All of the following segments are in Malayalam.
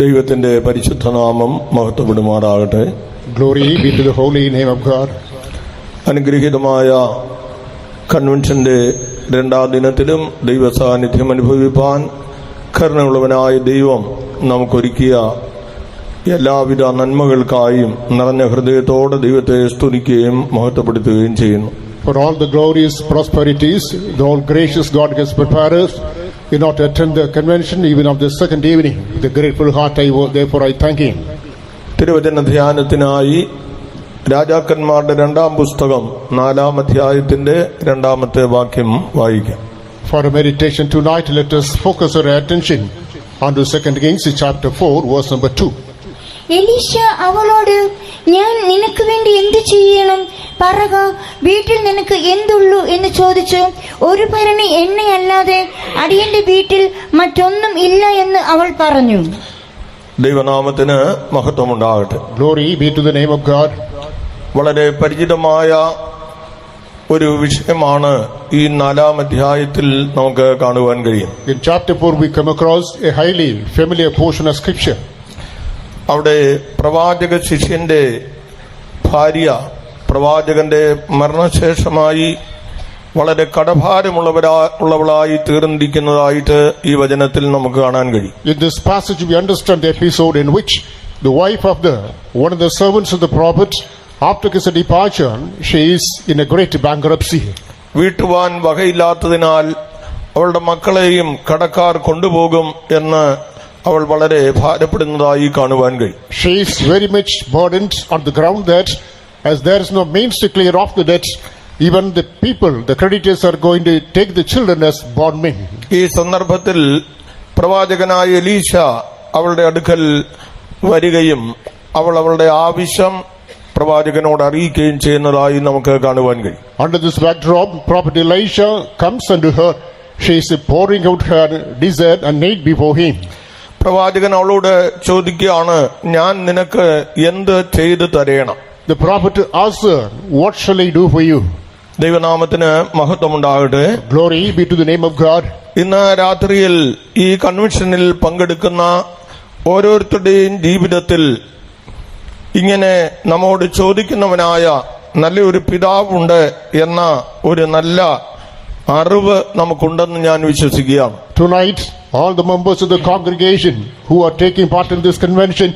ദൈവത്തിന്റെ പരിശുദ്ധ നാമം മഹത്വപ്പെടുമാറാകട്ടെ. Glory be to the holy name of God. അനുഗ്രഹീതമായ കൺവെൻഷന്റെ രണ്ടാം ദിനത്തിലും ദൈവ സാന്നിധ്യം അനുഭവിപ്പാൻ കരുണയുള്ളവനായ ദൈവം നമുക്കൊരുക്കിയ എല്ലാവിധ നന്മകൾക്കായും നിറഞ്ഞ ഹൃദയത്തോടെ ദൈവത്തെ സ്തുതിക്കുകയും മഹത്വപ്പെടുത്തുകയും ചെയ്യുന്നു. For all the glorious prosperities, the all gracious God has prepared us in order to attend the convention even of the second evening. The grateful heart therefore I thank Him. തിരുവചന ധ്യാനത്തിനായി രാജാക്കന്മാരുടെ രണ്ടാം പുസ്തകം 4-ാം അധ്യായത്തിന്റെ 2-ാമത്തെ വാക്യം വായിക്കാം. For a meditation tonight, let us focus our attention on the 2 Kings chapter 4 verse number 2. എലീശ അവളോട്, ഞാൻ നിനക്ക് വേണ്ടി എന്ത് ചെയ്യണം പറക, വീട്ടിൽ നിനക്ക് എന്തുള്ളൂ എന്ന് ചോദിച്ചു. ഒരു ഭരണി എണ്ണയല്ലാതെ അടിയന്റെ വീട്ടിൽ മറ്റൊന്നും ഇല്ല എന്ന് അവൾ പറഞ്ഞു. ദൈവനാമത്തിന് മഹത്വമുണ്ടാകട്ടെ. Glory be to the name of God. വളരെ പരിചിതമായ ഒരു വിഷയമാണ് ഈ 4-ാം അധ്യായത്തിൽ നമുക്ക് കാണുവാൻ കഴിയും. In chapter 4 we come across a highly familiar portion of scripture. അവിടെ പ്രവാചക ശിഷ്യന്റെ ഭാര്യ പ്രവാചകന്റെ മരണശേഷമായി വളരെ കടഭാരമുള്ളവളായി തീർന്നിരിക്കുന്നതായിട്ട് ഈ വചനത്തിൽ നമുക്ക് കാണാൻ കഴിയും. In this passage we understand the episode in which the wife of one of the servants of the prophet, after his departure, she is in a great bankruptcy. വീട്ടുവാൻ വകയില്ലാത്തതിനാൽ അവളുടെ മക്കളെയും കടക്കാർ കൊണ്ടുപോകും എന്ന് അവൾ വളരെ ഭാരപ്പെടുന്നതായി കാണുവാൻ കഴിയും. She is very much burdened on the ground that as there is no means to clear off the debt, even the people, the creditors, are going to take the children as bondmen. ഈ സന്ദർഭത്തിൽ പ്രവാചകനായ എലീശ അവളുടെ അടുക്കൽ വരികയും അവളുടെ ആവശ്യം പ്രവാചകനോട് അറിയിക്കുകയും ചെയ്യുന്നതായി നമുക്ക് കാണുവാൻ കഴിയും. Under this backdrop, prophet Elisha comes unto her. She is pouring out her desire and need before him. പ്രവാചകൻ അവളോട് ചോദിക്കുകയാണ്, ഞാൻ നിനക്ക് എന്ത് ചെയ്തു തരേണം? The prophet asks her, what shall I do for you? ദൈവനാമത്തിന് മഹത്വമുണ്ടാകട്ടെ. Glory be to the name of God. ഇന്ന് രാത്രിയിൽ ഈ കൺവെൻഷനിൽ പങ്കെടുക്കുന്ന ഓരോരുത്തരുടെയും ജീവിതത്തിൽ ഇങ്ങനെ നമ്മോട് ചോദിക്കുന്നവനായ നല്ലൊരു പിതാവുണ്ട് എന്ന ഒരു നല്ല അറിവ് നമുക്കുണ്ടെന്ന് ഞാൻ വിശ്വസിക്കുകയാണ്. Tonight, all the members of the congregation who are taking part in this convention,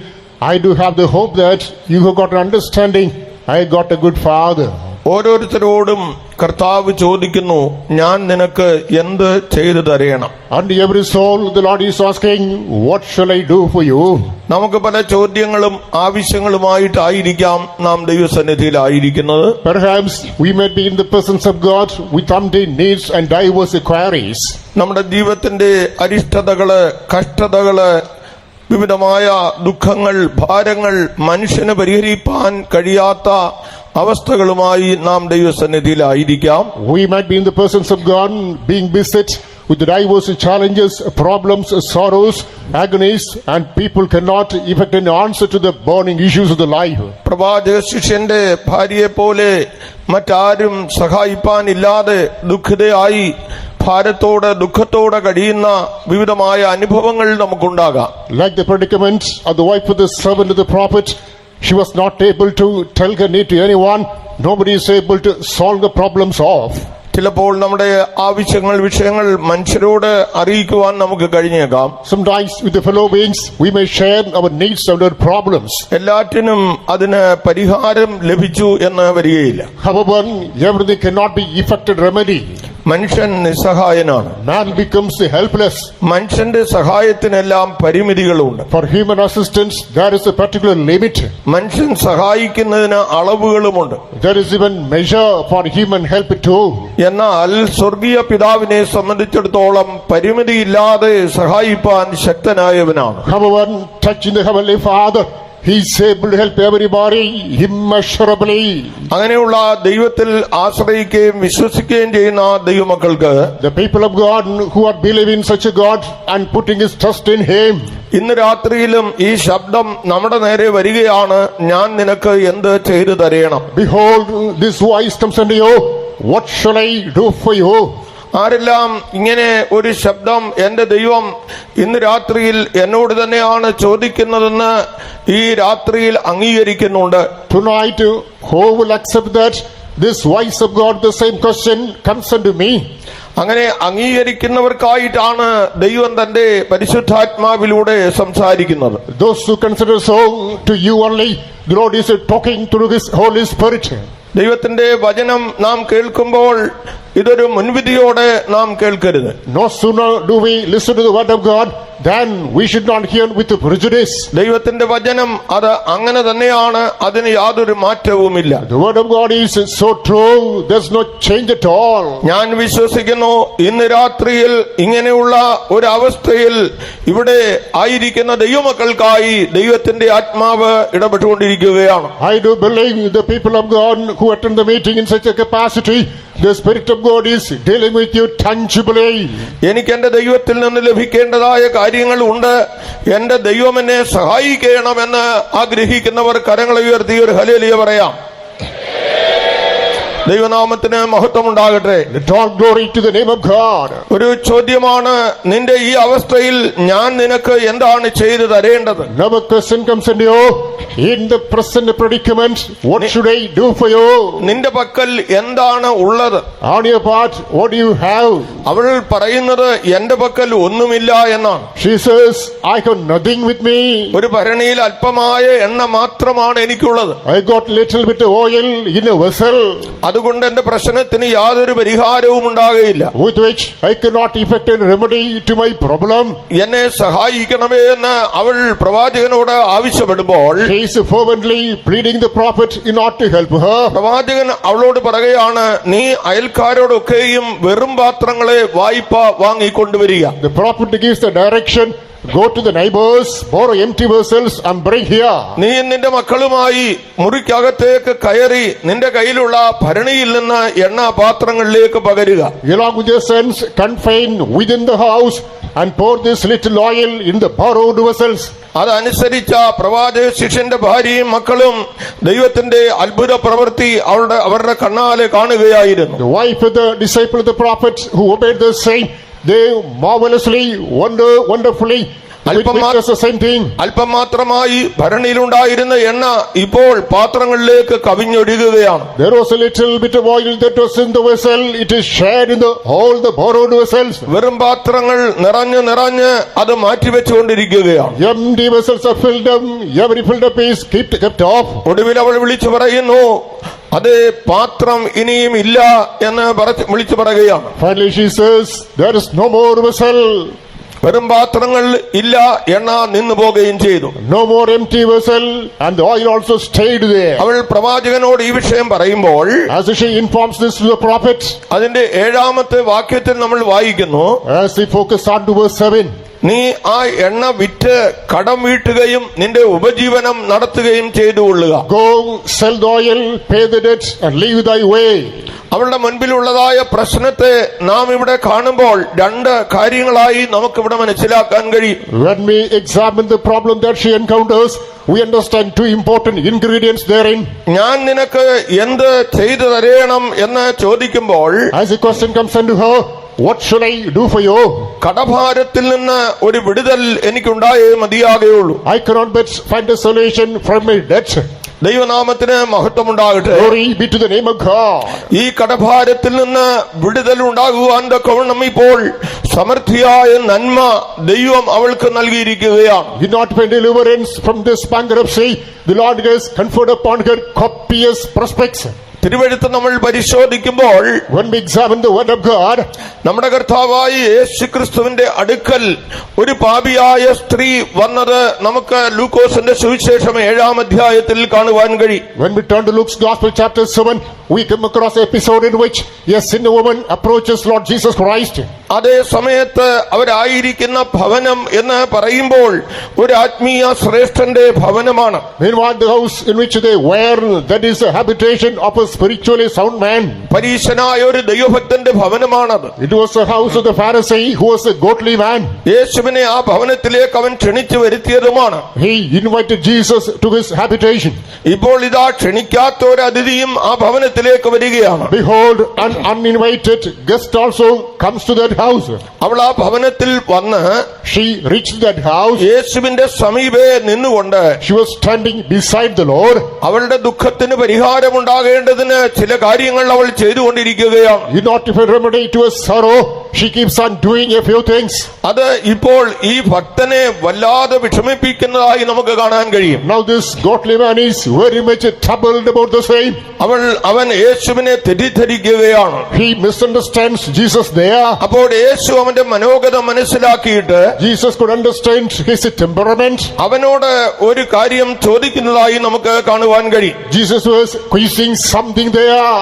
I do have the hope that you have got an understanding. I got a good father. ഓരോരുത്തരോടും കർത്താവ് ചോദിക്കുന്നു, ഞാൻ നിനക്ക് എന്ത് ചെയ്തു തരേണം? And every soul the Lord is asking, what shall I do for you? നമുക്ക് പല ചോദ്യങ്ങളും ആവശ്യങ്ങളുമായിട്ടായിരിക്കാം നാം ദൈവസന്നിധിയിലായിരിക്കുന്നത്. Perhaps we may be in the presence of God with undying needs and diverse queries. നമ്മുടെ ജീവിതത്തിന്റെ അരിഷ്ടതകള്, കഷ്ടതകള്, വിവിധമായ ദുഃഖങ്ങൾ, ഭാരങ്ങൾ, മനുഷ്യന് പരിഹരിപ്പാൻ കഴിയാത്ത അവസ്ഥകളുമായി നാം ദൈവസന്നിധിയിലായിരിക്കാം. We might be in the presence of God being beset with the diverse challenges, problems, sorrows, agonies, and people cannot effect an answer to the burning issues of the life. പ്രവാചക ശിഷ്യന്റെ ഭാര്യയെ പോലെ മറ്റാരും സഹായിപ്പാനില്ലാതെ ദുഃഖിതയായി ഭാരത്തോടെ ദുഃഖത്തോടെ കഴിയുന്ന വിവിധമായ അനുഭവങ്ങൾ നമുക്കുണ്ടാകാം. Like the predicament of the wife of the servant of the prophet, she was not able to tell her need to anyone. Nobody is able to solve the problems of. ചിലപ്പോൾ നമ്മുടെ ആവശ്യങ്ങൾ, വിഷയങ്ങൾ മനുഷ്യരോട് അറിയിക്കുവാൻ നമുക്ക് കഴിഞ്ഞേക്കാം. Sometimes with the fellow beings we may share our needs and our problems. എല്ലാറ്റിനും അതിന് പരിഹാരം ലഭിച്ചു എന്ന് വരികയില്ല. However, everything cannot be effected remedy. മനുഷ്യൻ നിസ്സഹായനാണ്. Man becomes helpless. മനുഷ്യന്റെ സഹായത്തിനെല്ലാം പരിമിതികളുണ്ട്. For human assistance there is a particular limit. മനുഷ്യൻ സഹായിക്കുന്നതിന് അളവുകളുമുണ്ട്. There is even measure for human help too. എന്നാൽ സ്വർഗീയ പിതാവിനെ സംബന്ധിച്ചിടത്തോളം പരിമിതിയില്ലാതെ സഹായിപ്പാൻ ശക്തനായവനാണ്. However, touching the heavenly Father, He is able to help everybody immeasurably. അങ്ങനെയുള്ള ദൈവത്തിൽ ആശ്രയിക്കുകയും വിശ്വസിക്കുകയും ചെയ്യുന്ന ദൈവമക്കൾക്ക്, the people of God who are believing such a God and putting his trust in Him, ഇന്ന് രാത്രിയിലും ഈ ശബ്ദം നമ്മുടെ നേരെ വരികയാണ്, ഞാൻ നിനക്ക് എന്ത് ചെയ്തു തരേണം? behold, this voice comes unto you, what shall I do for you? ആരെല്ലാം ഇങ്ങനെ ഒരു ശബ്ദം എന്റെ ദൈവം ഇന്ന് രാത്രിയിൽ എന്നോട് തന്നെയാണ് ചോദിക്കുന്നതെന്ന് ഈ രാത്രിയിൽ അംഗീകരിക്കുന്നുണ്ട്? Tonight, who will accept that this voice of God, the same question comes unto me? അങ്ങനെ അംഗീകരിക്കുന്നവർക്കായിട്ടാണ് ദൈവം തന്റെ പരിശുദ്ധാത്മാവിലൂടെ സംസാരിക്കുന്നത്. Those who consider so, to you only, the Lord is talking through His Holy Spirit. ദൈവത്തിന്റെ വചനം നാം കേൾക്കുമ്പോൾ ഇതൊരു മുൻവിധിയോടെ നാം കേൾക്കരുത്. No sooner do we listen to the word of God than we should not hear with prejudice. ദൈവത്തിന്റെ വചനം അത് അങ്ങനെ തന്നെയാണ്, അതിന് യാതൊരു മാറ്റവുമില്ല. The word of God is so true, there's no change at all. ഞാൻ വിശ്വസിക്കുന്നു ഇന്ന് രാത്രിയിൽ ഇങ്ങനെയുള്ള ഒരു അവസ്ഥയിൽ ഇവിടെ ആയിരിക്കുന്ന ദൈവമക്കൾക്കായി ദൈവത്തിന്റെ ആത്മാവ് ഇടപെട്ടുകൊണ്ടിരിക്കുകയാണ്. I do believe the people of God who attend the meeting in such a capacity, the Spirit of God is dealing with you tangibly. എനിക്ക് എന്റെ ദൈവത്തിൽ നിന്ന് ലഭിക്കേണ്ടതായ കാര്യങ്ങളുണ്ട്. എന്റെ ദൈവം എന്നെ സഹായിക്കണമെന്ന് ആഗ്രഹിക്കുന്നവർ കരങ്ങളെ ഉയർത്തി ഒരു ഹല്ലേലൂയ പറയാം. ദൈവനാമത്തിന് മഹത്വമുണ്ടാകട്ടെ. Let all glory to the name of God. ഒരു ചോദ്യമാണ്, നിന്റെ ഈ അവസ്ഥയിൽ ഞാൻ നിനക്ക് എന്താണ് ചെയ്തു തരേണ്ടത്? Now a question comes unto you, in the present predicament, what should I do for you? നിന്റെ പക്കൽ എന്താണ് ഉള്ളത്? On your part, what do you have? അവൾ പറയുന്നത് എന്റെ പക്കൽ ഒന്നുമില്ല എന്നാണ്. She says, I have nothing with me. ഒരു ഭരണിയിൽ അല്പമായ എണ്ണ മാത്രമാണ് എനിക്കുള്ളത്. I got little bit of oil in a vessel, അതുകൊണ്ട് എന്റെ പ്രശ്നത്തിന് യാതൊരു പരിഹാരവും ഉണ്ടാകുകയില്ല. with which I cannot effect a remedy to my problem. എന്നെ സഹായിക്കണമേ എന്ന് അവൾ പ്രവാചകനോട് ആവശ്യപ്പെടുമ്പോൾ She is fervently pleading the prophet in order to help her. പ്രവാചകൻ അവളോട് പറയുകയാണ്, നീ അയൽക്കാരോടൊക്കെയും വെറും പാത്രങ്ങളെ വായ്പ വാങ്ങിക്കൊണ്ടുവരിക. The prophet gives the direction, go to the neighbors, borrow empty vessels and bring here. നീ നിന്റെ മക്കളുമായി മുറിക്കകത്തേക്ക് കയറി നിന്റെ കയ്യിലുള്ള ഭരണിയിൽ നിന്ന് എണ്ണ പാത്രങ്ങളിലേക്ക് പകരുക. Along with your sons, confine within the house and pour this little oil in the borrowed vessels. അതനുസരിച്ച പ്രവാചക ശിഷ്യന്റെ ഭാര്യയും മക്കളും ദൈവത്തിന്റെ അത്ഭുത പ്രവൃത്തി അവരുടെ കണ്ണാലെ കാണുകയായിരുന്നു. The wife of the disciple of the prophet who obeyed the same, they marvelously, wonderfully, witnessed the same thing. അല്പം മാത്രമായി ഭരണിയിലുണ്ടായിരുന്ന എണ്ണ ഇപ്പോൾ പാത്രങ്ങളിലേക്ക് കവിഞ്ഞൊഴുകുകയാണ്. There was a little bit of oil that was in the vessel. It is shared in all the borrowed vessels. വെറും പാത്രങ്ങൾ നിറഞ്ഞ് അത് മാറ്റിവെച്ചുകൊണ്ടിരിക്കുകയാണ്. Empty vessels are filled up. Every filled up is kept off. ഒടുവിൽ അവൾ വിളിച്ചു പറയുന്നു, അതേ പാത്രം ഇനിയും ഇല്ല എന്ന് വിളിച്ചു പറയുകയാണ്. Finally she says, there is no more vessel. വെറും പാത്രങ്ങൾ ഇല്ല, എണ്ണ നിന്നു പോകുകയും ചെയ്തു. No more empty vessel, and the oil also stayed there. അവൾ പ്രവാചകനോട് ഈ വിഷയം പറയുമ്പോൾ As she informs this to the prophet, അതിന്റെ 7-ാമത്തെ വാക്യത്തിൽ നമ്മൾ വായിക്കുന്നു, as we focus on to verse 7, നീ ആ എണ്ണ വിറ്റ് കടം വീട്ടുകയും നിന്റെ ഉപജീവനം നടത്തുകയും ചെയ്തുകൊള്ളുക. go sell the oil, pay the debt, and leave thy way. അവളുടെ മുൻപിലുള്ളതായ പ്രശ്നത്തെ നാം ഇവിടെ കാണുമ്പോൾ രണ്ട് കാര്യങ്ങളായി നമുക്കിവിടെ മനസ്സിലാക്കാൻ കഴിയും. When we examine the problem that she encounters, we understand two important ingredients therein. ഞാൻ നിനക്ക് എന്ത് ചെയ്തു തരേണം എന്ന് ചോദിക്കുമ്പോൾ As the question comes unto her, what shall I do for you? കടഭാരത്തിൽ നിന്ന് ഒരു വിടുതൽ എനിക്കുണ്ടായേ മതിയാകുകയുള്ളൂ. I cannot but find a solution from my debt. ദൈവനാമത്തിന് മഹത്വമുണ്ടാകട്ടെ. Glory be to the name of God. ഈ കടഭാരത്തിൽ നിന്ന് വിടുതൽ ഉണ്ടാകുവാൻ തക്കവണ്ണം ഇപ്പോൾ സമൃദ്ധിയായ നന്മ ദൈവം അവൾക്ക് നൽകിയിരിക്കുകയാണ്. You not find deliverance from this bankruptcy. The Lord has conferred upon her copious prospects. തിരുവെഴുത്ത് നമ്മൾ പരിശോധിക്കുമ്പോൾ When we examine the word of God, നമ്മുടെ കർത്താവായ യേശുക്രിസ്തുവിന്റെ അടുക്കൽ ഒരു പാപിയായ സ്ത്രീ വന്നത് നമുക്ക് ലൂക്കോസിന്റെ സുവിശേഷം 7-ാം അധ്യായത്തിൽ കാണുവാൻ കഴിയും. when we turn to Luke's Gospel chapter 7, we come across an episode in which a sinner woman approaches Lord Jesus Christ. അതേ സമയത്ത് അവരായിരിക്കുന്ന ഭവനം എന്ന് പറയുമ്പോൾ ഒരു ആത്മീയ ശ്രേഷ്ഠന്റെ ഭവനമാണ്. Meanwhile, the house in which they were, that is the habitation of a spiritually sound man. പരീശനായ ഒരു ദൈവഭക്തന്റെ ഭവനമാണത്. It was the house of the Pharisee who was a godly man. യേശുവിനെ ആ ഭവനത്തിലേക്ക് അവൻ ക്ഷണിച്ചു വരുത്തിയതുമാണ്. He invited Jesus to his habitation. ഇപ്പോൾ ഇതാ ക്ഷണിക്കാത്ത ഒരു അതിഥിയും ആ ഭവനത്തിലേക്ക് വരികയാണ്. Behold, an uninvited guest also comes to that house. അവൾ ആ ഭവനത്തിൽ വന്ന് She reached that house. യേശുവിന്റെ സമീപേ നിന്നുകൊണ്ട് She was standing beside the Lord. അവളുടെ ദുഃഖത്തിന് പരിഹാരമുണ്ടാകേണ്ടതിന് ചില കാര്യങ്ങൾ അവൾ ചെയ്തുകൊണ്ടിരിക്കുകയാണ്. In order to find remedy to her sorrow, she keeps on doing a few things. അത് ഇപ്പോൾ ഈ ഭക്തനെ വല്ലാതെ വിഷമിപ്പിക്കുന്നതായി നമുക്ക് കാണാൻ കഴിയും. Now this godly man is very much troubled about the same. അവൻ യേശുവിനെ തെറ്റിദ്ധരിക്കുകയാണ്. He misunderstands Jesus there. അപ്പോൾ യേശു അവന്റെ മനോഗത മനസ്സിലാക്കിയിട്ട് Jesus could understand his temperament. അവനോട് ഒരു കാര്യം ചോദിക്കുന്നതായി നമുക്ക് കാണുവാൻ കഴിയും. Jesus was quizzing something there.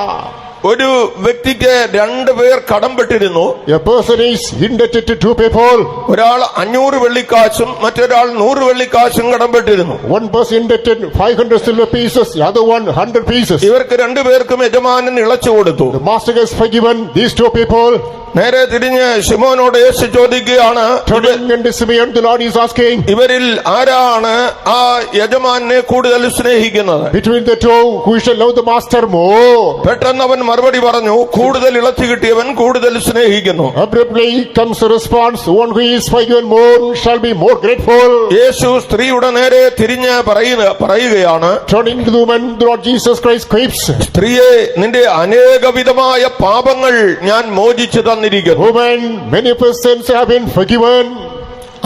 ഒരു വ്യക്തിക്ക് 2 പേർ കടംപെട്ടിരുന്നു. A person is indebted to 2 people. ഒരാൾ 500 വെള്ളിക്കാശും മറ്റൊരാൾ 100 വെള്ളിക്കാശും കടംപെട്ടിരുന്നു. One person indebted 500 silver pieces, the other one 100 pieces. ഇവർക്ക് 2 പേർക്കും യജമാനൻ ഇളച്ചു കൊടുത്തു. The master has forgiven these 2 people. നേരെ തിരിഞ്ഞ് ശിമോനോട് യേശു ചോദിക്കുകയാണ്, Turning and Simeon, the Lord is asking, ഇവരിൽ ആരാണ് ആ യജമാനെ കൂടുതൽ സ്നേഹിക്കുന്നത്? between the two, who shall love the master more? പെട്ടെന്ന് അവൻ മറുപടി പറഞ്ഞു, കൂടുതൽ ഇളച്ചു കിട്ടിയവൻ കൂടുതൽ സ്നേഹിക്കുന്നു. Abruptly comes a response, one who is forgiven more shall be more grateful. യേശു സ്ത്രീയുടെ നേരെ തിരിഞ്ഞ് പറയുകയാണ്, Turning to the woman, the Lord Jesus Christ quips, സ്ത്രീയെ, നിന്റെ അനേകവിധമായ പാപങ്ങൾ ഞാൻ മോചിച്ചു തന്നിരിക്കുന്നു. woman, many of your sins have been forgiven.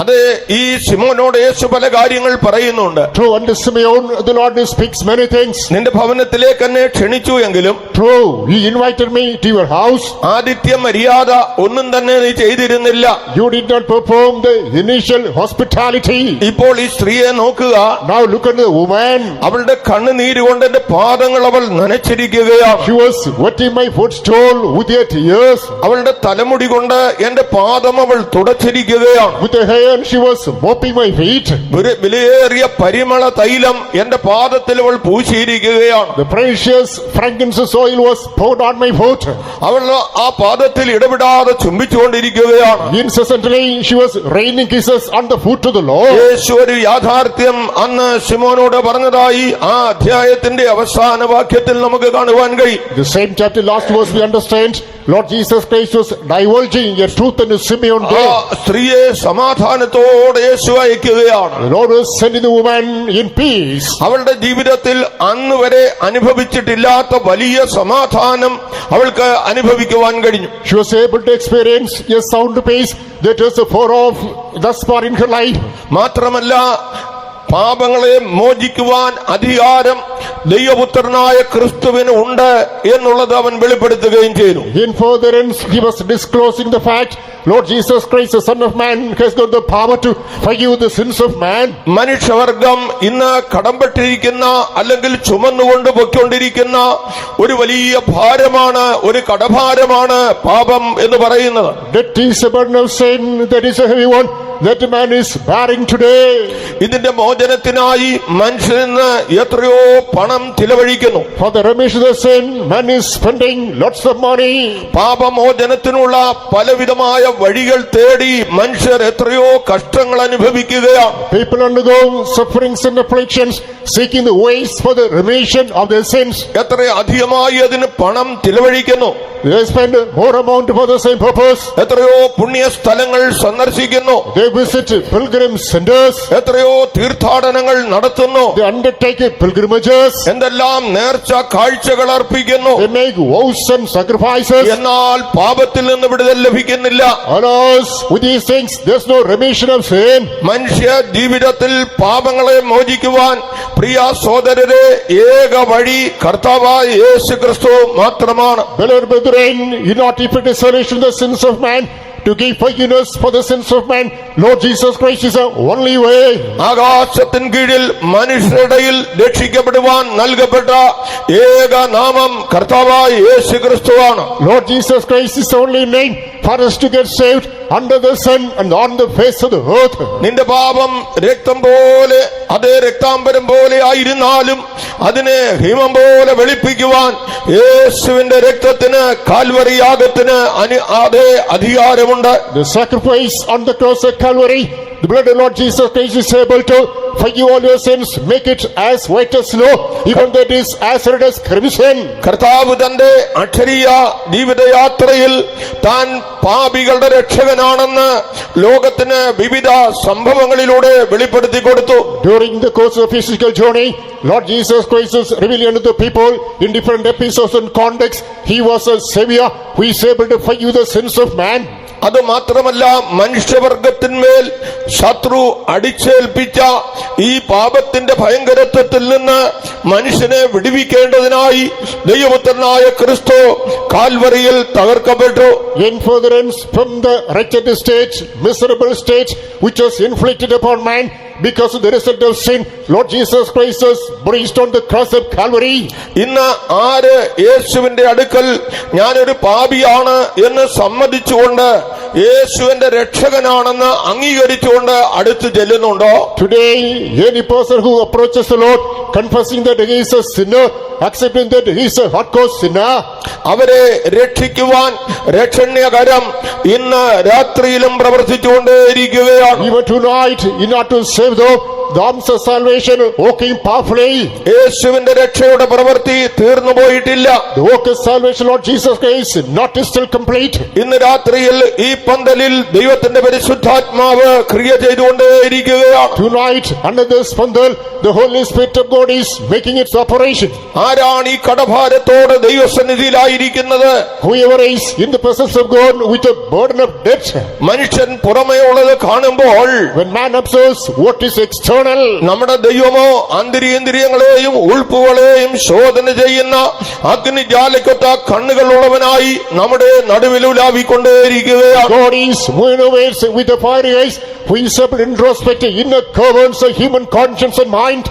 അതെ, ഈ ശിമോനോട് യേശു പല കാര്യങ്ങൾ പറയുന്നുണ്ട്. True, unto Simeon, the Lord speaks many things. നിന്റെ ഭവനത്തിലേക്ക് എന്നെ ക്ഷണിച്ചു എങ്കിലും True, he invited me to your house. ആതിഥ്യ മര്യാദ ഒന്നും തന്നെ നീ ചെയ്തിരുന്നില്ല. You did not perform the initial hospitality. ഇപ്പോൾ ഈ സ്ത്രീയെ നോക്കുക. Now look at the woman. അവളുടെ കണ്ണുനീര് കൊണ്ട് എന്റെ പാദങ്ങൾ അവൾ നനച്ചിരിക്കുകയാണ്. She was wetting my footstool with her tears. അവളുടെ തലമുടി കൊണ്ട് എന്റെ പാദം അവൾ തുടച്ചിരിക്കുകയാണ്. With her hair she was mopping my feet. വിലയേറിയ പരിമള തൈലം എന്റെ പാദത്തിൽ അവൾ പൂശിയിരിക്കുകയാണ്. The precious frankincense oil was poured on my foot. അവൾ ആ പാദത്തിൽ ഇടപെടാതെ ചുംബിച്ചുകൊണ്ടിരിക്കുകയാണ്. Incessantly she was raining kisses on the foot of the Lord. യേശു ഒരു യാഥാർത്ഥ്യം അന്ന് ശിമോനോട് പറഞ്ഞതായി ആ അധ്യായത്തിന്റെ അവസാന വാക്യത്തിൽ നമുക്ക് കാണുവാൻ കഴിയും. The same chapter last verse we understand Lord Jesus Christ was divulging a truth unto Simeon ആ there. സ്ത്രീയെ സമാധാനത്തോടെ യേശു അയക്കുകയാണ്. The Lord was sending the woman in peace. അവളുടെ ജീവിതത്തിൽ അന്ന് വരെ അനുഭവിച്ചിട്ടില്ലാത്ത വലിയ സമാധാനം അവൾക്ക് അനുഭവിക്കുവാൻ കഴിഞ്ഞു. She was able to experience a sound peace that was far off thus far in her life. മാത്രമല്ല, പാപങ്ങളെ മോചിക്കുവാൻ അധികാരം ദൈവപുത്രനായ ക്രിസ്തുവിന് ഉണ്ട് എന്നുള്ളത് അവൻ വെളിപ്പെടുത്തുകയും ചെയ്തു. In furtherance, he was disclosing the fact Lord Jesus Christ, the Son of Man, has got the power to forgive the sins of man. മനുഷ്യവർഗം ഇന്ന് കടംപെട്ടിരിക്കുന്ന അല്ലെങ്കിൽ ചുമന്നുകൊണ്ട് പൊയ്ക്കൊണ്ടിരിക്കുന്ന ഒരു വലിയ ഭാരമാണ്, ഒരു കടഭാരമാണ് പാപം എന്ന് പറയുന്നത്. That is a burden of sin, that is a heavy one that man is bearing today. ഇതിന്റെ മോചനത്തിനായി മനുഷ്യന് എത്രയോ പണം ചിലവഴിക്കുന്നു. For the remission of sin, man is spending lots of money. പാപമോചനത്തിനുള്ള പലവിധമായ വഴികൾ തേടി മനുഷ്യർ എത്രയോ കഷ്ടങ്ങൾ അനുഭവിക്കുകയാണ്. People undergo sufferings and afflictions, seeking the ways for the remission of their sins. എത്ര അധികമായി അതിന് പണം ചിലവഴിക്കുന്നു. They spend more amount for the same purpose. എത്രയോ പുണ്യ സ്ഥലങ്ങൾ സന്ദർശിക്കുന്നു. They visit pilgrim centers. എത്രയോ തീർത്ഥാടനങ്ങൾ നടത്തുന്നു. They undertake pilgrimages. എന്തെല്ലാം നേർച്ച കാഴ്ചകൾ അർപ്പിക്കുന്നു. They make vows and sacrifices. എന്നാൽ പാപത്തിൽ നിന്ന് വിടുതൽ ലഭിക്കുന്നില്ല. Alas, with these things, there's no remission of sin. മനുഷ്യ ജീവിതത്തിൽ പാപങ്ങളെ മോചിക്കുവാൻ പ്രിയ സഹോദരരെ ഏക വഴി കർത്താവായ യേശു ക്രിസ്തു മാത്രമാണ്. Beloved brethren, in order to effect the solution of the sins of man, to give forgiveness for the sins of man. Lord Jesus Christ is the only way. ആകാശത്തിൻ കീഴിൽ മനുഷ്യരുടെയിൽ രക്ഷിക്കപ്പെടുവാൻ നൽകപ്പെട്ട ഏക നാമം കർത്താവായ യേശു ക്രിസ്തുവാണ്. Lord Jesus Christ is the only name for us to get saved under the sun and on the face of the earth. നിന്റെ പാപം രക്തം പോലെ അതേ രക്താംബരം പോലെ ആയിരുന്നാലും അതിനെ ഹിമം പോലെ വെളുപ്പിക്കുവാൻ യേശുവിന്റെ രക്തത്തിന് കാൽവറി യാഗത്തിന് അതേ അധികാരമുണ്ട്. The sacrifice on the cross of Calvary, the blood of Lord Jesus Christ is able to forgive all your sins, make it as white as snow, even that is as red as crimson. കർത്താവ് തന്റെ അക്ഷരീയ ജീവിതയാത്രയിൽ താൻ പാപികളുടെ രക്ഷകനാണെന്ന് ലോകത്തിന് വിവിധ സംഭവങ്ങളിലൂടെ വെളിപ്പെടുത്തി കൊടുത്തു. During the course of physical journey, Lord Jesus Christ is revealing unto the people in different episodes and contexts. He was a savior who is able to forgive the sins of man. അത് മാത്രമല്ല, മനുഷ്യവർഗത്തിന്മേൽ ശത്രു അടിച്ചേൽപ്പിച്ച ഈ പാപത്തിന്റെ ഭയങ്കരത്വത്തിൽ നിന്ന് മനുഷ്യനെ വിടുവിക്കേണ്ടതിനായി ദൈവപുത്രനായ ക്രിസ്തു കാൽവറിയിൽ തകർക്കപ്പെട്ടു. In furtherance from the wretched state, miserable state which was inflicted upon man because of the result of sin, Lord Jesus Christ was breached on the cross of Calvary. ഇന്ന് ആര് യേശുവിന്റെ അടുക്കൽ ഞാനൊരു പാപിയാണ് എന്ന് സമ്മതിച്ചുകൊണ്ട് യേശുവിന്റെ രക്ഷകനാണെന്ന് അംഗീകരിച്ചുകൊണ്ട് അടുത്ത് ചെല്ലുന്നുണ്ടോ? Today, any person who approaches the Lord confessing that he is a sinner, accepting that he is a hardcore sinner, അവരെ രക്ഷിക്കുവാൻ രക്ഷണ്യകരം ഇന്ന് രാത്രിയിലും പ്രവർത്തിച്ചുകൊണ്ടേയിരിക്കുകയാണ്. even tonight, in order to save them, the arms of salvation working powerfully. യേശുവിന്റെ രക്ഷയുടെ പ്രവൃത്തി തീർന്നു പോയിട്ടില്ല. The work of salvation, Lord Jesus Christ, not still complete. ഇന്ന് രാത്രിയിൽ ഈ പന്തലിൽ ദൈവത്തിന്റെ പരിശുദ്ധാത്മാവ് ക്രിയ ചെയ്തുകൊണ്ടേയിരിക്കുകയാണ്. Tonight, under this pandal, the Holy Spirit of God is making its operation. ആരാണ് ഈ കടഭാരത്തോട് ദൈവസന്നിധിയിലായിരിക്കുന്നത്? Whoever is in the presence of God with a burden of debt. മനുഷ്യൻ പുറമേ ഉള്ളത് കാണുമ്പോൾ When man observes what is external, നമ്മുടെ ദൈവമോ അന്തരീന്ദ്രിയങ്ങളെയും ഉൾപ്പുകളെയും ശോധന ചെയ്യുന്ന അഗ്നിജാലക്കൊത്ത കണ്ണുകളുള്ളവനായി നമ്മുടെ നടുവിൽ ഉലാവിക്കൊണ്ടേയിരിക്കുകയാണ്. God is moving away with the fiery eyes, who is able to introspect the inner currents of human conscience and mind.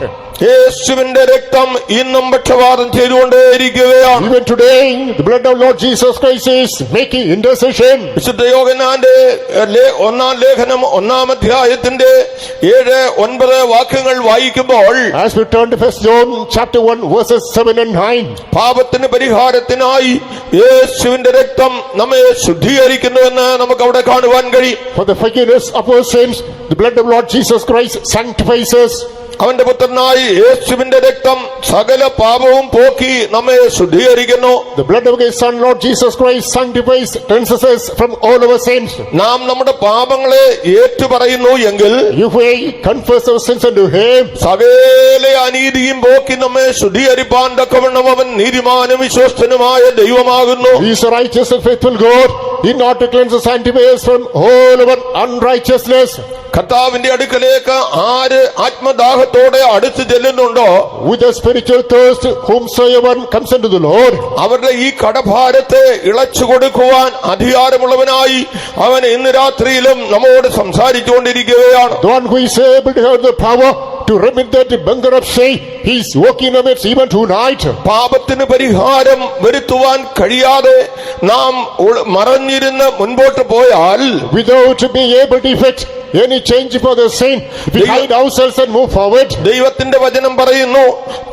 യേശുവിന്റെ രക്തം ഇന്നും പക്ഷപാതം ചെയ്തുകൊണ്ടേയിരിക്കുകയാണ്. Even today, the blood of Lord Jesus Christ is making intercession. വിശുദ്ധ യോഹന്നാന്റെ ഒന്നാം ലേഖനം 1-ാം അധ്യായത്തിന്റെ 7-9 വാക്യങ്ങൾ വായിക്കുമ്പോൾ, As we turn to 1 John chapter 1 verses 7 and 9, പാപത്തിന് പരിഹാരത്തിനായി യേശുവിന്റെ രക്തം നമ്മെ ശുദ്ധീകരിക്കുന്നുവെന്ന് നമുക്ക് അവിടെ കാണുവാൻ കഴിയും. for the forgiveness of our sins, the blood of Lord Jesus Christ sanctifies us. അവന്റെ പുത്രനായി യേശുവിന്റെ രക്തം സകല പാപവും പോക്കി നമ്മെ ശുദ്ധീകരിക്കുന്നു. The blood of his son Lord Jesus Christ sanctifies, cleanses us from all our sins. നാം നമ്മുടെ പാപങ്ങളെ ഏറ്റുപറയുന്നു എങ്കിൽ If we confess our sins unto him, സകല അനീതിയും പോക്കി നമ്മെ ശുദ്ധീകരിപ്പാൻ തക്കവണ്ണം അവൻ നീതിമാനും വിശ്വസ്തനുമായ ദൈവമാകുന്നു. he is a righteous and faithful God, in order to cleanse us, sanctify us from all our unrighteousness. കർത്താവിന്റെ അടുക്കലേക്ക് ആര് ആത്മദാഹത്തോടെ അടുത്ത് ചെല്ലുന്നുണ്ടോ, With a spiritual thirst, whomsoever comes unto the Lord, അവരുടെ ഈ കടഭാരത്തെ ഇളച്ചു കൊടുക്കുവാൻ അധികാരമുള്ളവനായി അവൻ ഇന്ന് രാത്രിയിലും നമ്മോട് സംസാരിച്ചുകൊണ്ടിരിക്കുകയാണ്. the one who is able to have the power to remit that bankruptcy, he is working on it even tonight. പാപത്തിന് പരിഹാരം വരുത്തുവാൻ കഴിയാതെ നാം മറഞ്ഞിരുന്ന് മുൻപോട്ട് പോയാൽ, Without being able to effect any change for the sin, we hide ourselves and move forward. ദൈവത്തിന്റെ വചനം പറയുന്നു,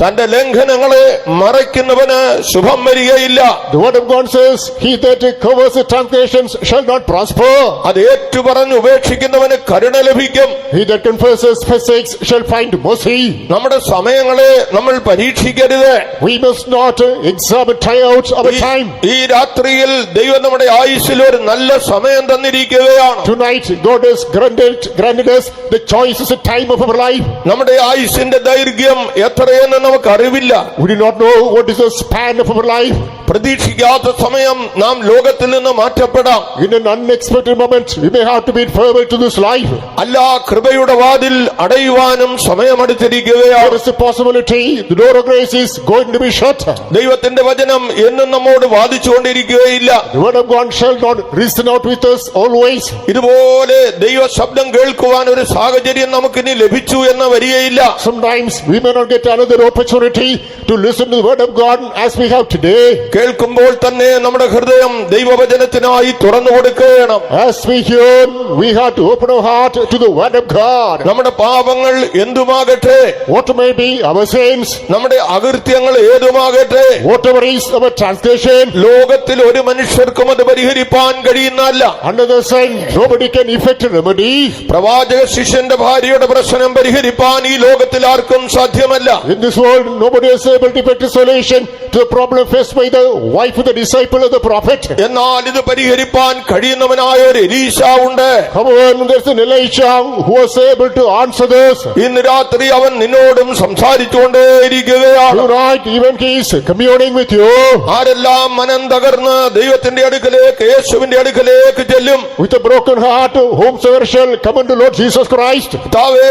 തന്റെ ലംഘനങ്ങളെ മറയ്ക്കുന്നവന് ശുഭം വരികയില്ല. The word of God says, he that covers the transgressions shall not prosper. അത് ഏറ്റുപറഞ്ഞ് ഉപേക്ഷിക്കുന്നവന് കരുണ ലഭിക്കും. He that confesses mistakes shall find mercy. നമ്മുടെ സമയങ്ങളെ നമ്മൾ പരീക്ഷിക്കരുത്. We must not examine, try out our time. ഈ രാത്രിയിൽ ദൈവം നമ്മുടെ ആയുസ്സിൽ ഒരു നല്ല സമയം തന്നിരിക്കുകയാണ്. Tonight, God has granted granted us the choice is a time of our life. നമ്മുടെ ആയുസ്സിന്റെ ദൈർഘ്യം എത്രയെന്ന് നമുക്ക് അറിവില്ല. We do not know what is the span of our life. പ്രതീക്ഷിക്കാത്ത സമയം നാം ലോകത്തിൽ നിന്ന് മാറ്റപ്പെടാം. In an unexpected moment, we may have to bid farewell to this life. അല്ല, കൃപയുടെ വാതിൽ അടയുവാനും സമയമെടുത്തിരിക്കുകയാണ്. There is a possibility the door of grace is going to be shut. ദൈവത്തിന്റെ വചനം എന്നും നമ്മോട് വാദിച്ചുകൊണ്ടിരിക്കുകയില്ല. The word of God shall not reason out with us always. ഇതുപോലെ ദൈവ ശബ്ദം കേൾക്കുവാൻ ഒരു സാഹചര്യം നമുക്കിനി ലഭിച്ചു എന്ന് വരികയില്ല. Sometimes we may not get another opportunity to listen to the word of God as we have today. കേൾക്കുമ്പോൾ തന്നെ നമ്മുടെ ഹൃദയം ദൈവവചനത്തിനായി തുറന്നു കൊടുക്കണം. As we hear, we have to open our heart to the word of God. നമ്മുടെ പാപങ്ങൾ എന്തുമാകട്ടെ, What may be our sins, നമ്മുടെ അകൃത്യങ്ങൾ ഏതുമാകട്ടെ, whatever is our transgression, ലോകത്തിൽ ഒരു മനുഷ്യർക്കും അത് പരിഹരിപ്പാൻ കഴിയുന്നതല്ല. under the sun, nobody can effect a remedy. പ്രവാചക ശിഷ്യന്റെ ഭാര്യയുടെ പ്രശ്നം പരിഹരിപ്പാൻ ഈ ലോകത്തിൽ ആർക്കും സാധ്യമല്ല. In this world, nobody is able to effect a solution to the problem faced by the wife of the disciple of the prophet. എന്നാൽ ഇത് പരിഹരിപ്പാൻ കഴിയുന്നവനായ ഒരു എലീശ ഉണ്ട്. However, there's an Elisha who was able to answer this. ഇന്ന് രാത്രി അവൻ നിന്നോടും സംസാരിച്ചുകൊണ്ടേയിരിക്കുകയാണ്. Tonight, even he is communing with you. ആരെല്ലാം മനം തകർന്ന് ദൈവത്തിന്റെ അടുക്കലേക്ക്, യേശുവിന്റെ അടുക്കലേക്ക് ചെല്ലും. With a broken heart, whomsoever shall come unto Lord Jesus Christ. കർത്താവേ,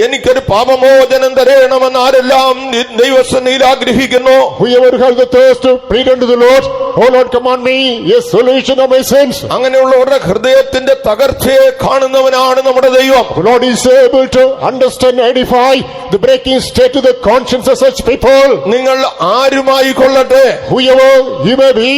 എനിക്കൊരു പാപമോചനം തരണമെന്ന് ആരെല്ലാം ദൈവസന്നിധിയിൽ ആഗ്രഹിക്കുന്നു, Whoever has the thirst to plead unto the Lord, oh Lord, command me a solution of my sins. അങ്ങനെയുള്ളവരുടെ ഹൃദയത്തിന്റെ തകർച്ചയെ കാണുന്നവനാണ് നമ്മുടെ ദൈവം. The Lord is able to understand and edify the breaking state of the conscience of such people. നിങ്ങൾ ആരുമായി കൊള്ളട്ടെ, Whoever you may be,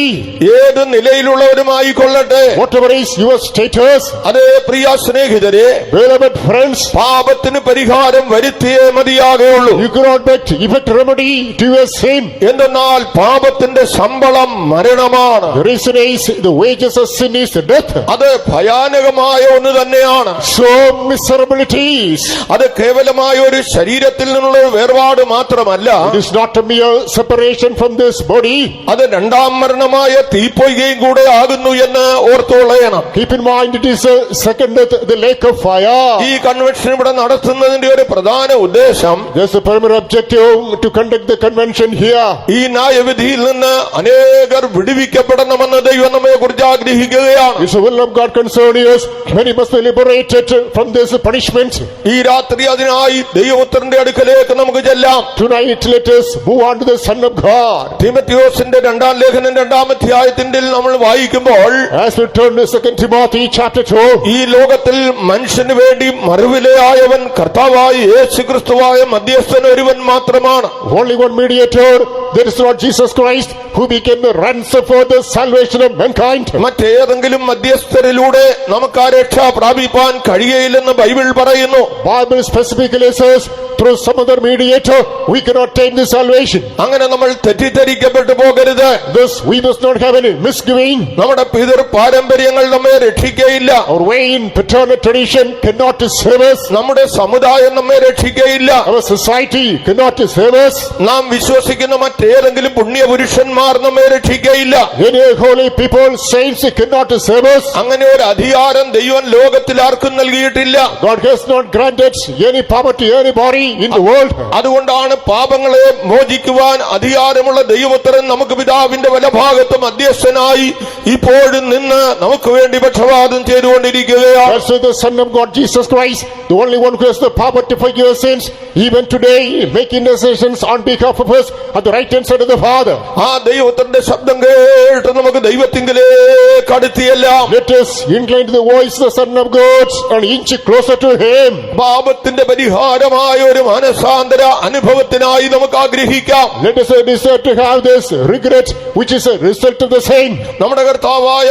ഏത് നിലയിലുള്ളവരുമായി കൊള്ളട്ടെ, whatever is your status, അതേ പ്രിയ സ്നേഹിതരെ, beloved friends, പാപത്തിന് പരിഹാരം വരുത്തിയേ മതിയാകുള്ളൂ. you cannot but effect remedy to your sin. എന്തെന്നാൽ പാപത്തിന്റെ ശമ്പളം മരണമാണ്. The reason is the wages of sin is death. അത് ഭയാനകമായ ഒന്ന് തന്നെയാണ്. So miserabilities. അത് കേവലമായ ഒരു ശരീരത്തിൽ നിന്നുള്ള ഒരു വേർപാട് മാത്രമല്ല, It is not a mere separation from this body. അത് രണ്ടാം മരണമായ തീപ്പൊയ്കയും കൂടെ ആകുന്നു എന്ന് ഓർത്തുകൊള്ളണം. Keep in mind it is a second death, the lake of fire. ഈ കൺവെൻഷൻ ഇവിടെ നടത്തുന്നതിന്റെ ഒരു പ്രധാന ഉദ്ദേശം, There's a primary objective to conduct the convention here. ഈ ന്യായവിധിയിൽ നിന്ന് അനേകർ വിടുവിക്കപ്പെടണമെന്ന് ദൈവം നമ്മെ കുറിച്ച് ആഗ്രഹിക്കുകയാണ്. It's the will of God concerning us. Many must be liberated from this punishment. ഈ രാത്രി അതിനായി ദൈവപുത്രന്റെ അടുക്കലേക്ക് നമുക്ക് ചെല്ലാം. Tonight let us move on to the Son of God. തീമോഥെയോസിന്റെ രണ്ടാം ലേഖനം 2-ാം അധ്യായത്തിൽ നമ്മൾ വായിക്കുമ്പോൾ, As we turn to 2 Timothy chapter 2, ഈ ലോകത്തിൽ മനുഷ്യന് വേണ്ടി മറുവിലയായവൻ കർത്താവായ യേശു ക്രിസ്തുവായ മധ്യസ്ഥൻ ഒരുവൻ മാത്രമാണ്. only one mediator, there is Lord Jesus Christ, who became the ransom for the salvation of mankind. മറ്റേതെങ്കിലും മധ്യസ്ഥരിലൂടെ നമുക്ക് ആ രക്ഷ പ്രാപിപ്പാൻ കഴിയയില്ലെന്ന് ബൈബിൾ പറയുന്നു. Bible specifically says, through some other mediator, we cannot attain the salvation. അങ്ങനെ നമ്മൾ തെറ്റിദ്ധരിക്കപ്പെട്ടു പോകരുത്. Thus, we must not have any misgiving. നമ്മുടെ പിതൃ പാരമ്പര്യങ്ങൾ നമ്മെ രക്ഷിക്കയില്ല. Our way in paternal tradition cannot save us. നമ്മുടെ സമുദായം നമ്മെ രക്ഷിക്കയില്ല. Our society cannot save us. നാം വിശ്വസിക്കുന്ന മറ്റേതെങ്കിലും പുണ്യപുരുഷന്മാർ നമ്മെ രക്ഷിക്കയില്ല. Any holy people, saints cannot save us. അങ്ങനെ ഒരു അധികാരം ദൈവം ലോകത്തിൽ ആർക്കും നൽകിയിട്ടില്ല. God has not granted any power to anybody in the world. അതുകൊണ്ടാണ് പാപങ്ങളെ മോചിക്കുവാൻ അധികാരമുള്ള ദൈവപുത്രൻ നമുക്ക് പിതാവിന്റെ വലഭാഗത്ത് മധ്യസ്ഥനായി ഇപ്പോഴും നിന്ന് നമുക്ക് വേണ്ടി പക്ഷപാതം ചെയ്തുകൊണ്ടിരിക്കുകയാണ്. That's why the Son of God, Jesus Christ, the only one who has the power to forgive sins, even today, making decisions on behalf of us at the right hand side of the Father. ആ ദൈവത്തിന്റെ ശബ്ദം കേട്ട് നമുക്ക് ദൈവത്തിങ്കിലേക്ക് അടുത്തിയെല്ലാം. Let us incline to the voice of the Son of God and inch closer to Him. പാപത്തിന്റെ പരിഹാരമായ ഒരു മാനസാന്തര അനുഭവത്തിനായി നമുക്ക് ആഗ്രഹിക്കാം. Let us desire to have this regret, which is a result of the same. നമ്മുടെ കർത്താവായ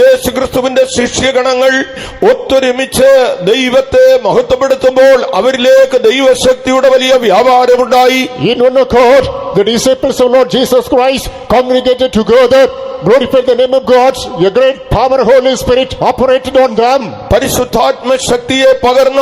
യേശു ക്രിസ്തുവിന്റെ ശിഷ്യഗണങ്ങൾ ഒത്തൊരുമിച്ച് ദൈവത്തെ മഹത്വപ്പെടുത്തുമ്പോൾ അവരിലേക്ക് ദൈവശക്തിയുടെ വലിയ വ്യാപാരമുണ്ടായി. In one accord, the disciples of Lord Jesus Christ congregated together, glorified the name of God. A great power of Holy Spirit operated on them. പരിശുദ്ധാത്മ ശക്തിയെ പകർന്ന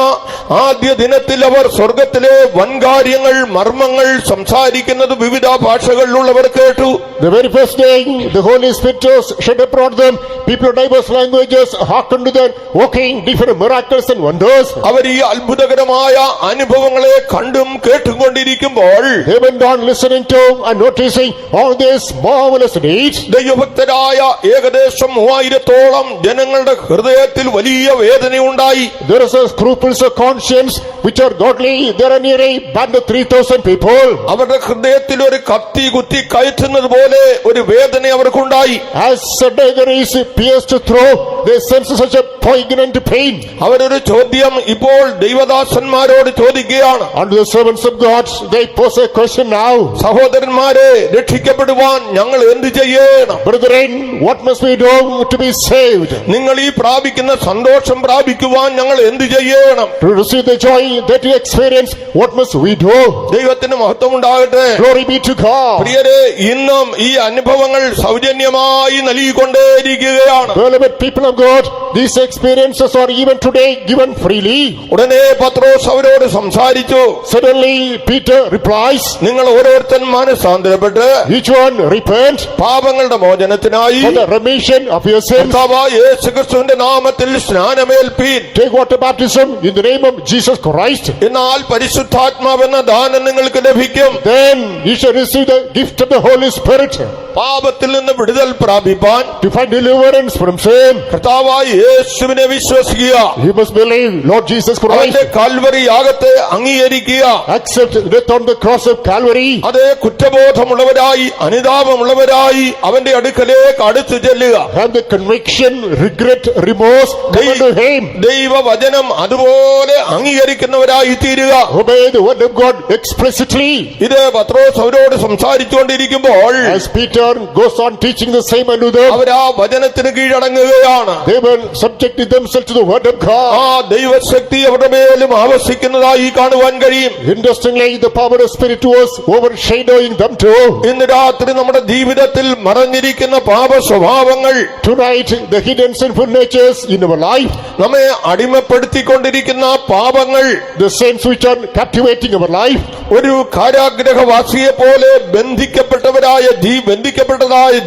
ആദ്യ ദിനത്തിൽ അവർ സ്വർഗത്തിലെ വൻകാര്യങ്ങൾ, മർമ്മങ്ങൾ സംസാരിക്കുന്നത് വിവിധ ഭാഷകളിലുള്ളവർ കേട്ടു. The very first day, the Holy Spirit was shed upon them. people of diverse languages hearkened to the working different miracles and wonders. അവർ ഈ അത്ഭുതകരമായ അനുഭവങ്ങളെ കണ്ടും കേട്ടും കൊണ്ടിരിക്കുമ്പോൾ They went on listening to and noticing all these marvelous deeds. ദൈവഭക്തരായ ഏകദേശം 3000-ഓളം ജനങ്ങളുടെ ഹൃദയത്തിൽ വലിയ വേദനയുണ്ടായി. There is a scruples of conscience which are godly. There are nearly band of 3,000 people. അവരുടെ ഹൃദയത്തിൽ ഒരു കത്തി കുത്തി കയറ്റുന്നത് പോലെ ഒരു വേദന അവർക്കുണ്ടായി. As a dagger is pierced through, they sense such a poignant pain. അവരൊരു ചോദ്യം ഇപ്പോൾ ദൈവദാസന്മാരോട് ചോദിക്കുകയാണ്. Unto the servants of God, they pose a question now. സഹോദരന്മാരെ, രക്ഷിക്കപ്പെടുവാൻ ഞങ്ങൾ എന്ത് ചെയ്യണം? Brethren, what must we do to be saved? നിങ്ങൾ ഈ പ്രാപിക്കുന്ന സന്തോഷം പ്രാപിക്കുവാൻ ഞങ്ങൾ എന്ത് ചെയ്യണം? To receive the joy that you experience, what must we do? ദൈവത്തിന് മഹത്വം ഉണ്ടാകട്ടെ. Glory be to God. പ്രിയരെ, ഇന്നും ഈ അനുഭവങ്ങൾ സൗജന്യമായി നൽകിക്കൊണ്ടേയിരിക്കുകയാണ്. Beloved people of God, these experiences are even today given freely. ഉടനെ പത്രോസ് അവരോട് സംസാരിച്ചു. Suddenly Peter replies, നിങ്ങൾ ഓരോരുത്തൻ മാനസാന്തരപ്പെട്ട് each one repent പാപങ്ങളുടെ മോചനത്തിനായി for the remission of your sins. കർത്താവായ യേശുക്രിസ്തുവിന്റെ നാമത്തിൽ സ്നാനമേൽപ്പീൻ. Take water baptism in the name of Jesus Christ. എന്നാൽ പരിശുദ്ധാത്മാവെന്ന ദാനം നിങ്ങൾക്ക് ലഭിക്കും. Then you shall receive the gift of the Holy Spirit പാപത്തിൽ നിന്ന് വിടുതൽ പ്രാപിപ്പാൻ to find deliverance from sin. കർത്താവായ യേശുവിനെ വിശ്വസിക്കുക. You must believe Lord Jesus Christ. അവന്റെ കാൽവരി യാഗത്തെ അംഗീകരിക്കുക. Accept death on the cross of Calvary. അതേ കുറ്റബോധമുള്ളവരായി അനുതാപമുള്ളവരായി അവന്റെ അടുക്കലേക്ക് അടുത്തു ചെല്ലുക. Have the conviction, regret, remorse, come unto Him. ദൈവവചനം അതുപോലെ അംഗീകരിക്കുന്നവരായി തീരുക. Obey the word of God explicitly. ഇത് പത്രോസ് അവരോട് സംസാരിച്ചുകൊണ്ടിരിക്കുമ്പോൾ As Peter goes on teaching the same unto them, അവർ ആ വചനത്തിന് കീഴടങ്ങുകയാണ്. they will subject themselves to the word of God. ആ ദൈവശക്തി അവരുടെ മേലും ആവസിക്കുന്നതായി കാണുവാൻ കഴിയും. Interestingly, the power of Spirit was overshadowing them too. ഇന്ന് രാത്രി നമ്മുടെ ജീവിതത്തിൽ മറഞ്ഞിരിക്കുന്ന പാപ സ്വഭാവങ്ങൾ, Tonight, the hidden sinful natures in our life, നമ്മെ അടിമപ്പെടുത്തിക്കൊണ്ടിരിക്കുന്ന പാപങ്ങൾ, the sins which are captivating our life, ഒരു കാരാഗ്രഹവാസിയെ പോലെ ബന്ധിക്കപ്പെട്ടതായ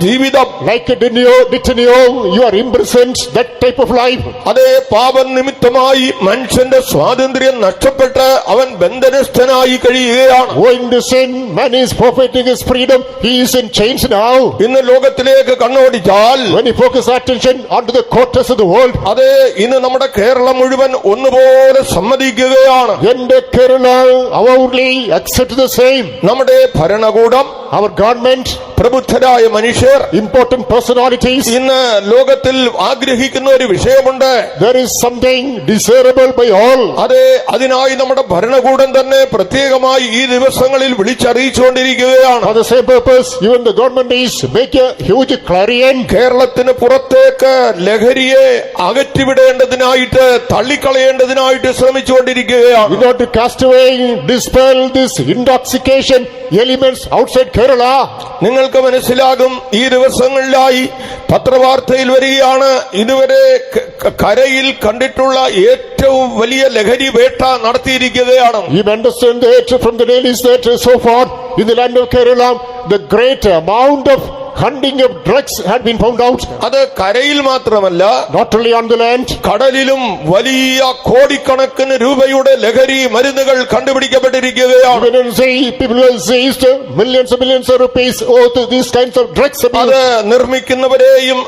ജീവിതം, like a detenio, you are imprisoned, that type of life. അതേ പാപം നിമിത്തമായി മനുഷ്യന്റെ സ്വാതന്ത്ര്യം നഷ്ടപ്പെട്ട് അവൻ ബന്ധനസ്ഥനായി കഴിയുകയാണ്. Owing to sin, man is forfeiting his freedom. He is in chains now. ഇന്ന് ലോകത്തിലേക്ക് കണ്ണോടിച്ചാൽ When you focus attention onto the quarters of the world, അതേ ഇന്ന് നമ്മുടെ കേരളം മുഴുവൻ ഒന്നുപോലെ സമ്മതിക്കുകയാണ്. Yende Kerala, avowedly accept the same. നമ്മുടെ ഭരണകൂടം, Our government, പ്രബുദ്ധരായ മനുഷ്യർ, important personalities, ഇന്ന് ലോകത്തിൽ ആഗ്രഹിക്കുന്ന ഒരു വിഷയമുണ്ട്. there is something desirable by all. അതെ, അതിനായി നമ്മുടെ ഭരണകൂടം തന്നെ പ്രത്യേകമായി ഈ ദിവസങ്ങളിൽ വിളിച്ചറിയിച്ചുകൊണ്ടിരിക്കുകയാണ്. For the same purpose, even the government is make a huge clarion. കേരളത്തിന് പുറത്തേക്ക് ലഹരിയെ അകറ്റിവിടേണ്ടതിനായിട്ട്, തള്ളിക്കളയേണ്ടതിനായിട്ട് ശ്രമിച്ചുകൊണ്ടിരിക്കുകയാണ്. In order to cast away, dispel this intoxication elements outside Kerala. നിങ്ങൾക്ക് മനസ്സിലാകും, ഈ ദിവസങ്ങളിലായി പത്രവാർത്തയിൽ വരികയാണ്, ഇതുവരെ കരയിൽ കണ്ടിട്ടുള്ള ഏറ്റവും വലിയ ലഹരി വേട്ട നടത്തിയിരിക്കുകയാണ്. You understand that from the dailies that so far in the land of Kerala, the great amount of hunting of drugs had been found out. അത് കരയിൽ മാത്രമല്ല, Not only on the land, കടലിലും വലിയ കോടിക്കണക്കിന് രൂപയുടെ ലഹരി മരുന്നുകൾ കണ്ടുപിടിക്കപ്പെട്ടിരിക്കുകയാണ്. even in sea, people have seized millions of rupees worth of these kinds of drugs. അത് നിർമ്മിക്കുന്നവരെയും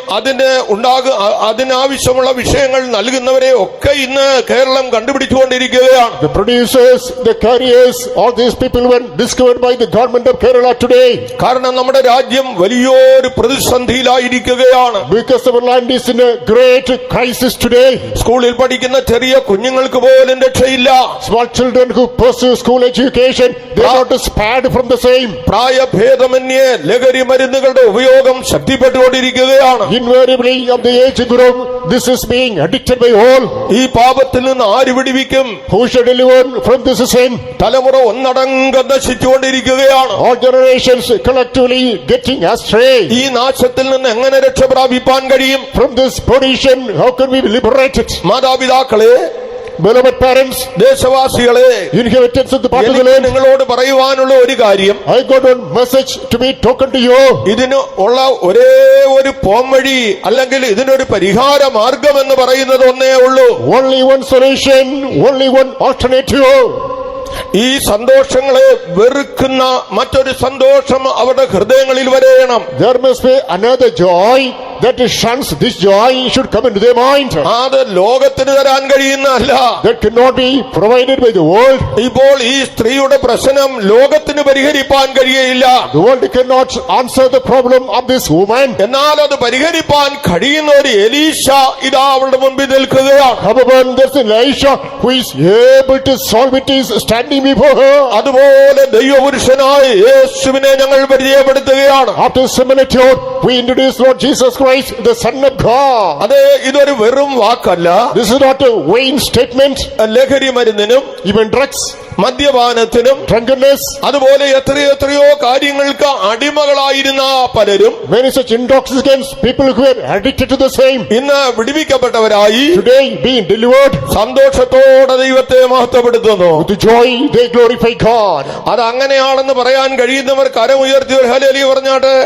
അതിനാവശ്യമുള്ള വിഷയങ്ങൾ നൽകുന്നവരെ ഒക്കെ ഇന്ന് Keralam കണ്ടുപിടിച്ചുകൊണ്ടിരിക്കുകയാണ്. The producers, the carriers, all these people were discovered by the government of Kerala today. കാരണം നമ്മുടെ രാജ്യം വലിയൊരു പ്രതിസന്ധിയിലായിരിക്കുകയാണ്. Because our land is in a great crisis today. സ്കൂളിൽ പഠിക്കുന്ന ചെറിയ കുഞ്ഞുങ്ങൾക്ക് പോലും രക്ഷയില്ല. Small children who pursue school education, they are not spared from the same. പ്രായഭേദമന്യേ ലഹരി മരുന്നുകളുടെ ഉപയോഗം ശക്തിപ്പെട്ടുകൊണ്ടിരിക്കുകയാണ്. Invariably of the age group, this is being addicted by all. ഈ പാപത്തിൽ നിന്ന് ആര് വിടുവിക്കും? Who shall deliver from this sin? തലമുറ ഒന്നടങ്കം നശിച്ചുകൊണ്ടിരിക്കുകയാണ്. All generations collectively getting astray. ഈ നാശത്തിൽ നിന്ന് എങ്ങനെ രക്ഷ പ്രാപിപ്പാൻ കഴിയും? From this perdition, how can we be liberated? മാതാപിതാക്കളെ, beloved parents, ദേശവാസികളെ, inheritance of the part of the എനിക്ക് land, നിങ്ങളോട് പറയുവാനുള്ള ഒരു കാര്യം, I got one message to be token to you. ഇതിന് ഉള്ള ഒരേ ഒരു പോംവഴി അല്ലെങ്കിൽ ഇതിനൊരു പരിഹാര മാർഗം എന്ന് പറയുന്നത് ഒന്നേ ഉള്ളൂ. Only one solution, only one alternative. ഈ സന്തോഷങ്ങളെ വെറുക്കുന്ന മറ്റൊരു സന്തോഷം അവരുടെ ഹൃദയങ്ങളിൽ വരേണം. There must be another joy that shuns this joy should come into their mind. അത് ലോകത്തിന് തരാൻ കഴിയുന്നതല്ല. That cannot be provided by the world. ഇപ്പോൾ ഈ സ്ത്രീയുടെ പ്രശ്നം ലോകത്തിന് പരിഹരിപ്പാൻ കഴിയയില്ല. The world cannot answer the problem of this woman. എന്നാൽ അത് പരിഹരിപ്പാൻ കഴിയുന്ന ഒരു എലീശ ഇതാ അവളുടെ മുൻപിൽ നിൽക്കുകയാണ്. However, there's Elisha who is able to solve it, is standing before her. അതുപോലെ ദൈവപുരുഷനായ യേശുവിനെ ഞങ്ങൾ പരിചയപ്പെടുത്തുകയാണ്. After similitude, we introduce Lord Jesus Christ, the Son of God. അതെ, ഇതൊരു വെറും വാക്കല്ല. This is not a vain statement. ലഹരി മരുന്നിനും Even drugs, മദ്യപാനത്തിനും drunkenness, അതുപോലെ എത്രയോ കാര്യങ്ങൾക്ക് അടിമകളായിരുന്ന പലരും many such intoxicants, people who are addicted to the same, ഇന്ന് വിടുവിക്കപ്പെട്ടവരായി today being delivered. സന്തോഷത്തോടെ ദൈവത്തെ മഹത്വപ്പെടുത്തുന്നു. With joy they glorify God. അത് അങ്ങനെയാണെന്ന് പറയാൻ കഴിയുന്നവർ കരമുയർത്തി ഒരു ഹല്ലേലൂയ പറഞ്ഞാട്ടെ.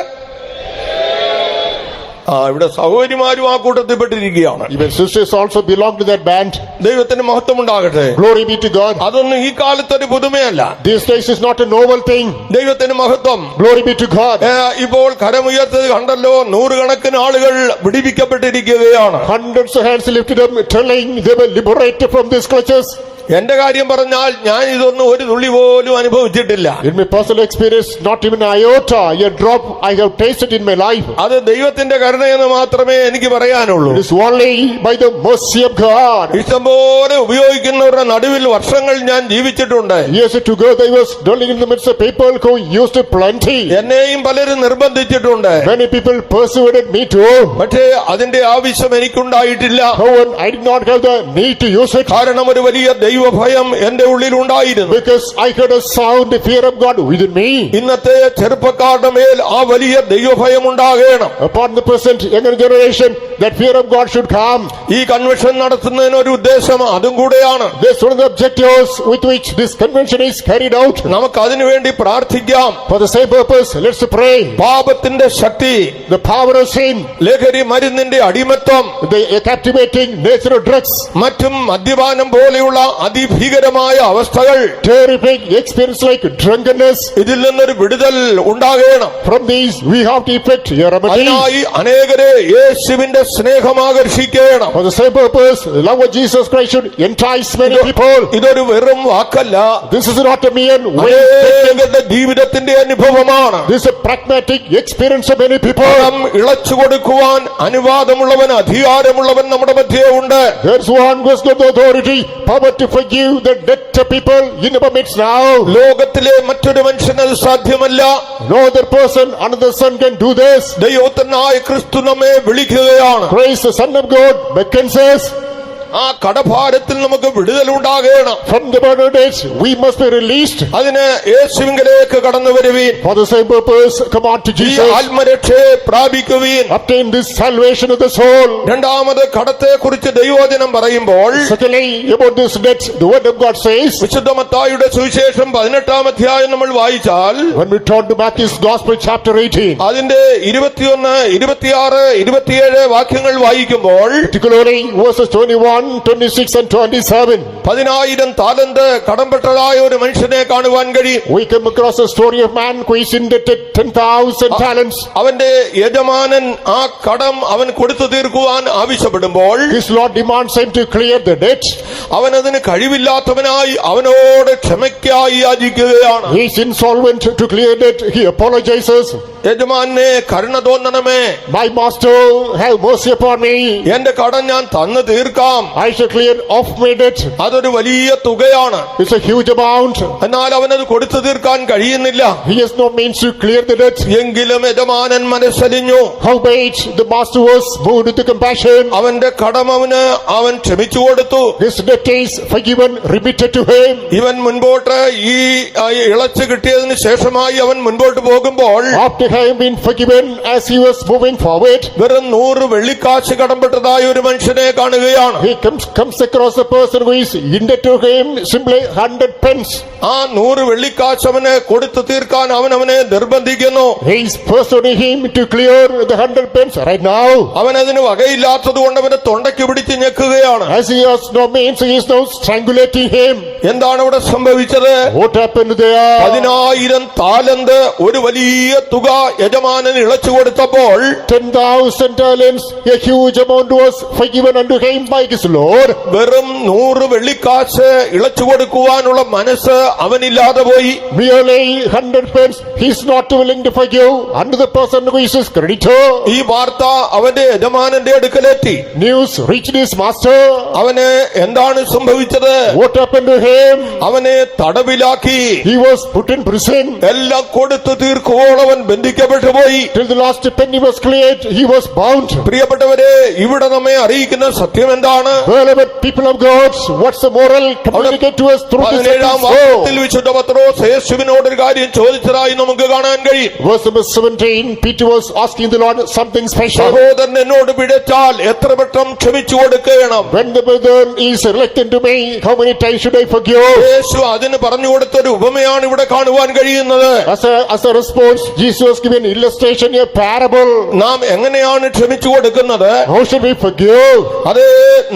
ഇവിടെ സഹോദരിമാരും ആ കൂട്ടത്തിൽ പെട്ടിരിക്കുകയാണ്. Even sisters also belong to that band. ദൈവത്തിന് മഹത്വം ഉണ്ടാകട്ടെ. Glory be to God. അതൊന്നും ഈ കാലത്തൊരു പുതുമയല്ല. These days is not a novel thing. ദൈവത്തിന് മഹത്വം. Glory be to God. ഇപ്പോൾ കരമുയർത്തത് കണ്ടല്ലോ, നൂറുകണക്കിന് ആളുകൾ വിടിവിക്കപ്പെട്ടിരിക്കുകയാണ്. Hundreds of hands lifted up, telling they were liberated from these clutches. എന്റെ കാര്യം പറഞ്ഞാൽ ഞാൻ ഇതൊന്നും ഒരു തുള്ളി പോലും അനുഭവിച്ചിട്ടില്ല. In my personal experience, not even an iota, a drop I have tasted in my life. അത് ദൈവത്തിന്റെ കരുണയെന്ന് മാത്രമേ എനിക്ക് പറയാനുള്ളൂ. It is only by the mercy of God. ഇഷ്ടംപോലെ ഉപയോഗിക്കുന്നവരുടെ നടുവിൽ വർഷങ്ങൾ ഞാൻ ജീവിച്ചിട്ടുണ്ട്. Years ago, I was dwelling in the midst of people who used it plenty. എന്നെയും പലരും നിർബന്ധിച്ചിട്ടുണ്ട്. Many people persuaded me too. പക്ഷേ അതിന്റെ ആവശ്യം എനിക്കുണ്ടായിട്ടില്ല. However, I did not have the need to use it. കാരണം ഒരു വലിയ ദൈവഭയം എന്റെ ഉള്ളിൽ ഉണ്ടായിരുന്നു. Because I had a sound fear of God within me. ഇന്നത്തെ ചെറുപ്പക്കാരുടെ മേൽ ആ വലിയ ദൈവഭയം ഉണ്ടാകണം. Upon the present younger generation, that fear of God should come. ഈ കൺവെൻഷൻ നടത്തുന്നതിന് ഒരു ഉദ്ദേശം അതും കൂടെയാണ്. That's one of the objectives with which this convention is carried out. നമുക്ക് അതിനുവേണ്ടി പ്രാർത്ഥിക്കാം. For the same purpose, let's pray. പാപത്തിന്റെ ശക്തി, The power of sin, ലഹരി മരുന്നിന്റെ അടിമത്വം, the captivating nature of drugs, മറ്റും മദ്യപാനം പോലെയുള്ള അതിഭീകരമായ അവസ്ഥകൾ, terrifying experience like drunkenness, ഇതിൽ നിന്നൊരു വിടുതൽ ഉണ്ടാകണം. from these we have to effect a remedy. അതിനായി അനേകരെ യേശുവിന്റെ സ്നേഹം ആകർഷിക്കണം. For the same purpose, the love of Jesus Christ should entice many people. ഇതൊരു വെറും വാക്കല്ല, This is not a mere way. അനേകരുടെ ജീവിതത്തിന്റെ അനുഭവമാണ്. This is a pragmatic experience of many people. പണം ഇളച്ചു കൊടുക്കുവാൻ അനുവാദമുള്ളവൻ, അധികാരമുള്ളവൻ നമ്മുടെ മധ്യേ ഉണ്ട്. There's one who has got the authority, power to forgive the debt of people in our midst now. ലോകത്തിലെ മറ്റൊരു മനുഷ്യന് അത് സാധ്യമല്ല. No other person under the sun can do this. ദൈവത്തിനായ ക്രിസ്തു നമ്മെ വിളിക്കുകയാണ്. Christ, the Son of God, beckons us. ആ കടഭാരത്തിൽ നമുക്ക് വിടുതലുണ്ടാകണം. From the bondage, we must be released. അതിന് യേശുവിങ്കലേക്ക് കടന്നു വരുവീൻ. For the same purpose, come on to ഈ Jesus. ആത്മരക്ഷയെ പ്രാപിക്കുവീൻ. Obtain this salvation of the soul. രണ്ടാമത് കടത്തെ കുറിച്ച് ദൈവവചനം പറയുമ്പോൾ Secondly, about this debt, the word of God says, വിശുദ്ധ മത്തായിയുടെ സുവിശേഷം 18-ാം അധ്യായം നമ്മൾ വായിച്ചാൽ when we turn to Matthew's Gospel chapter 18, അതിന്റെ 21, 26, 27 വാക്യങ്ങൾ വായിക്കുമ്പോൾ particularly verses 21, 26 and 27, 10,000 താലന്ത് കടംപെട്ടതായ ഒരു മനുഷ്യനെ കാണുവാൻ കഴിയും. we come across a story of man who is indebted 10,000 talents. അവന്റെ യജമാനൻ ആ കടം അവൻ കൊടുത്തു തീർക്കുവാൻ ആവശ്യപ്പെടുമ്പോൾ His Lord demands him to clear the debt. അവൻ അതിന് കഴിവില്ലാത്തവനായി അവനോട് ക്ഷമയ്ക്കായി യാചിക്കുകയാണ്. He is insolvent to clear debt. He apologizes. യജമാനെ കരുണ തോന്നണമേ, My master, have mercy upon me. എന്റെ കടം ഞാൻ തന്നു തീർക്കാം. I shall clear off my debt. അതൊരു വലിയ തുകയാണ്. It's a huge amount. എന്നാൽ അവനത് കൊടുത്തു തീർക്കാൻ കഴിയുന്നില്ല. He has no means to clear the debt. എങ്കിലും യജമാനൻ മനസ്സലിഞ്ഞു. Howbeit, the master was moved with compassion. അവന്റെ കടം അവൻ ക്ഷമിച്ചു കൊടുത്തു. His debt is forgiven, remitted to him. ഇവൻ മുൻപോട്ട് ഈ ഇളച്ചു കിട്ടിയതിന് ശേഷമായി അവൻ മുൻപോട്ട് പോകുമ്പോൾ After having been forgiven, as he was moving forward, വെറും 100 വെള്ളിക്കാശ് കടംപെട്ടതായ ഒരു മനുഷ്യനെ കാണുകയാണ്. he comes across a person who is indebted to him simply 100 pence. ആ 100 വെള്ളിക്കാശ് അവന് കൊടുത്തു തീർക്കാൻ അവനെ നിർബന്ധിക്കുന്നു. He is persuading him to clear the 100 pence right now. അവൻ അതിന് വകയില്ലാത്തത് കൊണ്ട് അവന്റെ തൊണ്ടയ്ക്ക് പിടിച്ച് ഞെക്കുകയാണ്. As he has no means, he is now strangulating him. എന്താണ് അവിടെ സംഭവിച്ചത്? What happened there? 10,000 താലന്ത്, ഒരു വലിയ തുക യജമാനന് ഇളച്ചു കൊടുത്തപ്പോൾ 10,000 talents, a huge amount was forgiven unto him by his Lord. വെറും 100 വെള്ളിക്കാശ് ഇളച്ചു കൊടുക്കുവാനുള്ള മനസ്സ് അവനില്ലാതെ പോയി. Merely 100 pence, he is not willing to forgive unto the person who is his creditor. ഈ വാർത്ത അവന്റെ യജമാനന്റെ അടുക്കലെത്തി. News reached his master. അവന് എന്താണ് സംഭവിച്ചത്? What happened to him? അവനെ തടവിലാക്കി. He was put in prison. എല്ലാം കൊടുത്തു തീർക്കുവോളം അവൻ ബന്ധിക്കപ്പെട്ടു പോയി. Till the last penny was cleared, he was bound. പ്രിയപ്പെട്ടവരെ, ഇവിടെ നമ്മെ അറിയിക്കുന്ന സത്യം എന്താണ്? Beloved people of God, what's the moral communicate to us through this 17-ാം episode? വാക്യത്തിൽ വിശുദ്ധ പത്രോസ് യേശുവിനോട് ഒരു കാര്യം ചോദിച്ചതായി നമുക്ക് കാണാൻ കഴിയും. Verse number 17, Peter was asking the Lord something special. സഹോദരൻ എന്നോട് പിഴച്ചാൽ എത്ര വട്ടം ക്ഷമിച്ചു കൊടുക്കണം? When the brother is reluctant to me, how many times should I forgive? യേശു അതിന് പറഞ്ഞു കൊടുത്തൊരു ഉപമയാണ് ഇവിടെ കാണുവാൻ കഴിയുന്നത്. As a response, Jesus was given an illustration, a parable. നാം എങ്ങനെയാണ് ക്ഷമിച്ചു കൊടുക്കുന്നത്? How should we forgive? അത്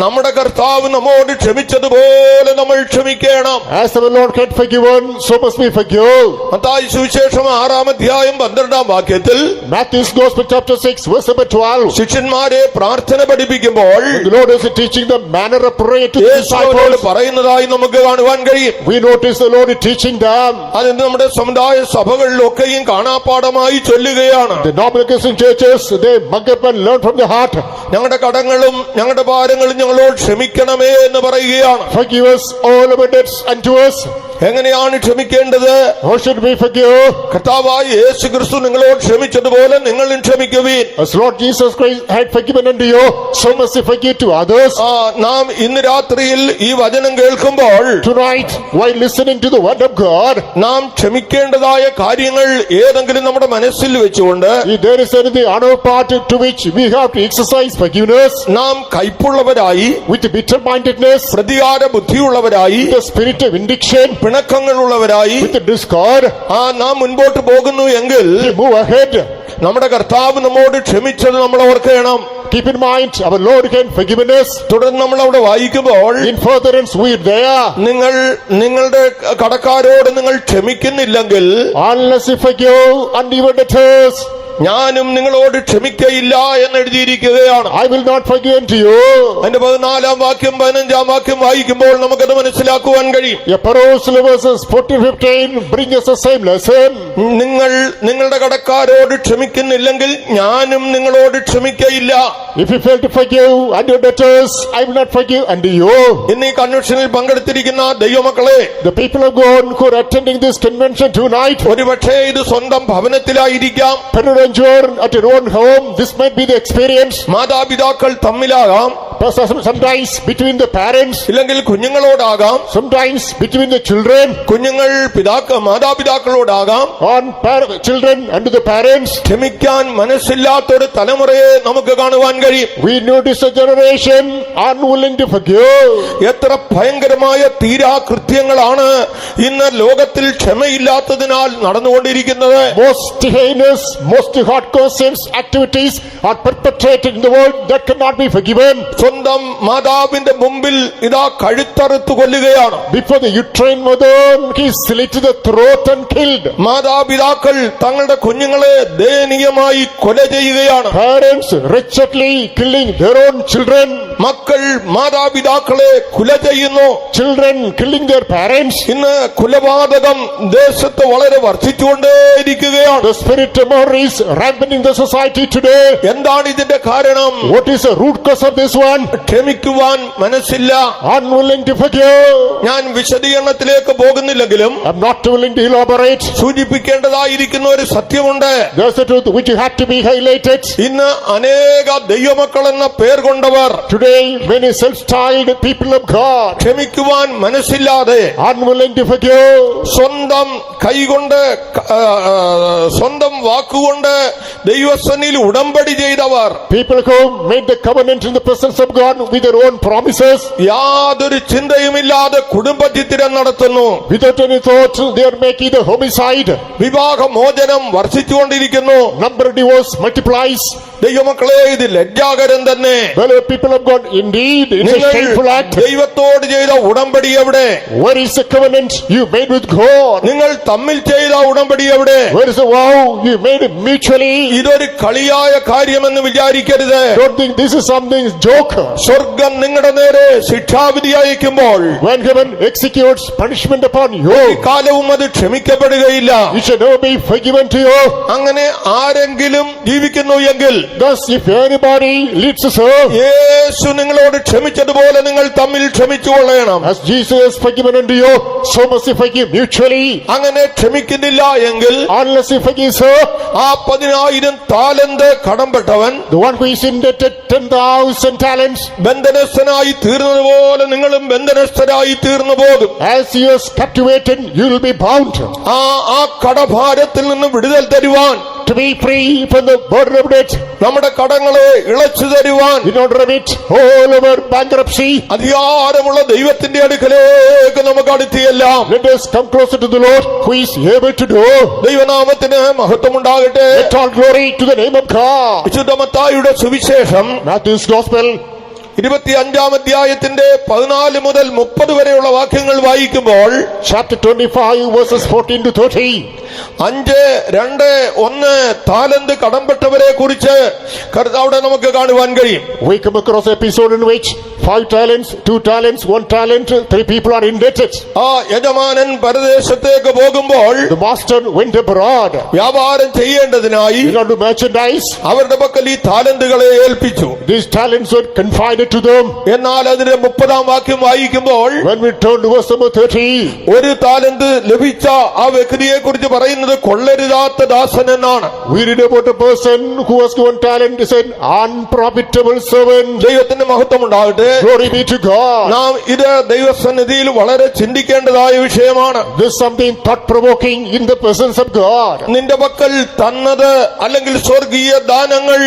നമ്മുടെ കർത്താവ് നമ്മോട് ക്ഷമിച്ചതുപോലെ നമ്മൾ ക്ഷമിക്കണം. As our Lord had forgiven, so must we forgive. Mathai സുവിശേഷം 6-ാം അധ്യായം 12-ാം വാക്യത്തിൽ Matthew's Gospel chapter 6, verse number 12. ശിഷ്യന്മാരെ പ്രാർത്ഥന പഠിപ്പിക്കുമ്പോൾ The Lord is teaching the manner of prayer to the യേശു അവരോട് disciples. പറയുന്നതായി നമുക്ക് കാണുവാൻ കഴിയും. We notice the Lord is teaching them. അത് നമ്മുടെ സമുദായ സഭകളിലൊക്കെയും കാണാപ്പാഠമായി ചൊല്ലുകയാണ്. The noble Christian churches, they mug up and learn from the heart. ഞങ്ങളുടെ കടങ്ങളും ഞങ്ങളുടെ ഭാരങ്ങളും ഞങ്ങളോട് ക്ഷമിക്കണമേ എന്ന് പറയുകയാണ്. Forgive us all our debts unto us. എങ്ങനെയാണ് ക്ഷമിക്കേണ്ടത്? How should we forgive? കർത്താവായ യേശു ക്രിസ്തു നിങ്ങളോട് ക്ഷമിച്ചതുപോലെ നിങ്ങളും ക്ഷമിക്കുവീൻ. As Lord Jesus Christ had forgiven unto you, so must you forgive to others. നാം ഇന്ന് രാത്രിയിൽ ഈ വചനം കേൾക്കുമ്പോൾ Tonight, while listening to the word of God, നാം ക്ഷമിക്കേണ്ടതായ കാര്യങ്ങൾ ഏതെങ്കിലും നമ്മുടെ മനസ്സിൽ വെച്ചുകൊണ്ട് if there is anything on our part to which we have to exercise forgiveness, നാം കൈപ്പുള്ളവരായി, with bitter-mindedness, പ്രതികാര ബുദ്ധിയുള്ളവരായി, with the spirit of indignation, പിണക്കങ്ങളുള്ളവരായി with the discord, നാം മുൻപോട്ട് പോകുന്നു എങ്കിൽ we move ahead. നമ്മുടെ കർത്താവ് നമ്മോട് ക്ഷമിച്ചത് നമ്മൾ ഓർക്കണം. Keep in mind, our Lord can forgive us. തുടർന്ന് നമ്മൾ അവിടെ വായിക്കുമ്പോൾ In furtherance, we are there. നിങ്ങളുടെ കടക്കാരോട് നിങ്ങൾ ക്ഷമിക്കുന്നില്ലെങ്കിൽ Unless you forgive unto your debtors, ഞാനും നിങ്ങളോട് ക്ഷമിക്കയില്ല എന്ന് എഴുതിയിരിക്കുകയാണ്. I will not forgive unto you. അതിന്റെ 14-ാം വാക്യം 15-ാം വാക്യം വായിക്കുമ്പോൾ നമുക്കത് മനസ്സിലാക്കുവാൻ കഴിയും. Apostles verses 14-15 bring us the same lesson. നിങ്ങളുടെ കടക്കാരോട് ക്ഷമിക്കുന്നില്ലെങ്കിൽ ഞാനും നിങ്ങളോട് ക്ഷമിക്കയില്ല. If you fail to forgive unto your debtors, I will not forgive unto you. ഇന്ന് ഈ കൺവെൻഷനിൽ പങ്കെടുത്തിരിക്കുന്ന ദൈവമക്കളെ, The people of God who are attending this convention tonight, ഒരുപക്ഷേ ഇത് സ്വന്തം ഭവനത്തിലായിരിക്കാം, peradventure at your own home, this might be the experience. മാതാപിതാക്കൾ തമ്മിലാകാം, Sometimes between the parents, ഇല്ലെങ്കിൽ കുഞ്ഞുങ്ങളോടാകാം, sometimes between the children, കുഞ്ഞുങ്ങൾ മാതാപിതാക്കളോടാകാം. on children unto the parents. ക്ഷമിക്കാൻ മനസ്സില്ലാത്തൊരു തലമുറയെ നമുക്ക് കാണുവാൻ കഴിയും. We notice a generation unwilling to forgive. എത്ര ഭയങ്കരമായ തീരാകൃത്യങ്ങളാണ് ഇന്ന് ലോകത്തിൽ ക്ഷമയില്ലാത്തതിനാൽ നടന്നുകൊണ്ടിരിക്കുന്നത്. Most heinous, most hardcore sins activities are perpetrated in the world that cannot be forgiven. സ്വന്തം മാതാവിന്റെ മുമ്പിൽ ഇതാ കഴുത്തറുത്തു കൊല്ലുകയാണ്. Before the uterine mother, he slit the throat and killed. മാതാപിതാക്കൾ തങ്ങളുടെ കുഞ്ഞുങ്ങളെ ദയനീയമായി കൊല ചെയ്യുകയാണ്. Parents wretchedly killing their own children. മക്കൾ മാതാപിതാക്കളെ കൊല ചെയ്യുന്നു. Children killing their parents. ഇന്ന് കൊലപാതകം ദേശത്ത് വളരെ വർദ്ധിച്ചുകൊണ്ടേയിരിക്കുകയാണ്. The spirit of murder is rampant in the society today. എന്താണ് ഇതിന്റെ കാരണം? What is the root cause of this one? ക്ഷമിക്കുവാൻ മനസ്സില്ല. Unwilling to forgive. ഞാൻ വിശദീകരണത്തിലേക്ക് പോകുന്നില്ലെങ്കിലും I'm not willing to elaborate. സൂചിപ്പിക്കേണ്ടതായിരിക്കുന്ന ഒരു സത്യമുണ്ട്. There's a truth which had to be highlighted. ഇന്ന് അനേക ദൈവമക്കൾ എന്ന പേർ കൊണ്ടവർ Today, many self-styled people of God, ക്ഷമിക്കുവാൻ മനസ്സില്ലാതെ unwilling to forgive. സ്വന്തം കൈകൊണ്ട് സ്വന്തം വാക്കുകൊണ്ട് ദൈവസന്നിധിയിൽ ഉടമ്പടി ചെയ്തവർ, People who made the covenant in the presence of of God with their own promises. യാതൊരു ചിന്തയുമില്ലാതെ കുടുംബചിത്തിരം നടത്തുന്നു. Without any thought, they are making the homicide. വിവാഹമോചനം വർദ്ധിച്ചുകൊണ്ടിരിക്കുന്നു. Number of divorce multiplies. ദൈവമക്കളെ, ഇത് ലജ്ജാകരം തന്നെ. Well, people of God, indeed, it's a നിങ്ങൾ shameful act. ദൈവത്തോട് ചെയ്ത ഉടമ്പടി എവിടെ? Where is the covenant you made with God? നിങ്ങൾ തമ്മിൽ ചെയ്ത ഉടമ്പടി എവിടെ? Where is the vow you made mutually? ഇതൊരു കളിയായ കാര്യമെന്ന് വിചാരിക്കരുത്. Don't think this is something joke. സ്വർഗം നിങ്ങളുടെ നേരെ ശിക്ഷാവിധി അയക്കുമ്പോൾ When heaven executes punishment upon you, കാലവും അത് ക്ഷമിക്കപ്പെടുകയില്ല. it shall never be forgiven to you. അങ്ങനെ ആരെങ്കിലും ജീവിക്കുന്നു എങ്കിൽ Thus, if anybody leads us serve, യേശു നിങ്ങളോട് ക്ഷമിച്ചതുപോലെ നിങ്ങൾ തമ്മിൽ ക്ഷമിച്ചുകൊള്ളണം. as Jesus has forgiven unto you, so must you forgive mutually. അങ്ങനെ ക്ഷമിക്കുന്നില്ല എങ്കിൽ Unless you forgive, sir, ആ 10,000 താലന്ത് കടംപെട്ടവൻ the one who is indebted 10,000 talents, ബന്ധനസ്ഥനായി തീർന്നതുപോലെ നിങ്ങളും ബന്ധനസ്ഥരായി തീർന്നു പോകും. as he is captivated, you will be bound. ആ കടഭാരത്തിൽ നിന്ന് വിടുതൽ തരുവാൻ, To be free from the burden of debt, നമ്മുടെ കടങ്ങളെ ഇളച്ചു തരുവാൻ in order of it, all over bankruptcy, അധികാരമുള്ള ദൈവത്തിന്റെ അടുക്കലേക്ക് നമുക്ക് അടുത്തിയെല്ലാം. let us come closer to the Lord who is able to do. ദൈവനാമത്തിന് മഹത്വമുണ്ടാകട്ടെ. Let all glory to the name of God. വിശുദ്ധ മത്തായിയുടെ സുവിശേഷം Matthew's Gospel, 25-ാം അധ്യായത്തിന്റെ 14 മുതൽ 30 വരെയുള്ള വാക്യങ്ങൾ വായിക്കുമ്പോൾ chapter 25, verses 14 to 30. 5, 2, 1 താലന്ത് കടംപെട്ടവരെ കുറിച്ച് അവിടെ നമുക്ക് കാണുവാൻ കഴിയും. We come across an episode in which 5 talents, 2 talents, 1 talent, 3 people are indebted. ആ യജമാനൻ പരദേശത്തേക്ക് പോകുമ്പോൾ The master went abroad വ്യാപാരം ചെയ്യേണ്ടതിനായി in order to merchandise. അവരുടെ പക്കൽ ഈ താലന്തുകളെ ഏൽപ്പിച്ചു. These talents were confided to them. എന്നാൽ അതിന്റെ 30-ാം വാക്യം വായിക്കുമ്പോൾ When we turn to verse number 30, ഒരു താലന്ത് ലഭിച്ച ആ വ്യക്തിയെ കുറിച്ച് പറയുന്നത് കൊള്ളരുതാത്ത ദാസൻ എന്നാണ്. we read about a person who was given talent, is an unprofitable servant. ദൈവത്തിന്റെ മഹത്വം ഉണ്ടാകട്ടെ. Glory be to God. നാം ഇത് ദൈവസന്നിധിയിൽ വളരെ ചിന്തിക്കേണ്ടതായ വിഷയമാണ്. This is something thought-provoking in the presence of God. നിന്റെ പക്കൽ തന്നത് അല്ലെങ്കിൽ സ്വർഗീയ ദാനങ്ങൾ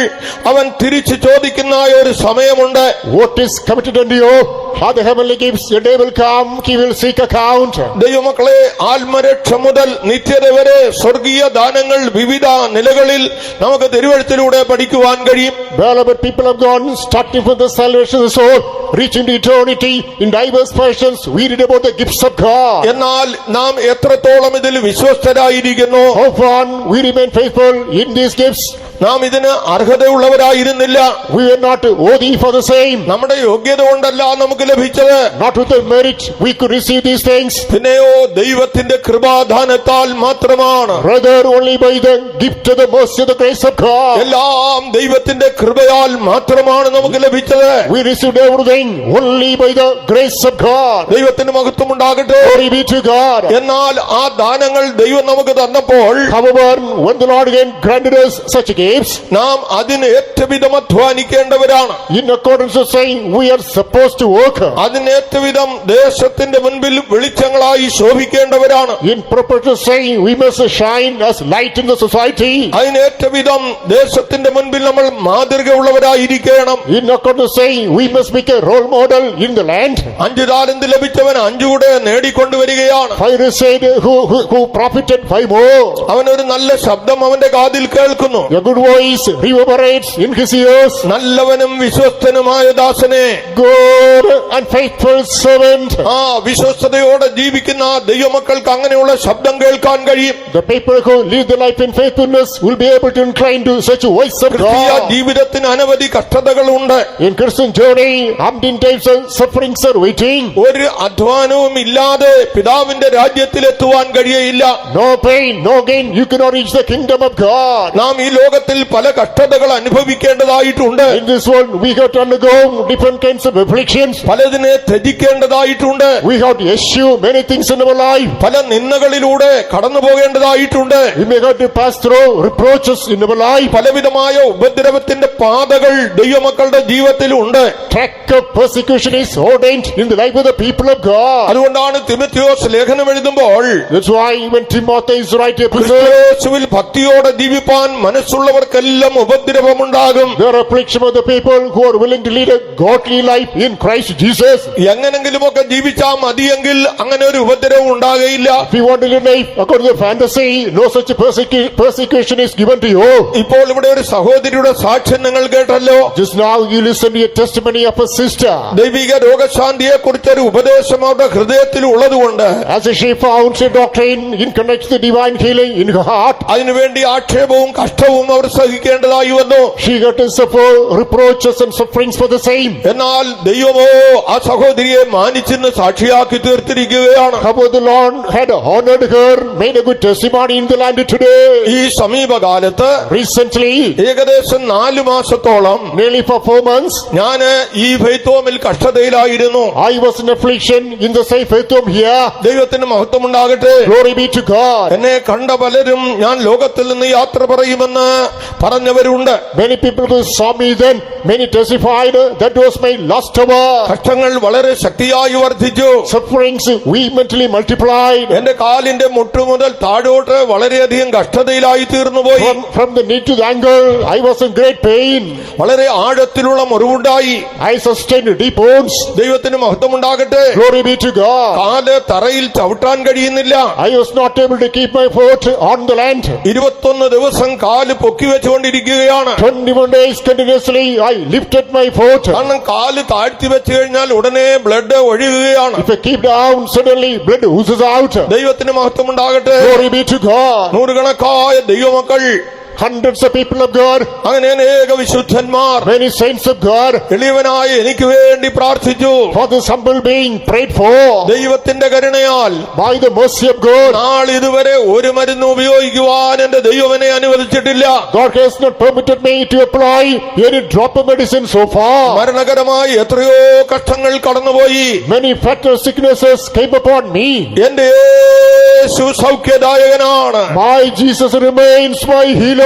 അവൻ തിരിച്ചു ചോദിക്കുന്ന ഒരു സമയമുണ്ട്. What is committed unto you, how the heavenly gifts, your day will come, he will seek account. ദൈവമക്കളെ, ആത്മരക്ഷ മുതൽ നിത്യത വരെ സ്വർഗീയ ദാനങ്ങൾ വിവിധ നിലകളിൽ നമുക്ക് തിരുവഴുത്തിലൂടെ പഠിക്കുവാൻ കഴിയും. Beloved people of God, starting from the salvation of the soul, reaching to eternity in diverse fashions, we read about the gifts of God. എന്നാൽ നാം എത്രത്തോളം ഇതിൽ വിശ്വസ്തരായിരിക്കുന്നു? How far we remain faithful in these gifts. നാം ഇതിന് അർഹതയുള്ളവരായിരുന്നില്ല. We were not worthy for the same. നമ്മുടെ യോഗ്യത കൊണ്ടല്ല നമുക്ക് ലഭിച്ചത്. Not with the merit we could receive these things. പിന്നെയോ ദൈവത്തിന്റെ കൃപാദാനത്താൽ മാത്രമാണ്. Rather, only by the gift of the mercy of the grace of God. എല്ലാം ദൈവത്തിന്റെ കൃപയാൽ മാത്രമാണ് നമുക്ക് ലഭിച്ചത്. We received everything only by the grace of God. ദൈവത്തിന് മഹത്വം ഉണ്ടാകട്ടെ. Glory be to God. എന്നാൽ ആ ദാനങ്ങൾ ദൈവം നമുക്ക് തന്നപ്പോൾ However, when the Lord again granted us such gifts, നാം അതിന് ഏറ്റവിധം അധ്വാനിക്കേണ്ടവരാണ്. in accordance to saying, we are supposed to work. അതിന് ഏറ്റവിധം ദേശത്തിന്റെ മുൻപിൽ വെളിച്ചങ്ങളായി ശോഭിക്കേണ്ടവരാണ്. In proper to saying, we must shine as light in the society. അതിന് ഏറ്റവിധം ദേശത്തിന്റെ മുൻപിൽ നമ്മൾ മാതൃക ഉള്ളവരായിരിക്കണം. In accordance to saying, we must make a role model in the land. 5 താലന്ത് ലഭിച്ചവൻ 5 കൂടെ നേടിക്കൊണ്ടുവരികയാണ്. 5 received who profited 5 more. അവനൊരു നല്ല ശബ്ദം അവന്റെ കാതിൽ കേൾക്കുന്നു. A good voice reverberates in his ears. നല്ലവനും വിശ്വസ്തനുമായ ദാസനെ, Good and faithful servant. ആ വിശ്വസ്തയോടെ ജീവിക്കുന്ന ദൈവമക്കൾക്ക് അങ്ങനെയുള്ള ശബ്ദം കേൾക്കാൻ കഴിയും. The people who live their life in faithfulness will be able to incline to such a voice of ക്രിസ്തീയ God. ജീവിതത്തിന് അനവധി കഷ്ടതകളുണ്ട്. In Christian journey, umpteen types of sufferings are waiting. ഒരു അധ്വാനവും ഇല്ലാതെ പിതാവിന്റെ രാജ്യത്തിലെത്തുവാൻ കഴിയയില്ല. No pain, no gain, you cannot reach the kingdom of God. നാം ഈ ലോകത്തിൽ പല കഷ്ടതകൾ അനുഭവിക്കേണ്ടതായിട്ടുണ്ട്. In this world, we have to undergo different kinds of afflictions. പലതിനെ ത്യജിക്കേണ്ടതായിട്ടുണ്ട്. We have to eschew many things in our life. പല നിന്ദകളിലൂടെ കടന്നു പോകേണ്ടതായിട്ടുണ്ട്. We may have to pass through reproaches in our life. പലവിധമായ ഉപദ്രവത്തിന്റെ പാതകൾ ദൈവമക്കളുടെ ജീവിതത്തിലുണ്ട്. Track of persecution is ordained in the life of the people of God. അതുകൊണ്ടാണ് തിമോഥെയോസ് ലേഖനം എഴുതുമ്പോൾ That's why when Timothy is writing epistle, ക്രിസ്തുയേശുവിൽ ഭക്തിയോടെ ജീവിപ്പാൻ മനസ്സുള്ളവർക്കെല്ലാം ഉപദ്രവമുണ്ടാകും. there are affliction of the people who are willing to lead a godly life in Christ Jesus. എങ്ങനെങ്കിലുമൊക്കെ ജീവിച്ചാൽ മതിയെങ്കിൽ അങ്ങനെ ഒരു ഉപദ്രവം ഉണ്ടാകയില്ല. If you want to live life according to the fantasy, no such persecution is given to you. ഇപ്പോൾ ഇവിടെ ഒരു സഹോദരിയുടെ സാക്ഷ്യം നിങ്ങൾ കേട്ടല്ലോ. Just now you listen to a testimony of a sister. ദൈവിക രോഗശാന്തിയെ കുറിച്ചൊരു ഉപദേശം അവരുടെ ഹൃദയത്തിൽ ഉള്ളതുകൊണ്ട് As she found a doctrine in connection to divine healing in her heart, അതിനുവേണ്ടി ആക്ഷേപവും കഷ്ടവും അവർ സഹിക്കേണ്ടതായി വന്നു. she got to suffer reproaches and sufferings for the same. എന്നാൽ ദൈവമോ ആ സഹോദരിയെ മാനിച്ചെന്ന് സാക്ഷിയാക്കി തീർത്തിരിക്കുകയാണ്. However, the Lord had honored her, made a good testimony in the land today. ഈ സമീപകാലത്ത് Recently, ഏകദേശം 4 മാസത്തോളം nearly for 4 months, ഞാന് ഈ ഫെയ്ത്തോമിൽ കഷ്ടതയിലായിരുന്നു. I was in affliction in the same faith home here. ദൈവത്തിന് മഹത്വമുണ്ടാകട്ടെ. Glory be to God. എന്നെ കണ്ട പലരും ഞാൻ ലോകത്തിൽ നിന്ന് യാത്ര പറയുമെന്ന് പറഞ്ഞവരുണ്ട്. Many people who saw me then, many testified that was my last hour. കഷ്ടങ്ങൾ വളരെ ശക്തിയായി വർദ്ധിച്ചു. Sufferings vehemently multiplied. എന്റെ കാലിന്റെ മുട്ടു മുതൽ താഴോട്ട് വളരെയധികം കഷ്ടതയിലായി തീർന്നുപോയി. From the knee to the ankle, I was in great pain. വളരെ ആഴത്തിലുള്ള മുറിവുണ്ടായി. I sustained deep wounds. ദൈവത്തിന് മഹത്വമുണ്ടാകട്ടെ. Glory be to God. കാല് തറയിൽ ചവിട്ടാൻ കഴിയുന്നില്ല. I was not able to keep my foot on the land. 21 ദിവസം കാല് പൊക്കി വെച്ചുകൊണ്ടിരിക്കുകയാണ്. 21 days continuously, I lifted my foot. കാരണം കാല് താഴ്ത്തി വെച്ച് കഴിഞ്ഞാൽ ഉടനെ ബ്ലഡ് ഒഴുകുകയാണ്. If I keep down, suddenly blood oozes out. ദൈവത്തിന് മഹത്വമുണ്ടാകട്ടെ. Glory be to God. നൂറുകണക്കായ ദൈവമക്കൾ, Hundreds of people of God, അങ്ങനെ അനേക വിശുദ്ധന്മാർ many saints of God, എളിയവനായ എനിക്ക് വേണ്ടി പ്രാർത്ഥിച്ചു. for this humble being prayed for. ദൈവത്തിന്റെ കരുണയാൽ By the mercy of God, നാളിതുവരെ ഒരു മരുന്ന് ഉപയോഗിക്കുവാൻ എന്റെ ദൈവം എന്നെ അനുവദിച്ചിട്ടില്ല. God has not permitted me to apply any drop of medicine so far. മരണകരമായി എത്രയോ കഷ്ടങ്ങൾ കടന്നുപോയി. Many fatal sicknesses came upon me. എന്റെ യേശു സൗഖ്യദായകനാണ്. My Jesus remains my healer.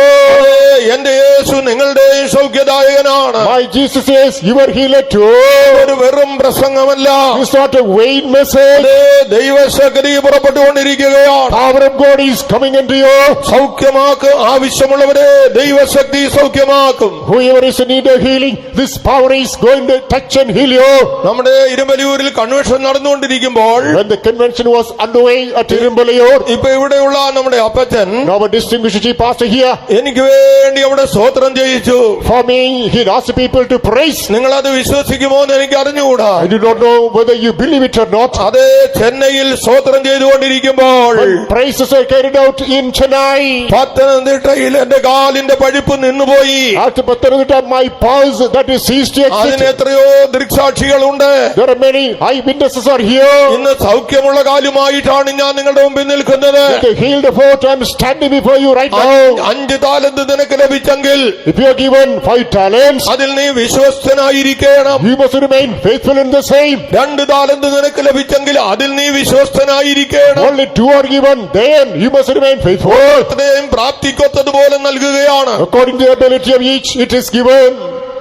എന്റെ യേശു നിങ്ങളുടെയും സൗഖ്യദായകനാണ്. My Jesus is your healer too. ഒരു വെറും പ്രസംഗമല്ല, It's not a vain message. അതേ ദൈവശക്തി പുറപ്പെട്ടുകൊണ്ടിരിക്കുകയാണ്. Power of God is coming into you. സൗഖ്യമാക്ക് ആവശ്യമുള്ളവരെ ദൈവശക്തി സൗഖ്യമാക്കും. Whoever is in need of healing, this power is going to touch and heal you. നമ്മുടെ ഇരുമ്പലിയൂരിൽ കൺവെൻഷൻ നടന്നുകൊണ്ടിരിക്കുമ്പോൾ When the convention was underway at Irumbalayur, ഇപ്പൊ ഇവിടെയുള്ള നമ്മുടെ അപ്പച്ചൻ now a distinguished chief pastor here, എനിക്ക് വേണ്ടി അവിടെ സ്തോത്രം ചെയ്യിച്ചു. for me, he asked people to praise. നിങ്ങൾ അത് വിശ്വസിക്കുമോ എന്ന് എനിക്ക് അറിഞ്ഞുകൂടാ. I do not know whether you believe it or not. അതേ ചെന്നൈയിൽ സ്തോത്രം ചെയ്തുകൊണ്ടിരിക്കുമ്പോൾ When praises are carried out in Chennai, പത്തനംതിട്ടയിൽ എന്റെ കാലിന്റെ പഴുപ്പ് നിന്നുപോയി. after Pathanamthitta, my pulse that is ceased to അതിന് exist. എത്രയോ ദൃക്സാക്ഷികളുണ്ട്. There are many eyewitnesses are here. ഇന്ന് സൗഖ്യമുള്ള കാലുമായിട്ടാണ് ഞാൻ നിങ്ങളുടെ മുമ്പിൽ നിൽക്കുന്നത്. With a healed foot, I am standing before you right now. 5 താലന്ത് നിനക്ക് ലഭിച്ചെങ്കിൽ If you are given 5 talents, അതിൽ നീ വിശ്വസ്തനായിരിക്കണം. you must remain faithful in the same. 2 താലന്ത് നിനക്ക് ലഭിച്ചെങ്കിൽ അതിൽ നീ വിശ്വസ്തനായിരിക്കണം. Only 2 are given, then you must remain faithful. ഓരോരുത്തരെയും പ്രാപ്തിക്കൊത്തതുപോലെ നൽകുകയാണ്. According to the ability of each, it is given.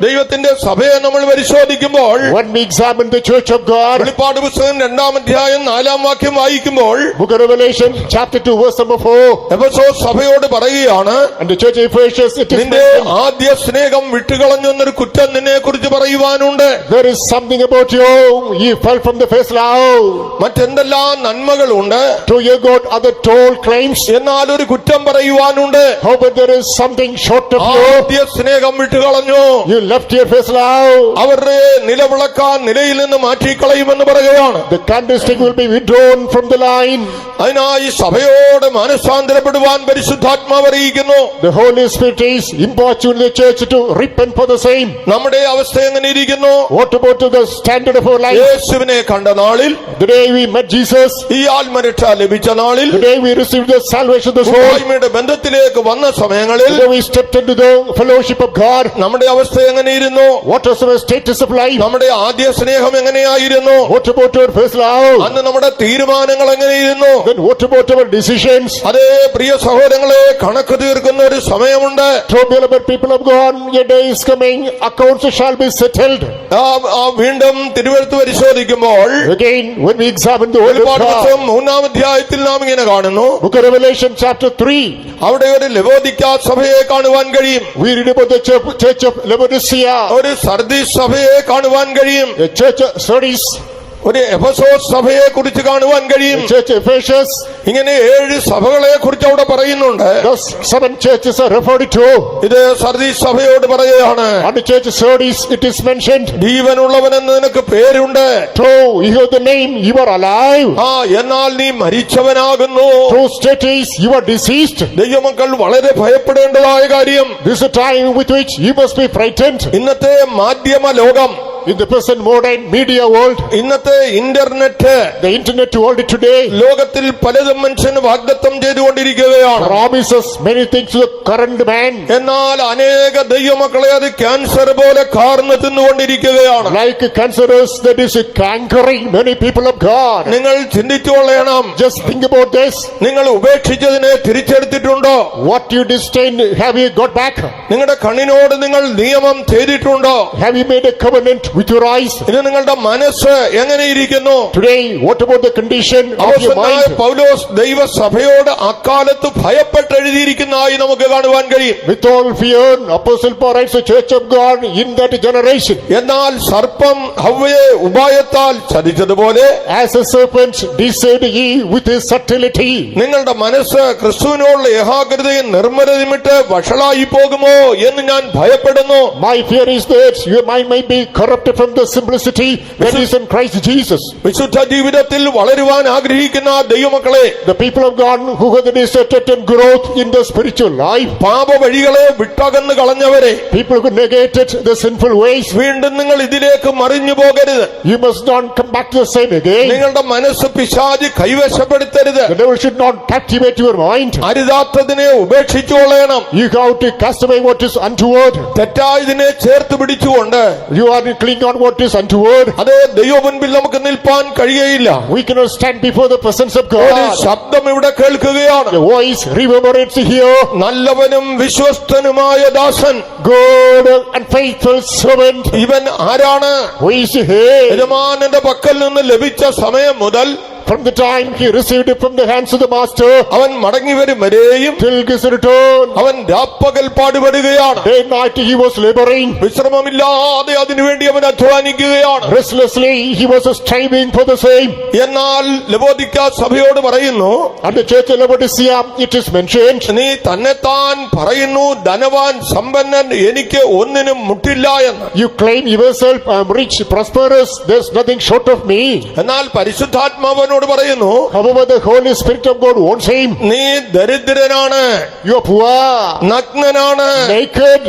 ദൈവത്തിന്റെ സഭയെ നമ്മൾ പരിശോധിക്കുമ്പോൾ When we examine the church of God, വെളിപ്പാട് പുസ്തകം 2-ാം അധ്യായം 4-ാം വാക്യം വായിക്കുമ്പോൾ book of Revelation, chapter 2, verse number 4, Ephesus സഭയോട് പറയുകയാണ്, and the church of Ephesus, it is നിന്റെ mentioned, ആദ്യ സ്നേഹം വിട്ടുകളഞ്ഞു എന്നൊരു കുറ്റം നിന്നെ കുറിച്ച് പറയുവാനുണ്ട്. there is something about you, you fell from the first love. മറ്റെന്തെല്ലാം നന്മകളുണ്ട്, To your God other toll claims, എന്നാൽ ഒരു കുറ്റം പറയുവാനുണ്ട്. however there is something short of you. ആദ്യ സ്നേഹം വിട്ടുകളഞ്ഞു. You left your first love. അവരുടെ നിലവിളക്കാൻ നിലയിൽ നിന്ന് മാറ്റിക്കളയുമെന്ന് പറയുകയാണ്. The candlestick will be withdrawn from the line. അതിനായി സഭയോട് മനസ്സാന്തരപ്പെടുവാൻ പരിശുദ്ധാത്മാവ് അറിയിക്കുന്നു. The Holy Spirit is importuning the church to repent for the same. നമ്മുടെ അവസ്ഥ എങ്ങനെ ഇരിക്കുന്നു? What about the standard of our life? യേശുവിനെ കണ്ട നാളിൽ, The day we met Jesus, ഈ ആത്മരക്ഷ ലഭിച്ച നാളിൽ, the day we received the salvation of the soul, കൂട്ടായ്മയുടെ ബന്ധത്തിലേക്ക് വന്ന സമയങ്ങളിൽ the day we stepped into the fellowship of God, നമ്മുടെ അവസ്ഥ എങ്ങനെ എങ്ങനെയിരുന്നു? What was our status of life? നമ്മുടെ ആദ്യ സ്നേഹം എങ്ങനെയായിരുന്നു? What about our first love? അന്ന് നമ്മുടെ തീരുമാനങ്ങൾ എങ്ങനെയിരുന്നു? Then what about our decisions? അതേ പ്രിയ സഹോദരങ്ങളെ, കണക്ക് തീർക്കുന്ന ഒരു സമയമുണ്ട്. So, beloved people of God, a day is coming, accounts shall be settled. വീണ്ടും തിരുവെഴുത്ത് പരിശോധിക്കുമ്പോൾ Again, when we examine the word of ഒരുപാട് God, ദിവസം 3-ാം അധ്യായത്തിൽ നാം ഇങ്ങനെ കാണുന്നു. book of Revelation chapter 3, അവിടെ ഒരു ലവോദിക്ക സഭയെ കാണുവാൻ കഴിയും, we read about the church of Laodicea, ഒരു സർദീസ് സഭയെ കാണുവാൻ കഴിയും, the church of Sardis, ഒരു എഫെസോസ് സഭയെ കുറിച്ച് കാണുവാൻ കഴിയും. the church of Ephesus. ഇങ്ങനെ 7 സഭകളെ കുറിച്ച് അവിടെ പറയുന്നുണ്ട്. Those 7 churches are referred to. ഇത് സർദീസ് സഭയോട് പറയുകയാണ്, On the church of Sardis, it is mentioned, ജീവനുള്ളവനെന്ന് നിനക്ക് പേരുണ്ട്, "Though you have the name, you are alive. എന്നാൽ നീ മരിച്ചവനാകുന്നു. Though status, you are deceased." ദൈവമക്കൾ വളരെ ഭയപ്പെടേണ്ടതായ കാര്യം, This is a time with which you must be frightened. ഇന്നത്തെ മാധ്യമ ലോകം, In the present modern media world, ഇന്നത്തെ internet, the internet world today, ലോകത്തിൽ പലതും മനുഷ്യന് വാഗ്ദത്തം ചെയ്തുകൊണ്ടിരിക്കുകയാണ്. promises many things to the current man. എന്നാൽ അനേക ദൈവമക്കളെ അത് ക്യാൻസർ പോലെ കാർന്ന് തിന്നുകൊണ്ടിരിക്കുകയാണ്. Like cancerous that is cankering many people of God. നിങ്ങൾ ചിന്തിച്ചുകൊള്ളണം. Just think about this. നിങ്ങൾ ഉപേക്ഷിച്ചതിനെ തിരിച്ചെടുത്തിട്ടുണ്ടോ? What you disdained, have you got back? നിങ്ങളുടെ കണ്ണിനോട് നിങ്ങൾ നിയമം ചെയ്തിട്ടുണ്ടോ? Have you made a covenant with your eyes? ഇത് നിങ്ങളുടെ മനസ്സ് എങ്ങനെയിരിക്കുന്നു? Today, what about the condition of your അപ്പോസ്തലനായ mind? പൗലോസ് ദൈവസഭയോട് അക്കാലത്ത് ഭയപ്പെട്ട് എഴുതിയിരിക്കുന്നതായി നമുക്ക് കാണുവാൻ കഴിയും. With all fear, Apostle Paul writes the church of God in that generation. എന്നാൽ സർപ്പം ഹവ്വയെ ഉപായത്താൽ ചതിച്ചതുപോലെ As a serpent deceived Eve with his subtlety. നിങ്ങളുടെ മനസ്സ് ക്രിസ്തുവിനോടുള്ള ഏകാഗ്രതയും നിർമ്മലതയുമിട്ട് വഷളായി പോകുമോ എന്ന് ഞാൻ ഭയപ്പെടുന്നു. My fear is that your mind might be corrupted from the simplicity that is in Christ Jesus. വിശുദ്ധ ജീവിതത്തിൽ വളരുവാൻ ആഗ്രഹിക്കുന്ന ദൈവമക്കളെ, The people of God who have the desire and growth in the spiritual life, പാപ വഴികളെ വിട്ടകന്ന് കളഞ്ഞവരെ, people who negated the sinful ways, വീണ്ടും നിങ്ങൾ ഇതിലേക്ക് മറിഞ്ഞു പോകരുത്. you must not come back to the same again. നിങ്ങളുടെ മനസ്സ് പിശാച് കൈവശപ്പെടുത്തരുത്. The devil should not captivate your mind. അരുതാത്തതിനെ ഉപേക്ഷിച്ചുകൊള്ളണം. You have to cast away what is untoward. തെറ്റായതിനെ ചേർത്ത് പിടിച്ചുകൊണ്ട് You are to cling on what is untoward. അതേ ദൈവ മുൻപിൽ നമുക്ക് നിൽപ്പാൻ കഴിയുകയില്ല. We cannot stand before the presence of ഒരു God. ശബ്ദം ഇവിടെ കേൾക്കുകയാണ്. The voice reverberates here. നല്ലവനും വിശ്വസ്തനുമായ ദാസൻ, Good and faithful servant. ഇവൻ ആരാണ്? Who is he? യജമാനന്റെ പക്കൽ നിന്ന് ലഭിച്ച സമയം മുതൽ From the time he received it from the hands of the master അവൻ മടങ്ങി വരും വരെയും till his return, അവൻ രാപ്പകൽ പാടുപെടുകയാണ്. day and night he was laboring. വിശ്രമമില്ലാതെ അതിനുവേണ്ടി അവൻ അധ്വാനിക്കുകയാണ്. Restlessly he was striving for the same. എന്നാൽ ലവോദിക്ക സഭയോട് പറയുന്നു, At the church of Laodicea it is mentioned, നീ തന്നെത്താൻ പറയുന്നു ധനവാൻ സമ്പന്നൻ, എനിക്ക് ഒന്നിനും മുട്ടില്ല എന്ന്. you claim yourself, I am rich, prosperous, there's nothing short of me. എന്നാൽ പരിശുദ്ധാത്മാവനോട് പറയുന്നു, However, the Holy Spirit of God wants him. നീ ദരിദ്രനാണ്, You are poor, നഗ്നനാണ്, naked.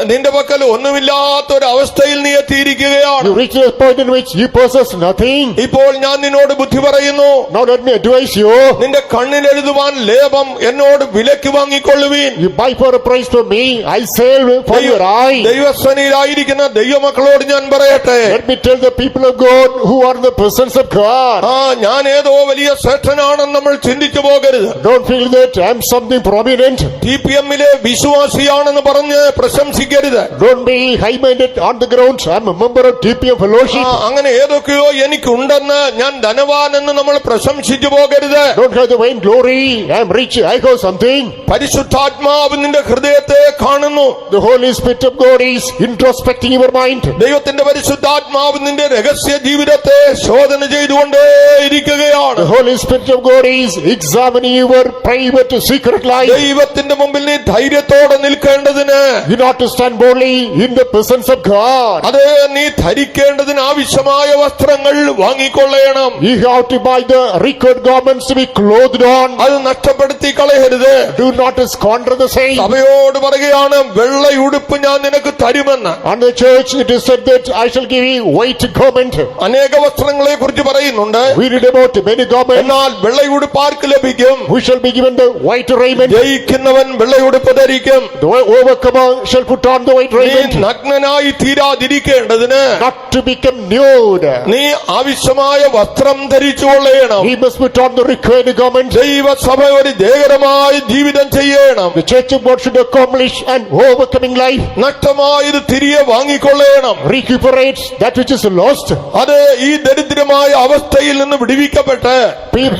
നിന്റെ പക്കൽ ഒന്നുമില്ലാത്ത ഒരു അവസ്ഥയിൽ നീ എത്തിയിരിക്കുകയാണ്. You reach a point in which you possess nothing. ഇപ്പോൾ ഞാൻ നിന്നോട് ബുദ്ധി പറയുന്നു, Now let me advise you. നിന്റെ കണ്ണിൽ എഴുതുവാൻ ലേപം എന്നോട് വിലക്ക് വാങ്ങിക്കൊള്ളുവീൻ. You buy for a price from me, I sell for your eye. ദൈവസന്നിധിയിലായിരിക്കുന്ന ദൈവമക്കളോട് ഞാൻ പറയട്ടെ, Let me tell the people of God who are in the presence of God. ഞാൻ ഏതോ വലിയ ശ്രേഷ്ഠനാണെന്ന് നമ്മൾ ചിന്തിച്ചു പോകരുത്. Don't feel that I'm something prominent. TPM-ലെ വിശ്വാസിയാണെന്ന് പറഞ്ഞ് പ്രശംസിക്കരുത്. Don't be high-minded on the ground. I'm a member of TPM fellowship. അങ്ങനെ ഏതൊക്കെയോ എനിക്കുണ്ടെന്ന്, ഞാൻ ധനവാനെന്ന് നമ്മൾ പ്രശംസിച്ചു പോകരുത്. Don't have the vain glory. I'm rich. I have something. പരിശുദ്ധാത്മാവ് നിന്റെ ഹൃദയത്തെ കാണുന്നു. The Holy Spirit of God is introspecting your mind. ദൈവത്തിന്റെ പരിശുദ്ധാത്മാവ് നിന്റെ രഹസ്യ ജീവിതത്തെ ശോധന ചെയ്തുകൊണ്ടേയിരിക്കുകയാണ്. The Holy Spirit of God is examining your private secret life. ദൈവത്തിന്റെ മുമ്പിൽ നീ ധൈര്യത്തോടെ നിൽക്കേണ്ടതിന്, You ought to stand boldly in the presence of God. അത് നീ ധരിക്കേണ്ടതിന് ആവശ്യമായ വസ്ത്രങ്ങൾ വാങ്ങിക്കൊള്ളണം. You have to buy the required garments to be clothed on. അത് നഷ്ടപ്പെടുത്തി കളയരുത്. Do not squander the same. സഭയോട് പറയുകയാണ്, വെള്ളയുടുപ്പ് ഞാൻ നിനക്ക് തരുമെന്ന്. On the church it is said that I shall give you white garment. അനേക വസ്ത്രങ്ങളെ കുറിച്ച് പറയുന്നുണ്ട്. വായിക്കുന്നുണ്ട്. We read about many garments. എന്നാൽ വെള്ളയുടുപ്പ് ആർക്ക് ലഭിക്കും? Who shall be given the white raiment? ജയിക്കുന്നവൻ വെള്ളയുടുപ്പ് ധരിക്കും. The overcomer shall put on the white നീ raiment. നഗ്നനായി തീരാതിരിക്കേണ്ടതിന് Not to become nude. നീ ആവശ്യമായ വസ്ത്രം ധരിച്ചുകൊള്ളണം. He must put on the required garment. ദൈവസഭ ഒരു ജയകരമായ ജീവിതം ചെയ്യണം. The church of God should accomplish an overcoming life. നഷ്ടമായത് തിരികെ വാങ്ങിക്കൊള്ളണം. Recuperate that which is lost. അത് ഈ ദരിദ്രമായ അവസ്ഥയിൽ നിന്ന് വിടുവിക്കപ്പെട്ട്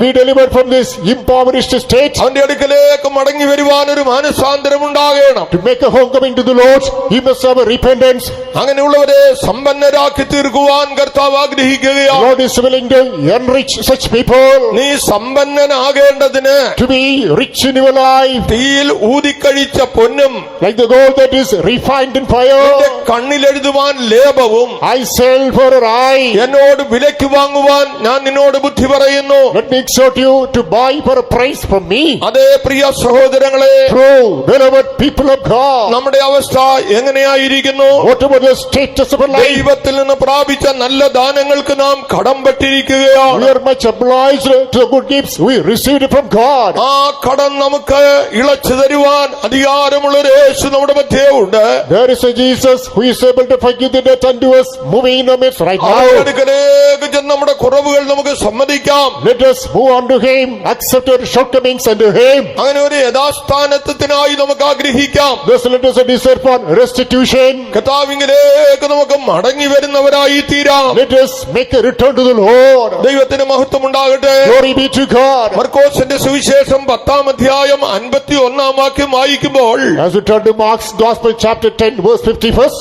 Be delivered from this impoverished state. അവന്റെ അടുക്കലേക്ക് മടങ്ങി വരുവാൻ ഒരു മാനസാന്തരം ഉണ്ടാകണം. To make a homecoming to the Lord, he must have a repentance. അങ്ങനെയുള്ളവരെ സമ്പന്നരാക്കി തീർക്കുവാൻ കർത്താവ് ആഗ്രഹിക്കുകയാണ്. Lord is willing to enrich such people. നീ സമ്പന്നനാകേണ്ടതിന് To be rich in your life. തീയിൽ ഊതിക്കഴിച്ച പൊന്നും Like the gold that is refined in നിന്റെ fire. കണ്ണിലെഴുതുവാൻ ലേപവും I sell for an eye. എന്നോട് വിലയ്ക്ക് വാങ്ങുവാൻ ഞാൻ നിന്നോട് ബുദ്ധി പറയുന്നു. Let me exhort you to buy for a price from me. അതേ പ്രിയ സഹോദരങ്ങളെ, True, beloved people of God. നമ്മുടെ അവസ്ഥ എങ്ങനെയായിരിക്കുന്നു? What about the status of our life? ദൈവത്തിൽ നിന്ന് പ്രാപിച്ച നല്ല ദാനങ്ങൾക്ക് നാം കടംപെട്ടിരിക്കുകയാണ്. We are much obliged to the good gifts we received from God. ആ കടം നമുക്ക് ഇളച്ചു തരുവാൻ അധികാരമുള്ള ഒരു യേശു നമ്മുടെ മധ്യേ ഉണ്ട്. There is a Jesus who is able to forgive the debt unto us, moving in our midst right അവന്റെ now. അടുക്കലേക്ക് ചെന്ന് നമ്മുടെ കുറവുകൾ നമുക്ക് സമ്മതിക്കാം. Let us move on to Him, accept our shortcomings unto Him. അങ്ങനെ ഒരു യഥാസ്ഥാനത്വത്തിനായി നമുക്ക് ആഗ്രഹിക്കാം. Thus let us desire for restitution. കർത്താവിലേക്ക് നമുക്ക് മടങ്ങി വരുന്നവരായി തീരാം. Let us make a return to the Lord. ദൈവത്തിന് മഹത്വം ഉണ്ടാകട്ടെ. Glory be to God. മർക്കോസിന്റെ സുവിശേഷം 10-ാം അധ്യായം 51-ാം വാക്യം വായിക്കുമ്പോൾ As we turn to Mark's Gospel chapter 10 verse 51st.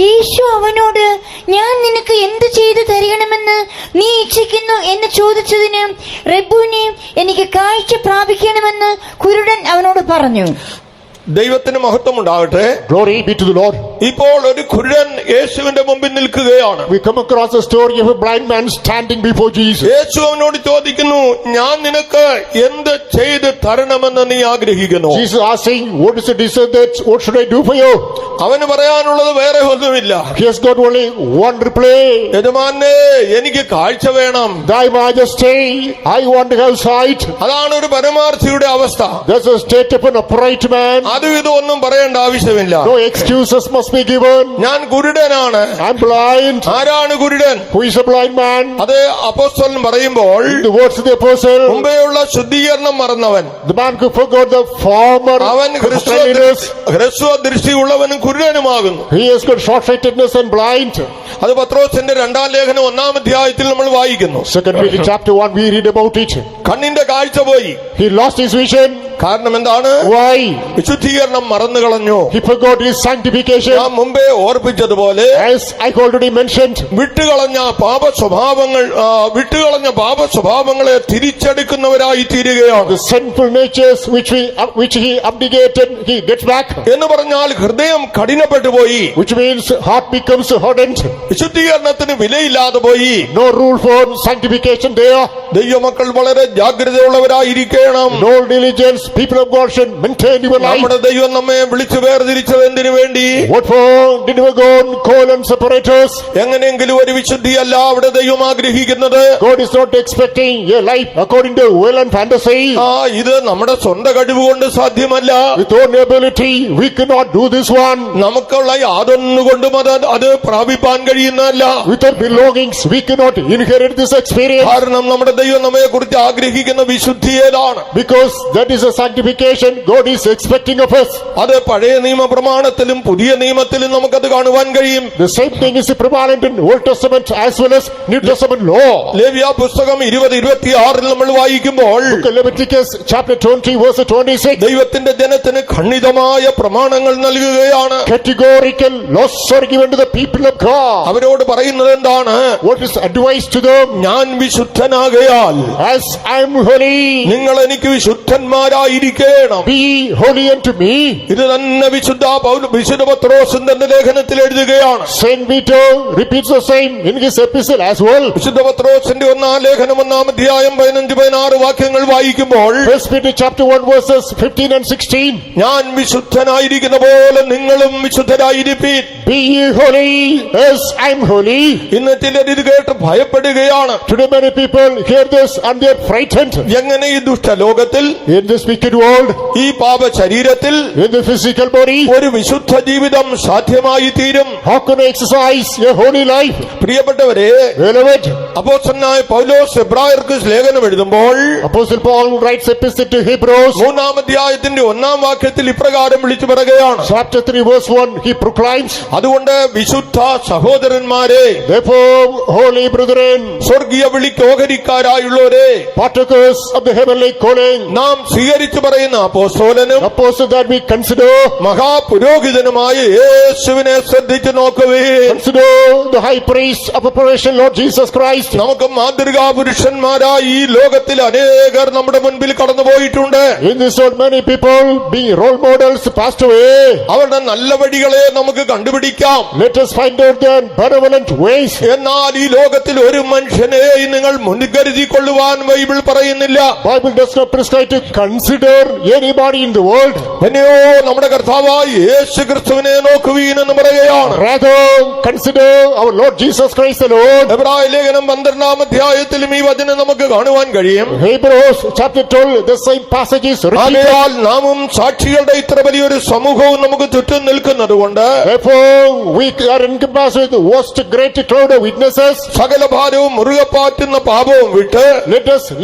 യേശു അവനോട്, ഞാൻ നിനക്ക് എന്ത് ചെയ്തു തരണമെന്ന് നീ ഇച്ഛിക്കുന്നു എന്ന് ചോദിച്ചതിന്, റബ്ബൂനി, എനിക്ക് കാഴ്ച പ്രാപിക്കണമെന്ന് കുരുടൻ അവനോട് പറഞ്ഞു. ദൈവത്തിന് മഹത്വം ഉണ്ടാകട്ടെ. Glory be to the Lord. ഇപ്പോൾ ഒരു കുരുടൻ യേശുവിന്റെ മുമ്പിൽ നിൽക്കുകയാണ്. We come across the story of a blind man standing before Jesus. യേശു അവനോട് ചോദിക്കുന്നു, ഞാൻ നിനക്ക് എന്ത് ചെയ്ത് തരണമെന്ന് നീ ആഗ്രഹിക്കുന്നു? Jesus asking, what is the desire that, what should I do for you? അവന് പറയാനുള്ളത് വേറെ ഒന്നുമില്ല. He has got only one reply. യജമാനേ, എനിക്ക് കാഴ്ച വേണം. Thy majesty, I want to have sight. അതാണ് ഒരു പരമാർത്ഥിയുടെ അവസ്ഥ. That's the state of an upright man. അതും ഇതൊന്നും പറയേണ്ട ആവശ്യമില്ല. No excuses must be given. ഞാൻ കുരുടനാണ്. I'm blind. ആരാണ് കുരുടൻ? Who is a blind man? അത് അപ്പോസ്തലൻ പറയുമ്പോൾ The words of the apostle. മുമ്പേയുള്ള ശുദ്ധീകരണം മറന്നവൻ, The man who forgot the former അവൻ cleanliness. ഹ്രസ്വ ദൃഷ്ടിയുള്ളവനും കുരുടനുമാകുന്നു. He has got short-sightedness and blind. അത് പത്രോസിന്റെ 2-ാം ലേഖനം 1-ാം അധ്യായത്തിൽ നമ്മൾ വായിക്കുന്നു. 2 Peter chapter 1 we read about it. കണ്ണിന്റെ കാഴ്ച പോയി. He lost his vision. കാരണം എന്താണ്? Why? വിശുദ്ധീകരണം മറന്നു കളഞ്ഞു. He forgot his sanctification. ഞാൻ മുമ്പേ ഓർപ്പിച്ചതുപോലെ As I already mentioned, വിട്ടുകളഞ്ഞ പാപ സ്വഭാവങ്ങളെ തിരിച്ചെടുക്കുന്നവരായി തീരുകയാണ്. the sinful natures which he abdicated, he gets back. എന്ന് പറഞ്ഞാൽ ഹൃദയം കഠിനപ്പെട്ടു പോയി. Which means heart becomes hardened. വിശുദ്ധീകരണത്തിന് വിലയില്ലാതെ പോയി. No rule for sanctification there. ദൈവമക്കൾ വളരെ ജാഗ്രതയുള്ളവരായിരിക്കണം. No diligence. People of God should maintain your life. നമ്മുടെ ദൈവം നമ്മെ വിളിച്ചു വേർതിരിച്ചത് എന്തിനു വേണ്ടി? What for did we go and call and separate us? എങ്ങനെയെങ്കിലും ഒരു വിശുദ്ധിയല്ല അവിടെ ദൈവം ആഗ്രഹിക്കുന്നത്. God is not expecting a life according to will and fantasy. ഇത് നമ്മുടെ സ്വന്തം കഴിവ് കൊണ്ട് സാധ്യമല്ല. With own ability, we cannot do this one. നമുക്കുള്ള യാതൊന്നുകൊണ്ടും അത് പ്രാപിപ്പാൻ കഴിയുന്നതല്ല. With our belongings, we cannot inherit this experience. കാരണം നമ്മുടെ ദൈവം നമ്മെ കുറിച്ച് ആഗ്രഹിക്കുന്ന വിശുദ്ധി ഏതാണ്? Because that is a sanctification God is expecting of us. അത് പഴയ നിയമ പ്രമാണത്തിലും പുതിയ നിയമത്തിലും നമുക്കത് കാണുവാൻ കഴിയും. The same thing is prevalent in Old Testament as well as New Testament law. ലേവ്യ പുസ്തകം 20:26 നമ്മൾ വായിക്കുമ്പോൾ Book of Leviticus chapter 20 verse 26. ദൈവത്തിന്റെ ജനത്തിന് ഖണ്ഡിതമായ പ്രമാണങ്ങൾ നൽകുകയാണ്. Categorical laws are given to the people of God. അവരോട് പറയുന്നത് എന്താണ്? What is advised to them? ഞാൻ വിശുദ്ധനാകേണ്ടതിന് ആകയാൽ as I am holy, നിങ്ങൾ എനിക്ക് വിശുദ്ധന്മാരായിരിക്കണം. be holy unto me. ഇത് തന്നെ വിശുദ്ധ പത്രോസ് തന്റെ ലേഖനത്തിൽ എഴുതുകയാണ്. Saint Peter repeats the same in his epistle as well. വിശുദ്ധ പത്രോസിന്റെ 1-ാം ലേഖനം 1-ാം അധ്യായം 15-16 വാക്യങ്ങൾ വായിക്കുമ്പോൾ, First Peter chapter 1 verses 15 and 16. ഞാൻ വിശുദ്ധനായിരിക്കുന്ന പോലെ നിങ്ങളും വിശുദ്ധരായിരിപ്പീൻ. Be ye holy as I am holy. ഇന്ന് ചിലർ ഇത് കേട്ട് ഭയപ്പെടുകയാണ്. Today many people hear this and they are frightened. എങ്ങനെ ഈ ദുഷ്ടലോകത്തിൽ, In this wicked world, ഈ പാപ ശരീരത്തിൽ in the physical body, ഒരു വിശുദ്ധ ജീവിതം സാധ്യമായി തീരും? how can I exercise a holy life? പ്രിയപ്പെട്ടവരെ, Beloved, അപ്പോസ്തലനായ പൗലോസ് എബ്രായർക്ക് ലേഖനം എഴുതുമ്പോൾ Apostle Paul writes epistle to Hebrews, 3-ാം അധ്യായത്തിന്റെ 1-ാം വാക്യത്തിൽ ഇപ്രകാരം വിളിച്ചു പറയുകയാണ്, chapter 3 verse 1, he proclaims, അതുകൊണ്ട് വിശുദ്ധ സഹോദരന്മാരെ, therefore, holy brethren, സ്വർഗീയ വിളിക്ക് ഓഹരിക്കാരായുള്ളവരെ, partakers of the heavenly calling, നാം സ്വീകരിച്ചു പറയുന്ന അപ്പോസ്തലനും apostle that we consider, മഹാപുരോഹിതനുമായ യേശുവിനെ ശ്രദ്ധിച്ചു നോക്കുവീൻ. consider the high priest of operation Lord Jesus Christ. നമുക്ക് മാതൃകാ പുരുഷന്മാരായി ഈ ലോകത്തിൽ അനേകർ നമ്മുടെ മുൻപിൽ കടന്നുപോയിട്ടുണ്ട്. In this world, many people being role models passed away. അവരുടെ നല്ല വഴികളെ നമുക്ക് കണ്ടുപിടിക്കാം. Let us find out their benevolent ways. എന്നാൽ ഈ ലോകത്തിൽ ഒരു മനുഷ്യനെയും നിങ്ങൾ മുൻകരുതിക്കൊള്ളുവാൻ ബൈബിൾ പറയുന്നില്ല. Bible does not prescribe to consider anybody in the world. പിന്നെയോ നമ്മുടെ കർത്താവായ യേശു ക്രിസ്തുവിനെ നോക്കുവീൻ എന്ന് പറയുകയാണ്. Rather, consider our Lord Jesus Christ alone. എബ്രായ ലേഖനം 12-ാം അധ്യായത്തിലും ഈ വചനം നമുക്ക് കാണുവാൻ കഴിയും. Hebrews chapter 12, the same passage is repeated. ആകയാൽ നാമും സാക്ഷികളുടെ ഇത്ര വലിയൊരു സമൂഹവും നമുക്ക് ചുറ്റും നിൽക്കുന്നത് കൊണ്ട് Therefore, we are encompassed with the vast great cloud of witnesses. സകല ഭാരവും മുറുകെ പാറ്റുന്ന പാപവും വിട്ട്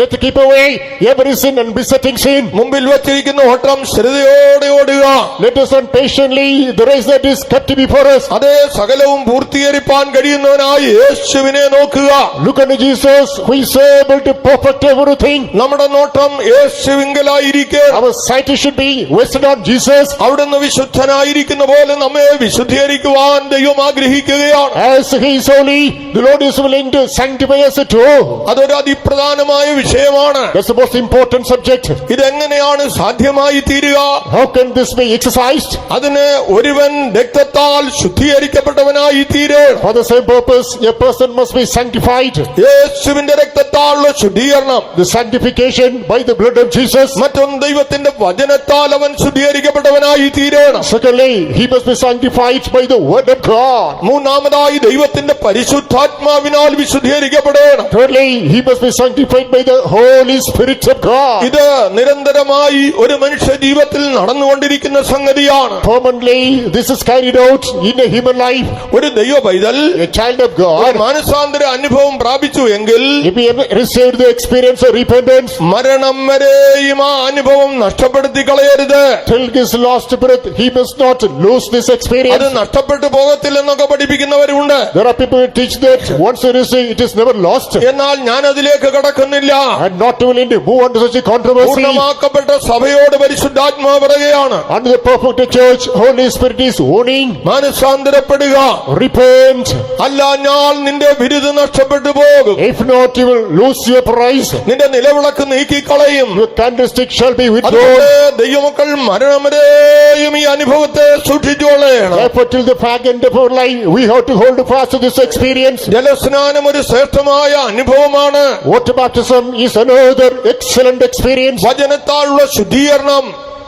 Let keep away every sin and besetting sin. മുമ്പിൽ വച്ചിരിക്കുന്ന ഓട്ടം സ്ഥിരതയോടെ ഓടുക. Let us run patiently the race that is kept before us. അതേ സകലവും പൂർത്തീകരിപ്പാൻ കഴിയുന്നവനായ യേശുവിനെ നോക്കുക. Look unto Jesus, who is able to perfect everything. നമ്മുടെ നോട്ടം യേശുവിങ്കലായിരിക്കെ Our sight should be vested on Jesus. അവിടുന്ന് വിശുദ്ധനായിരിക്കുന്ന പോലെ നമ്മെ വിശുദ്ധീകരിക്കുവാൻ ദൈവം ആഗ്രഹിക്കുകയാണ്. As he is holy, the Lord is willing to sanctify us too. അതൊരു അതിപ്രധാനമായ വിഷയമാണ്. That's the most important subject. ഇതെങ്ങനെയാണ് സാധ്യമായി തീരുക? How can this be exercised? അതിന് ഒരുവൻ രക്തത്താൽ ശുദ്ധീകരിക്കപ്പെട്ടവനായി തീരണം. For the same purpose, a person must be sanctified. യേശുവിന്റെ രക്തത്താലുള്ള ശുദ്ധീകരണം, The sanctification by the blood of Jesus. മറ്റൊന്ന് ദൈവത്തിന്റെ വചനത്താൽ അവൻ ശുദ്ധീകരിക്കപ്പെട്ടവനായി തീരണം. Secondly, he must be sanctified by the word of God. മൂന്നാമതായി ദൈവത്തിന്റെ പരിശുദ്ധാത്മാവിനാൽ വിശുദ്ധീകരിക്കപ്പെടണം. Thirdly, he must be sanctified by the Holy Spirit of God. ഇത് നിരന്തരമായി ഒരു മനുഷ്യ ജീവിതത്തിൽ നടന്നുകൊണ്ടിരിക്കുന്ന സംഗതിയാണ്. Permanently, this is carried out in a human life. ഒരു ദൈവ പൈതൽ A child of ഒരു God, മാനസാന്തര അനുഭവം പ്രാപിച്ചു എങ്കിൽ if he received the experience of repentance, മരണം വരെയും ആ അനുഭവം നഷ്ടപ്പെടുത്തി കളയരുത്. till his last breath, he must not lose this അത് experience. നഷ്ടപ്പെട്ടു പോകത്തില്ലെന്നൊക്കെ പഠിപ്പിക്കുന്നവരുണ്ട്. There are people who teach that once you receive, it is never lost. എന്നാൽ ഞാൻ അതിലേക്ക് കടക്കുന്നില്ല. I'm not willing to move on to such a controversy. പൂർണ്ണമാക്കപ്പെട്ട സഭയോട് പരിശുദ്ധാത്മാവ് പറയുകയാണ്, Under the perfect church, Holy Spirit is warning, മാനസാന്തരപ്പെടുക. repent. അല്ല ഞാൻ നിന്റെ ബിരുദം നഷ്ടപ്പെട്ടു പോകും. If not, you will lose your prize. നിന്റെ നിലവിളക്ക് നീക്കിക്കളയും. Your candlestick shall be withdrawn. അതുകൊണ്ട് ദൈവമക്കൾ മരണം വരെയും ഈ അനുഭവത്തെ സൂക്ഷിച്ചുകൊള്ളണം. Therefore, till the fag end of our life, we have to hold fast to this experience. ജലസ്നാനം ഒരു ശ്രേഷ്ഠമായ അനുഭവമാണ്. Water baptism is another excellent experience. വചനത്താലുള്ള ശുദ്ധീകരണം,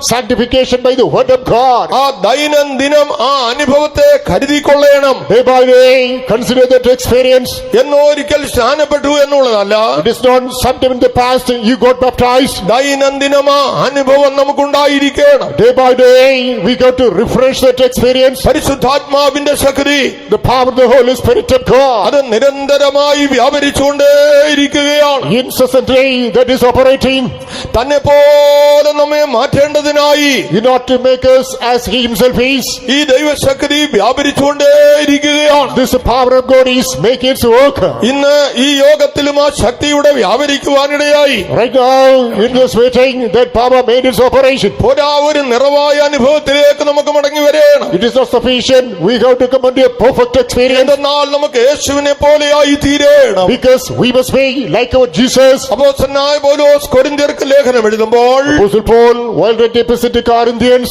Sanctification by the word of God. ആ ദൈനംദിനം ആ അനുഭവത്തെ കരുതിക്കൊള്ളണം. Day by day, consider that experience. എന്നൊരിക്കൽ സ്നാനപ്പെട്ടു എന്നുള്ളതല്ല, It is not sometime in the past you got baptized. ദൈനംദിനം ആ അനുഭവം നമുക്കുണ്ടായിരിക്കണം. Day by day, we got to refresh that experience. പരിശുദ്ധാത്മാവിന്റെ ശക്തി The power of the Holy Spirit of God. അത് നിരന്തരമായി വ്യാപരിച്ചുകൊണ്ടേയിരിക്കുകയാണ്. Incessantly, that is operating. തന്നെ പോലെ നമ്മെ മാറ്റേണ്ടതിന് ദൈവപുരുഷനായി not to make us as he himself is. ഈ ദൈവശക്തി വ്യാപരിച്ചുകൊണ്ടേയിരിക്കുകയാണ്. This power of God is making its work. ഇന്ന് ഈ യോഗത്തിലും ആ ശക്തിയുടെ വ്യാപരിക്കുവാനിടയായി. Right now, in this meeting, that power made its operation. പോരാ, ഒരു നിറവായ അനുഭവത്തിലേക്ക് നമുക്ക് മടങ്ങി വരേണം. It is not sufficient. We have to come into a perfect experience. എന്നാൽ നമുക്ക് യേശുവിനെ പോലെയായി തീരണം. Because we must be like our Jesus. അപ്പോസ്തലനായ പൗലോസ് കൊരിന്ത്യർക്ക് ലേഖനം എഴുതുമ്പോൾ Apostle Paul, while writing epistle to Corinthians,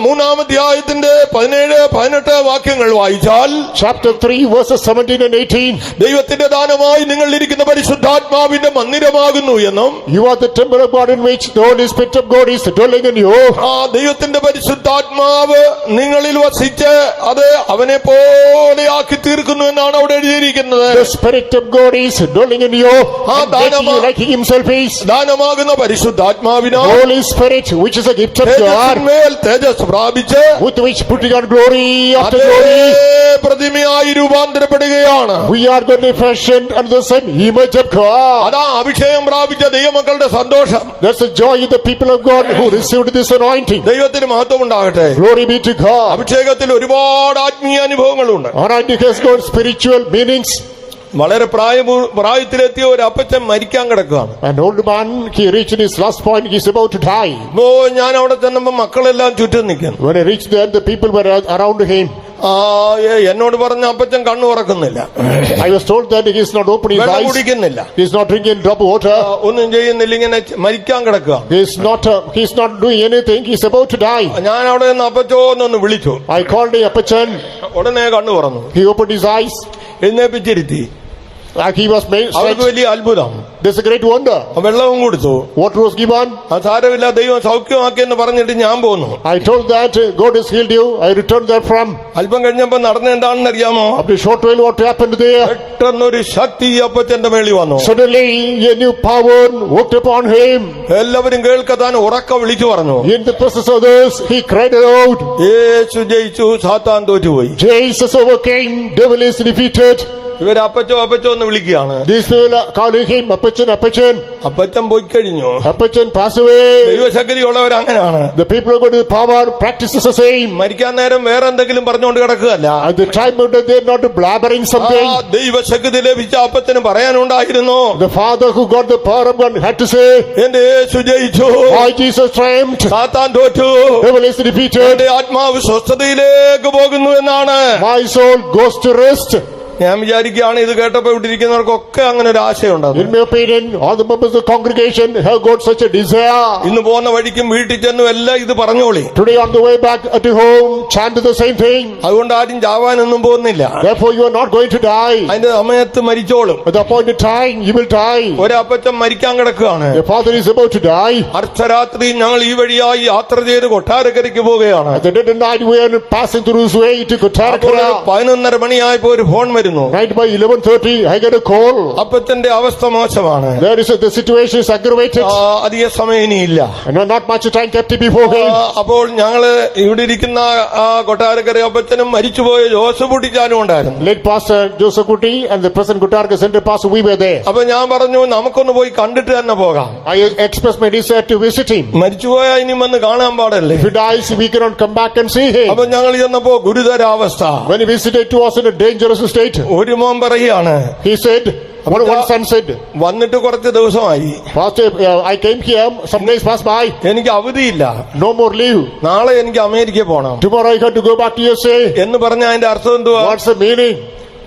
മൂന്നാം അധ്യായത്തിന്റെ 17-18 വാക്യങ്ങൾ വായിച്ചാൽ chapter 3, verses 17 and 18. ദൈവത്തിന്റെ ദാനമായി നിങ്ങൾ ഇരിക്കുന്ന പരിശുദ്ധാത്മാവിന്റെ മന്ദിരമാകുന്നു എന്നും You are the temple of God in which the Holy Spirit of God is dwelling in you. ആ ദൈവത്തിന്റെ പരിശുദ്ധാത്മാവ് നിങ്ങളിൽ വസിച്ച് അത് അവനെ പോലെയാക്കി തീർക്കുന്നു എന്നാണ് അവിടെ എഴുതിയിരിക്കുന്നത്. The Spirit of God is dwelling in you and making you like he himself is. ദാനമാകുന്ന പരിശുദ്ധാത്മാവിനാൽ Holy Spirit, which is a gift of God, തേജസ്സിന്മേൽ തേജസ് പ്രാപിച്ച് with which putting on glory after അതേ glory, പ്രതിമയായി രൂപാന്തരപ്പെടുകയാണ്. we are going to be fashioned under the same image of God. അതാ അഭിഷേകം പ്രാപിച്ച ദൈവമക്കളുടെ സന്തോഷം. That's the joy of the people of God who received this anointing. ദൈവത്തിന് മഹത്വം ഉണ്ടാകട്ടെ. Glory be to God. അഭിഷേകത്തിൽ ഒരുപാട് ആത്മീയ അനുഭവങ്ങളുണ്ട്. Anointing has got spiritual meanings. വളരെ പ്രായത്തിലെത്തിയ ഒരു അപ്പച്ചൻ മരിക്കാൻ കിടക്കുകയാണ്. An old man, he reached his last point, he is about to die. അപ്പോ ഞാൻ അവിടെ ചെന്നപ്പോ മക്കളെല്ലാം ചുറ്റും നിൽക്കുന്നു. When I reached there, the people were around him. എന്നോട് പറഞ്ഞ അപ്പച്ചൻ കണ്ണു തുറക്കുന്നില്ല, I was told that he is not opening his വെള്ളം eyes, കുടിക്കുന്നില്ല, he is not drinking drop of water, ഒന്നും ചെയ്യുന്നില്ല, ഇങ്ങനെ മരിക്കാൻ കിടക്കുക. he is not doing anything, he is about to die. ഞാൻ അവിടെ നിന്ന് അപ്പച്ചോ എന്നൊന്ന് വിളിച്ചു. I called him Appachan, ഉടനെ കണ്ണു തുറന്നു, he opened his eyes, എഴുന്നേപ്പിച്ചിരുത്തി. he was made അവർക്ക് വലിയ അത്ഭുതം. there's a great wonder. വെള്ളവും കൊടുത്തു. Water was given. സാരമില്ല, ദൈവം സൗഖ്യമാക്കിയെന്ന് പറഞ്ഞിട്ട് ഞാൻ പോന്നു. I told that God has healed you. I returned there from. അല്പം കഴിഞ്ഞപ്പോ നടന്ന എന്താണെന്ന് അറിയാമോ? After a short while, what happened there? പെട്ടെന്നൊരു ശക്തി അപ്പച്ചന്റെ മേളിൽ വന്നു. Suddenly a new power worked upon him. എല്ലാവരും കേൾക്കത്താൻ ഉറക്ക വിളിച്ചു പറഞ്ഞു, In the presence of others, he cried out, യേശു ജയിച്ചു, സാത്താൻ തോറ്റുപോയി. Jesus overcame, devil is defeated. ഇവര് അപ്പച്ചോ അപ്പച്ചോ എന്ന് വിളിക്കുകയാണ്. These people are calling him Appachan, Appachan. അപ്പച്ചൻ പോയി കഴിഞ്ഞു. Appachan passed away. ദൈവശക്തി ഉള്ളവർ അങ്ങനെയാണ്. The people who go to the power practices the same. മരിക്കാൻ നേരം വേറെ എന്തെങ്കിലും പറഞ്ഞുകൊണ്ട് കിടക്കുകയല്ല. At the time of death, they are not blabbering something. ദൈവശക്തി ലഭിച്ച അപ്പച്ചന് പറയാനുണ്ടായിരുന്നു, The father who got the power of God had to say, എന്റെ യേശു ജയിച്ചു, why Jesus triumphed, സാത്താൻ തോറ്റു, devil is defeated, എന്റെ ആത്മാവ് സ്വസ്ഥതയിലേക്ക് പോകുന്നു എന്നാണ്. my soul goes to rest. ഞാൻ വിചാരിക്കുകയാണ് ഇത് കേട്ടപ്പോ ഇവിടെ ഇരിക്കുന്നവർക്കൊക്കെ അങ്ങനെ ഒരു ആശയമുണ്ടാകും. In my opinion, all the members of the congregation have got such a desire. ഇന്ന് പോകുന്ന വഴിക്കും വീട്ടിൽ ചെന്നും എല്ലാം ഇത് പറഞ്ഞോളി. Today on the way back at home, chant the same thing. അതുകൊണ്ട് ആരും ചാവാനൊന്നും പോകുന്നില്ല. Therefore you are not going to die. അതിന്റെ സമയത്ത് മരിച്ചോളും. At the appointed time, you will die. ഒരപ്പച്ചൻ മരിക്കാൻ കിടക്കുകയാണ്. The father is about to die. അർദ്ധരാത്രി ഞങ്ങൾ ഈ വഴിയായി യാത്ര ചെയ്ത് കൊട്ടാരക്കരയ്ക്ക് പോവുകയാണ്. At the dead of night, we are passing through this way to Kottarakara. 11:30 മണിയായപ്പോ ഒരു ഫോൺ വരുന്നു. Night by 11:30, I get a call. അപ്പച്ചന്റെ അവസ്ഥ മോശമാണ്. The situation is aggravated. അധിക സമയം ഇനിയില്ല. And not much time kept before him. അപ്പോൾ ഞങ്ങള് ഇവിടെ ഇരിക്കുന്ന കൊട്ടാരക്കര അപ്പച്ചനും മരിച്ചുപോയ ജോസഫ് കുട്ടിച്ചാനും ഉണ്ടായിരുന്നു. Late Pastor Joseph Kuti and the present Kottarakara Center Pastor, we were there. അപ്പൊ ഞാൻ പറഞ്ഞു നമുക്കൊന്ന് പോയി കണ്ടിട്ട് തന്നെ പോകാം. I expressed my desire to visit him. മരിച്ചുപോയ ഇനി വന്ന് കാണാൻ പാടല്ലേ. If he dies, we cannot come back and see him. അപ്പൊ ഞങ്ങൾ ചെന്നപ്പോ ഗുരുതരാവസ്ഥ. When he visited to us in a dangerous state, ഒരു മോൻ പറയുകയാണ്, he said, one son said, വന്നിട്ട് കുറച്ച് ദിവസമായി, Pastor, I came here, some days passed by, എനിക്ക് അവധിയില്ല, no more leave. നാളെ എനിക്ക് അമേരിക്ക പോണം Tomorrow I got to go back to USA. എന്ന് പറഞ്ഞ അതിന്റെ അർത്ഥം എന്തുവാ? What's the meaning?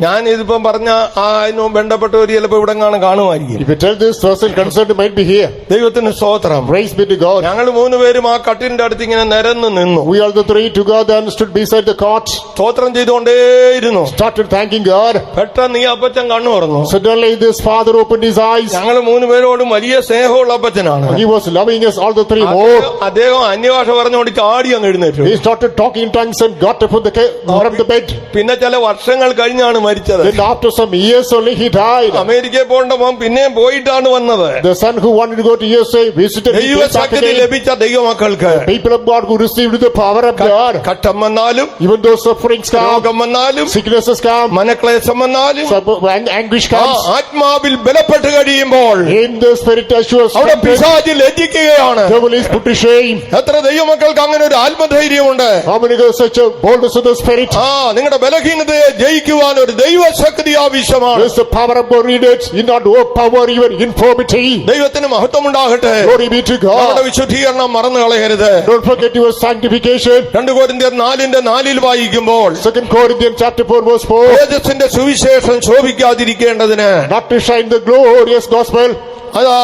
ഞാൻ ഇതിപ്പം പറഞ്ഞ അതിന് ബന്ധപ്പെട്ടവര് ചിലപ്പോ ഇവിടെ കാണുമായിരിക്കും. If you tell this person concerned might be here. ദൈവത്തിന് സ്തോത്രം. Praise be to God. ഞങ്ങൾ 3 പേരും ആ കട്ടിന്റെ അടുത്ത് ഇങ്ങനെ നിരന്ന് നിന്നു. We all the 3 together and stood beside the cot. സ്തോത്രം ചെയ്തുകൊണ്ടേയിരുന്നു. Started thanking God. പെട്ടെന്ന് ഈ അപ്പച്ചൻ കണ്ണു തുറന്നു. Suddenly this father opened his eyes. ഞങ്ങൾ 3 പേരോടും വലിയ സ്നേഹമുള്ള അപ്പച്ചനാണ്. He was loving us all the 3 more. അദ്ദേഹം അന്യഭാഷ പറഞ്ഞുകൊണ്ട് ചാടി അങ്ങ് എഴുന്നേറ്റു. He started talking in tongues and got up from the bed. പിന്നെ ചില വർഷങ്ങൾ കഴിഞ്ഞാണ് മരിച്ചത്. Then after some years only he died. അമേരിക്കയിൽ പോകേണ്ട മോൻ പിന്നെയും പോയിട്ടാണ് വന്നത്. The son who wanted to go to USA visited him. ദൈവശക്തി ലഭിച്ച ദൈവമക്കൾക്ക് People of God who received the power of God. കഷ്ടം വന്നാലും, Even though sufferings come, രോഗം വന്നാലും, sicknesses come, മനക്ലേശം വന്നാലും, anguish ആ comes, ആത്മാവിൽ ബലപ്പെട്ട് കഴിയുമ്പോൾ in the spirit assures അവിടെ strength, പിശാച് ലജ്ജിക്കുകയാണ്. devil is put to shame. എത്ര ദൈവമക്കൾക്ക് അങ്ങനെ ഒരു ആത്മധൈര്യമുണ്ട്? How many girls such a boldness of the spirit? ആ നിങ്ങളുടെ ബലഹീനതയെ ജയിക്കുവാൻ ഒരു ദൈവശക്തി ആവശ്യമാണ്. There's the power of God in it, in not overpower your infirmity. ദൈവത്തിന് മഹത്വമുണ്ടാകട്ടെ. Glory be to നമ്മുടെ God. വിശുദ്ധീകരണം മറന്നു കളയരുത്. Don't forget your sanctification. 2 കൊരിന്ത്യർ 4:4 വായിക്കുമ്പോൾ 2 Corinthians chapter 4 verse 4. തേജസ്സിന്റെ സുവിശേഷം ശോഭിക്കാതിരിക്കേണ്ടതിന് Not to shine the glorious gospel. അതാ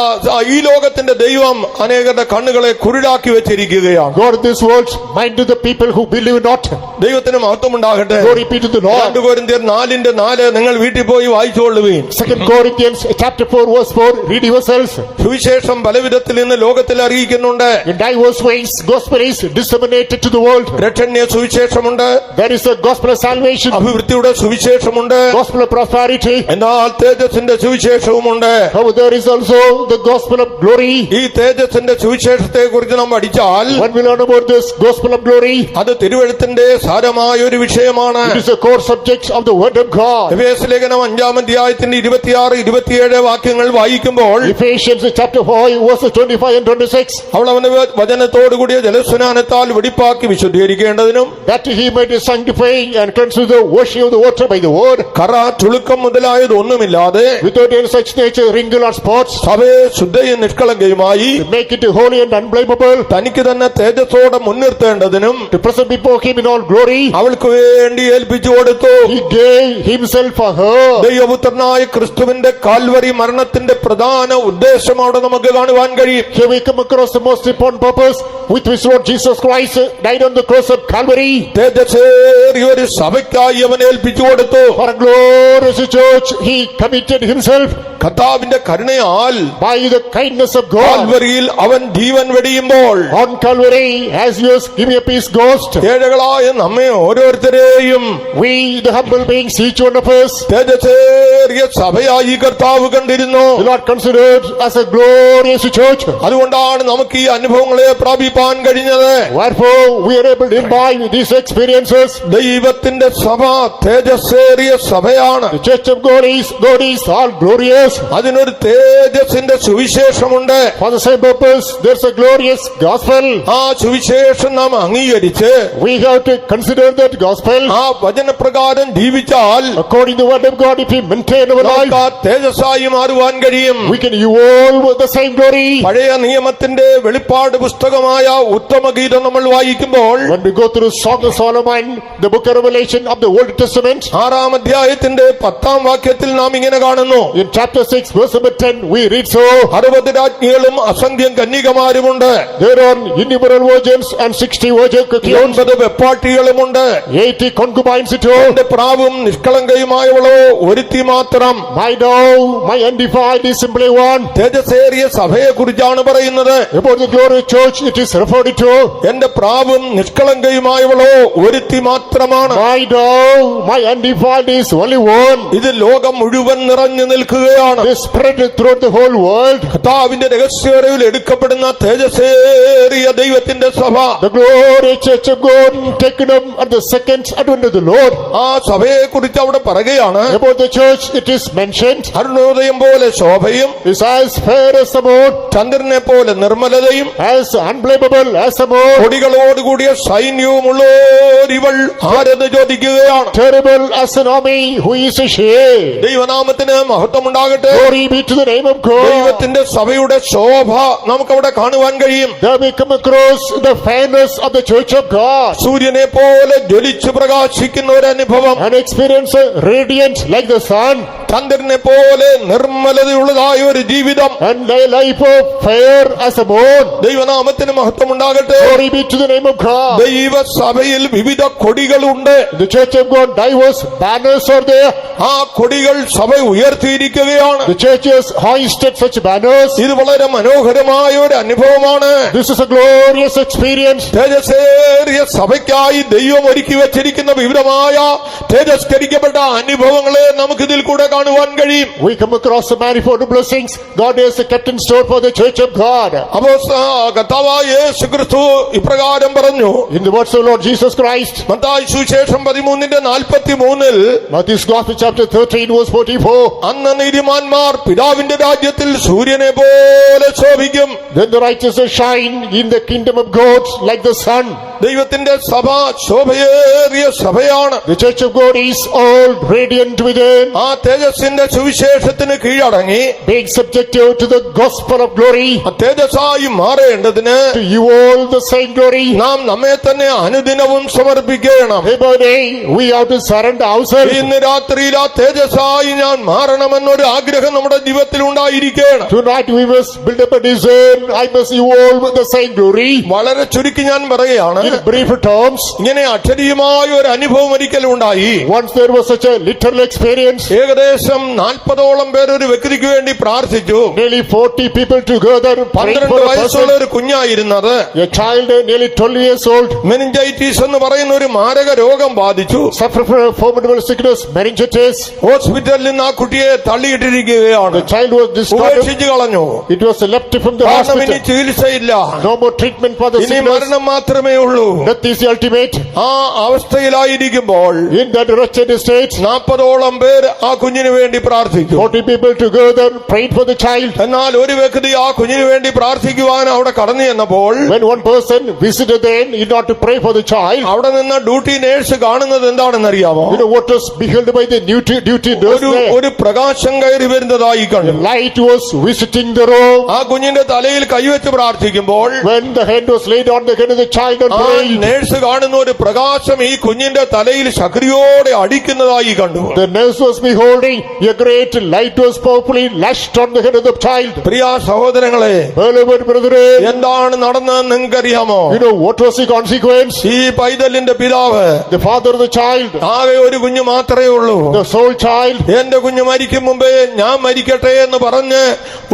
ഈ ലോകത്തിന്റെ ദൈവം അനേകരുടെ കണ്ണുകളെ കുരുടാക്കി വെച്ചിരിക്കുകയാണ്. God of this world mind to the people who believe not. ദൈവത്തിന് മഹത്വമുണ്ടാകട്ടെ. Glory be to the Lord. 2 കൊരിന്ത്യർ 4:4 നിങ്ങൾ വീട്ടിൽ പോയി വായിച്ചുകൊള്ളുവീൻ. 2 Corinthians chapter 4 verse 4. Read yourselves. സുവിശേഷം പലവിധത്തിൽ ഇന്ന് ലോകത്തിൽ അറിയിക്കുന്നുണ്ട്. In diverse ways, gospel is disseminated to the world. രക്ഷണ്യ സുവിശേഷമുണ്ട്, There is a gospel of salvation, അഭിവൃദ്ധിയുടെ സുവിശേഷമുണ്ട്, gospel of prosperity. എന്നാൽ തേജസ്സിന്റെ സുവിശേഷവുമുണ്ട്. However, there is also the gospel of glory. ഈ തേജസ്സിന്റെ സുവിശേഷത്തെ കുറിച്ച് നാം പഠിച്ചാൽ When we learn about this gospel of glory, അത് തിരുവെഴുത്തിന്റെ സാരമായ ഒരു വിഷയമാണ്. it is a core subject of the word of God. എഫേസ്യ ലേഖനം 5-ാം അധ്യായത്തിന്റെ 26-27 വാക്യങ്ങൾ വായിക്കുമ്പോൾ Ephesians chapter 5 verses 25 and 26. അവൾ അവന്റെ വചനത്തോടുകൂടിയ ജലസ്നാനത്താൽ വെടിപ്പാക്കി വിശുദ്ധീകരിക്കേണ്ടതിനും That he might sanctify and cleanse with the washing of the water by the word, കറ ചുളുക്കം മുതലായത് ഒന്നുമില്ലാതെ without any such nature, wrinkle or spots, സഭയെ ശുദ്ധയും നിഷ്കളങ്കയുമായി to make it holy and unblameable, തനിക്ക് തന്നെ തേജസ്സോടെ മുൻനിർത്തേണ്ടതിനും to present before him in all glory. അവൾക്ക് വേണ്ടി ഏൽപ്പിച്ചു കൊടുത്തു. He gave himself for her. ദൈവപുത്രനായ ക്രിസ്തുവിന്റെ കാൽവരി മരണത്തിന്റെ പ്രധാന ഉദ്ദേശം അവിടെ നമുക്ക് കാണുവാൻ കഴിയും. Here we come across the most important purpose with which Lord Jesus Christ died on the cross of Calvary. തേജസ്സേറിയ ഒരു സഭയ്ക്കായി അവൻ ഏൽപ്പിച്ചു കൊടുത്തു. For a glorious church, he committed himself. കർത്താവിന്റെ കരുണയാൽ By the kindness of God, കാൽവരിയിൽ അവൻ ജീവൻ വെടിയുമ്പോൾ on Calvary, as he was giving up his ghost, ഏഴകളായ നമ്മെ ഓരോരുത്തരെയും we, the humble beings, each one of us, തേജസ്സേറിയ സഭയായി കർത്താവ് കണ്ടിരുന്നു. the Lord considered as a glorious church. അതുകൊണ്ടാണ് നമുക്ക് ഈ അനുഭവങ്ങളെ പ്രാപിപ്പാൻ കഴിഞ്ഞത്. Wherefore, we are able to imbibe these experiences. ദൈവത്തിന്റെ സഭ തേജസ്സേറിയ സഭയാണ്. The church of God is all glorious. അതിനൊരു തേജസ്സിന്റെ സുവിശേഷമുണ്ട്. For the same purpose, there's a glorious gospel. ആ സുവിശേഷം നാം അംഗീകരിച്ച് We have to consider that gospel. ആ വചനപ്രകാരം ജീവിച്ചാൽ According to the word of God, if we maintain our നമുക്ക് ആ life, തേജസ്സായി മാറുവാൻ കഴിയും. we can evolve with the same glory. പഴയ നിയമത്തിന്റെ വെളിപ്പാട് പുസ്തകമായ ഉത്തമഗീതം നമ്മൾ വായിക്കുമ്പോൾ When we go through Song of Solomon, the book of Revelation of the Old Testament, 6-ാം അധ്യായത്തിന്റെ 10-ാം വാക്യത്തിൽ നാം ഇങ്ങനെ കാണുന്നു. in chapter 6, verse number 10, we read so, 60 രാജ്ഞികളും അസംഖ്യം കന്യകമാരുമുണ്ട്, there are innumerable virgins and 60 virgin concubines, 9 വെപ്പാട്ടികളുമുണ്ട്, 80 concubines at all. എന്റെ പ്രാവും നിഷ്കളങ്കയുമായവളോ ഒരുത്തി മാത്രം. My dove, my undefiled is simply one. തേജസ്സേറിയ സഭയെ കുറിച്ചാണ് പറയുന്നത്. About the glorious church, it is referred to. എന്റെ പ്രാവും നിഷ്കളങ്കയുമായവളോ ഒരുത്തി മാത്രമാണ്. My dove, my undefiled is only one. ഇത് ലോകം മുഴുവൻ നിറഞ്ഞു നിൽക്കുകയാണ്. They spread throughout the whole world. കർത്താവിന്റെ രഹസ്യവരവിൽ എടുക്കപ്പെടുന്ന തേജസ്സേറിയ ദൈവത്തിന്റെ സഭ, The glorious church of God taken up at the second advent of the Lord. ആ സഭയെ കുറിച്ച് അവിടെ പറയുകയാണ്. About the church, it is mentioned, അരുണോദയം പോലെ ശോഭയും is as fair as the moon, ചന്ദ്രനെ പോലെ നിർമ്മലതയും as unblameable as the moon, കൊടികളോടുകൂടിയ സൈന്യവുമുള്ളോരിവൾ ആരെന്ന് ചോദിക്കുകയാണ്. terrible as an army, who is a she? ദൈവനാമത്തിന് മഹത്വമുണ്ടാകട്ടെ. Glory be to the name of God. ദൈവത്തിന്റെ സഭയുടെ ശോഭ നമുക്കവിടെ കാണുവാൻ കഴിയും. There we come across the fairness of the church of God. സൂര്യനെ പോലെ ജ്വലിച്ചു പ്രകാശിക്കുന്ന ഒരു അനുഭവം, An experience radiant like the sun, ചന്ദ്രനെ പോലെ നിർമ്മലതയുള്ളതായ ഒരു ജീവിതം. and a life of fair as a moon. ദൈവനാമത്തിന് മഹത്വമുണ്ടാകട്ടെ. Glory be to the name of God. ദൈവസഭയിൽ വിവിധ കൊടികളുണ്ട്. The church of God, diverse banners are there. ആ കൊടികൾ സഭ ഉയർത്തിയിരിക്കുകയാണ്. ഉയർത്തുകയാണ്. The churches hoisted such banners. ഇത് വളരെ മനോഹരമായ ഒരു അനുഭവമാണ്. This is a glorious experience. തേജസ്സേറിയ സഭയ്ക്കായി ദൈവം ഒരുക്കി വെച്ചിരിക്കുന്ന വിവിധമായ തേജസ്കരിക്കപ്പെട്ട അനുഭവങ്ങളെ നമുക്ക് ഇതിൽ കൂടെ കാണുവാൻ കഴിയും. We come across the manifold blessings God has kept in store for the church of God. അപ്പോ കർത്താവായ യേശു ക്രിസ്തു ഇപ്രകാരം പറഞ്ഞു. In the words of Lord Jesus Christ, Mathai സുവിശേഷം 13:43 Matthew's Gospel chapter 13 verse 44, അന്ന് നീതിമാന്മാർ പിതാവിന്റെ രാജ്യത്തിൽ സൂര്യനെ പോലെ ശോഭിക്കും. then the righteous shall shine in the kingdom of God like the sun. ദൈവത്തിന്റെ സഭ ശോഭയേറിയ സഭയാണ്. The church of God is all radiant within, ആ തേജസ്സിന്റെ സുവിശേഷത്തിന് കീഴടങ്ങി being subjected to the gospel of glory. ആ തേജസ്സായി മാറേണ്ടതിന് To you all the same glory. നാം നമ്മെ തന്നെ അനുദിനവും സമർപ്പിക്കണം. Day by day we have to surrender ourselves. ഇന്ന് രാത്രിയിൽ ആ തേജസ്സായി ഞാൻ മാറണമെന്നൊരു ആഗ്രഹം നമ്മുടെ ജീവിതത്തിൽ ഉണ്ടായിരിക്കണം. Tonight we must build up a desire. I must evolve with the same glory. വളരെ ചുരുക്കി ഞാൻ പറയുകയാണ്. In brief terms, ഇങ്ങനെ അക്ഷരീയമായ ഒരു അനുഭവം ഒരിക്കലും ഉണ്ടായി. once there was such a literal experience. ഏകദേശം 40ഓളം പേർ ഒരു വ്യക്തിക്ക് വേണ്ടി പ്രാർത്ഥിച്ചു. Nearly 40 people together prayed 12 for a വയസ്സുള്ള person. ഒരു കുഞ്ഞായിരുന്നത് A child nearly 12 years old meningitis എന്ന് പറയുന്ന ഒരു മാരക രോഗം ബാധിച്ചു. suffered from a formidable sickness, meningitis. ഹോസ്പിറ്റലിൽ നിന്ന് ആ കുട്ടിയെ തള്ളിയിട്ടിരിക്കുകയാണ്. The child was discarded. ഉപേക്ഷിച്ചു കളഞ്ഞു. It was left from the കാരണം ഇനി hospital. ചികിത്സയില്ല. No more treatment for the ഇനി sickness. മരണം മാത്രമേ ഉള്ളൂ. Death is the ultimate. ആ അവസ്ഥയിലായിരിക്കുമ്പോൾ In that wretched state, 40ഓളം പേർ ആ കുഞ്ഞിന് വേണ്ടി പ്രാർത്ഥിച്ചു. 40 people together prayed for the child. എന്നാൽ ഒരു വ്യക്തി ആ കുഞ്ഞിന് വേണ്ടി പ്രാർത്ഥിക്കുവാൻ അവിടെ കടന്നു ചെന്നപ്പോൾ When one person visited them in order to pray for the child, അവിടെ നിന്ന് ഡ്യൂട്ടി നേഴ്സ് കാണുന്നത് എന്താണെന്നറിയാമോ? you know what was beheld by the duty nurse there? ഒരു പ്രകാശം കയറി വരുന്നതായി കണ്ടു. Light was visiting the room. ആ കുഞ്ഞിന്റെ തലയിൽ കൈവച്ച് പ്രാർത്ഥിക്കുമ്പോൾ When the hand was laid on the head of the child and ആ prayed, നേഴ്സ് കാണുന്ന ഒരു പ്രകാശം ഈ കുഞ്ഞിന്റെ തലയിൽ ശക്തിയോടെ അടിക്കുന്നതായി കണ്ടു. the nurse was beholding a great light was powerfully lashed on the head of the child. പ്രിയ സഹോദരങ്ങളെ, Beloved brethren, എന്താണ് നടന്നതെന്ന് നിങ്ങൾക്കറിയാമോ? you know what was the consequence? ഈ പൈതലിന്റെ പിതാവ് The father of the child, ആകെ ഒരു കുഞ്ഞ് മാത്രമേ ഉള്ളൂ. the sole child, എന്റെ കുഞ്ഞ് മരിക്കും മുമ്പേ ഞാൻ മരിക്കട്ടെ എന്ന് പറഞ്ഞ്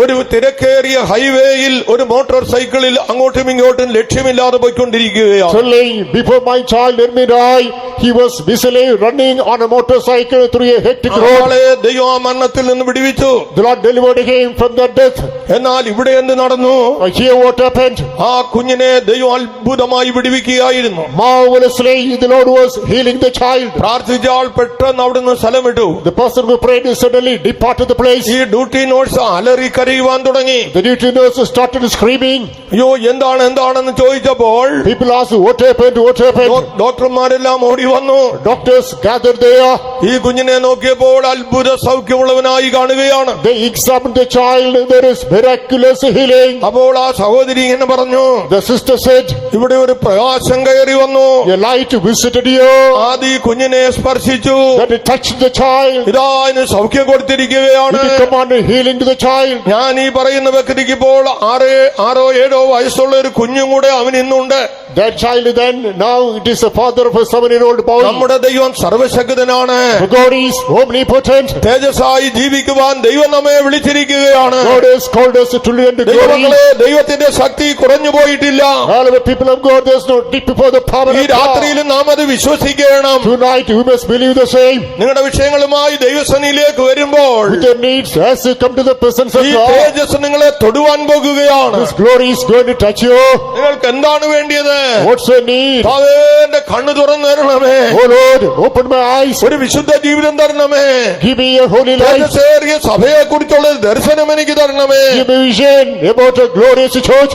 ഒരു തിരക്കേറിയ ഹൈവേയിൽ ഒരു മോട്ടോർ സൈക്കിളിൽ അങ്ങോട്ടും ഇങ്ങോട്ടും ലക്ഷ്യമില്ലാതെ പോയിക്കൊണ്ടിരിക്കുകയാണ്. telling, before my child let me die, he was busily running on a motorcycle through a hectic road. ആളെ ദൈവം ആ മരണത്തിൽ നിന്ന് വിടുവിച്ചു. The Lord delivered him from that death. എന്നാൽ ഇവിടെ എന്ത് നടന്നു? Here what happened? ആ കുഞ്ഞിനെ ദൈവം അത്ഭുതമായി വിടുവിക്കുകയായിരുന്നു. Marvelously the Lord was healing the child. പ്രാർത്ഥിച്ച ആൾ പെട്ടെന്ന് അവിടുന്ന് സ്ഥലം വിട്ടു. The person who prayed suddenly departed the place. ഈ ഡ്യൂട്ടി നോട്ട്സ് അലറി കരയുവാൻ തുടങ്ങി. The duty nurse started screaming. അയ്യോ എന്താണെന്ന് ചോദിച്ചപ്പോൾ People asked, what happened? What happened? ഡോക്ടർമാരെല്ലാം ഓടി വന്നു. Doctors gathered there. ഈ കുഞ്ഞിനെ നോക്കിയപ്പോൾ അത്ഭുത സൗഖ്യമുള്ളവനായി കാണുകയാണ്. They examined the child. There is miraculous healing. അപ്പോൾ ആ സഹോദരി ഇങ്ങനെ പറഞ്ഞു, The sister said, ഇവിടെ ഒരു പ്രകാശം കയറി വന്നു. a light visited you. ആദ്യ കുഞ്ഞിനെ സ്പർശിച്ചു. That it touched the child. ഇതാ അതിന് സൗഖ്യം കൊടുത്തിരിക്കുകയാണ്. It commanded healing to the child. ഞാൻ ഈ പറയുന്ന വ്യക്തിക്ക് ഇപ്പോൾ 6 7 വയസ്സുള്ള ഒരു കുഞ്ഞും കൂടെ അവൻ ഇന്നുണ്ട്. That child then, now it is the father of a 7-year-old boy. നമ്മുടെ ദൈവം സർവശക്തനാണ്. God is omnipotent. തേജസ്സായി ജീവിക്കുവാൻ ദൈവം നമ്മെ വിളിച്ചിരിക്കുകയാണ്. God has called us to live in the glory. ദൈവമക്കളെ, ദൈവത്തിന്റെ ശക്തി കുറഞ്ഞു പോയിട്ടില്ല. All of the people of God, there is no dip before the power ഈ of God. രാത്രിയിലും നാം അത് വിശ്വസിക്കണം. Tonight we must believe the same. നിങ്ങളുടെ വിഷയങ്ങളുമായി ദൈവസന്നിധിയിലേക്ക് വരുമ്പോൾ With your needs, as you come to the presence of ഈ God, തേജസ് നിങ്ങളെ തൊടുവാൻ പോകുകയാണ്. His glory is going to touch you. നിങ്ങൾക്ക് എന്താണ് വേണ്ടിയത്? What's your need? എന്റെ കണ്ണു തുറന്നു തരണമേ. Oh Lord, open my eyes. ഒരു വിശുദ്ധ ജീവിതം തരണമേ. Give me a holy life. തേജസ്സേറിയ സഭയെ കുറിച്ചുള്ള ദർശനം എനിക്ക് തരണമേ. Give me vision about a glorious church.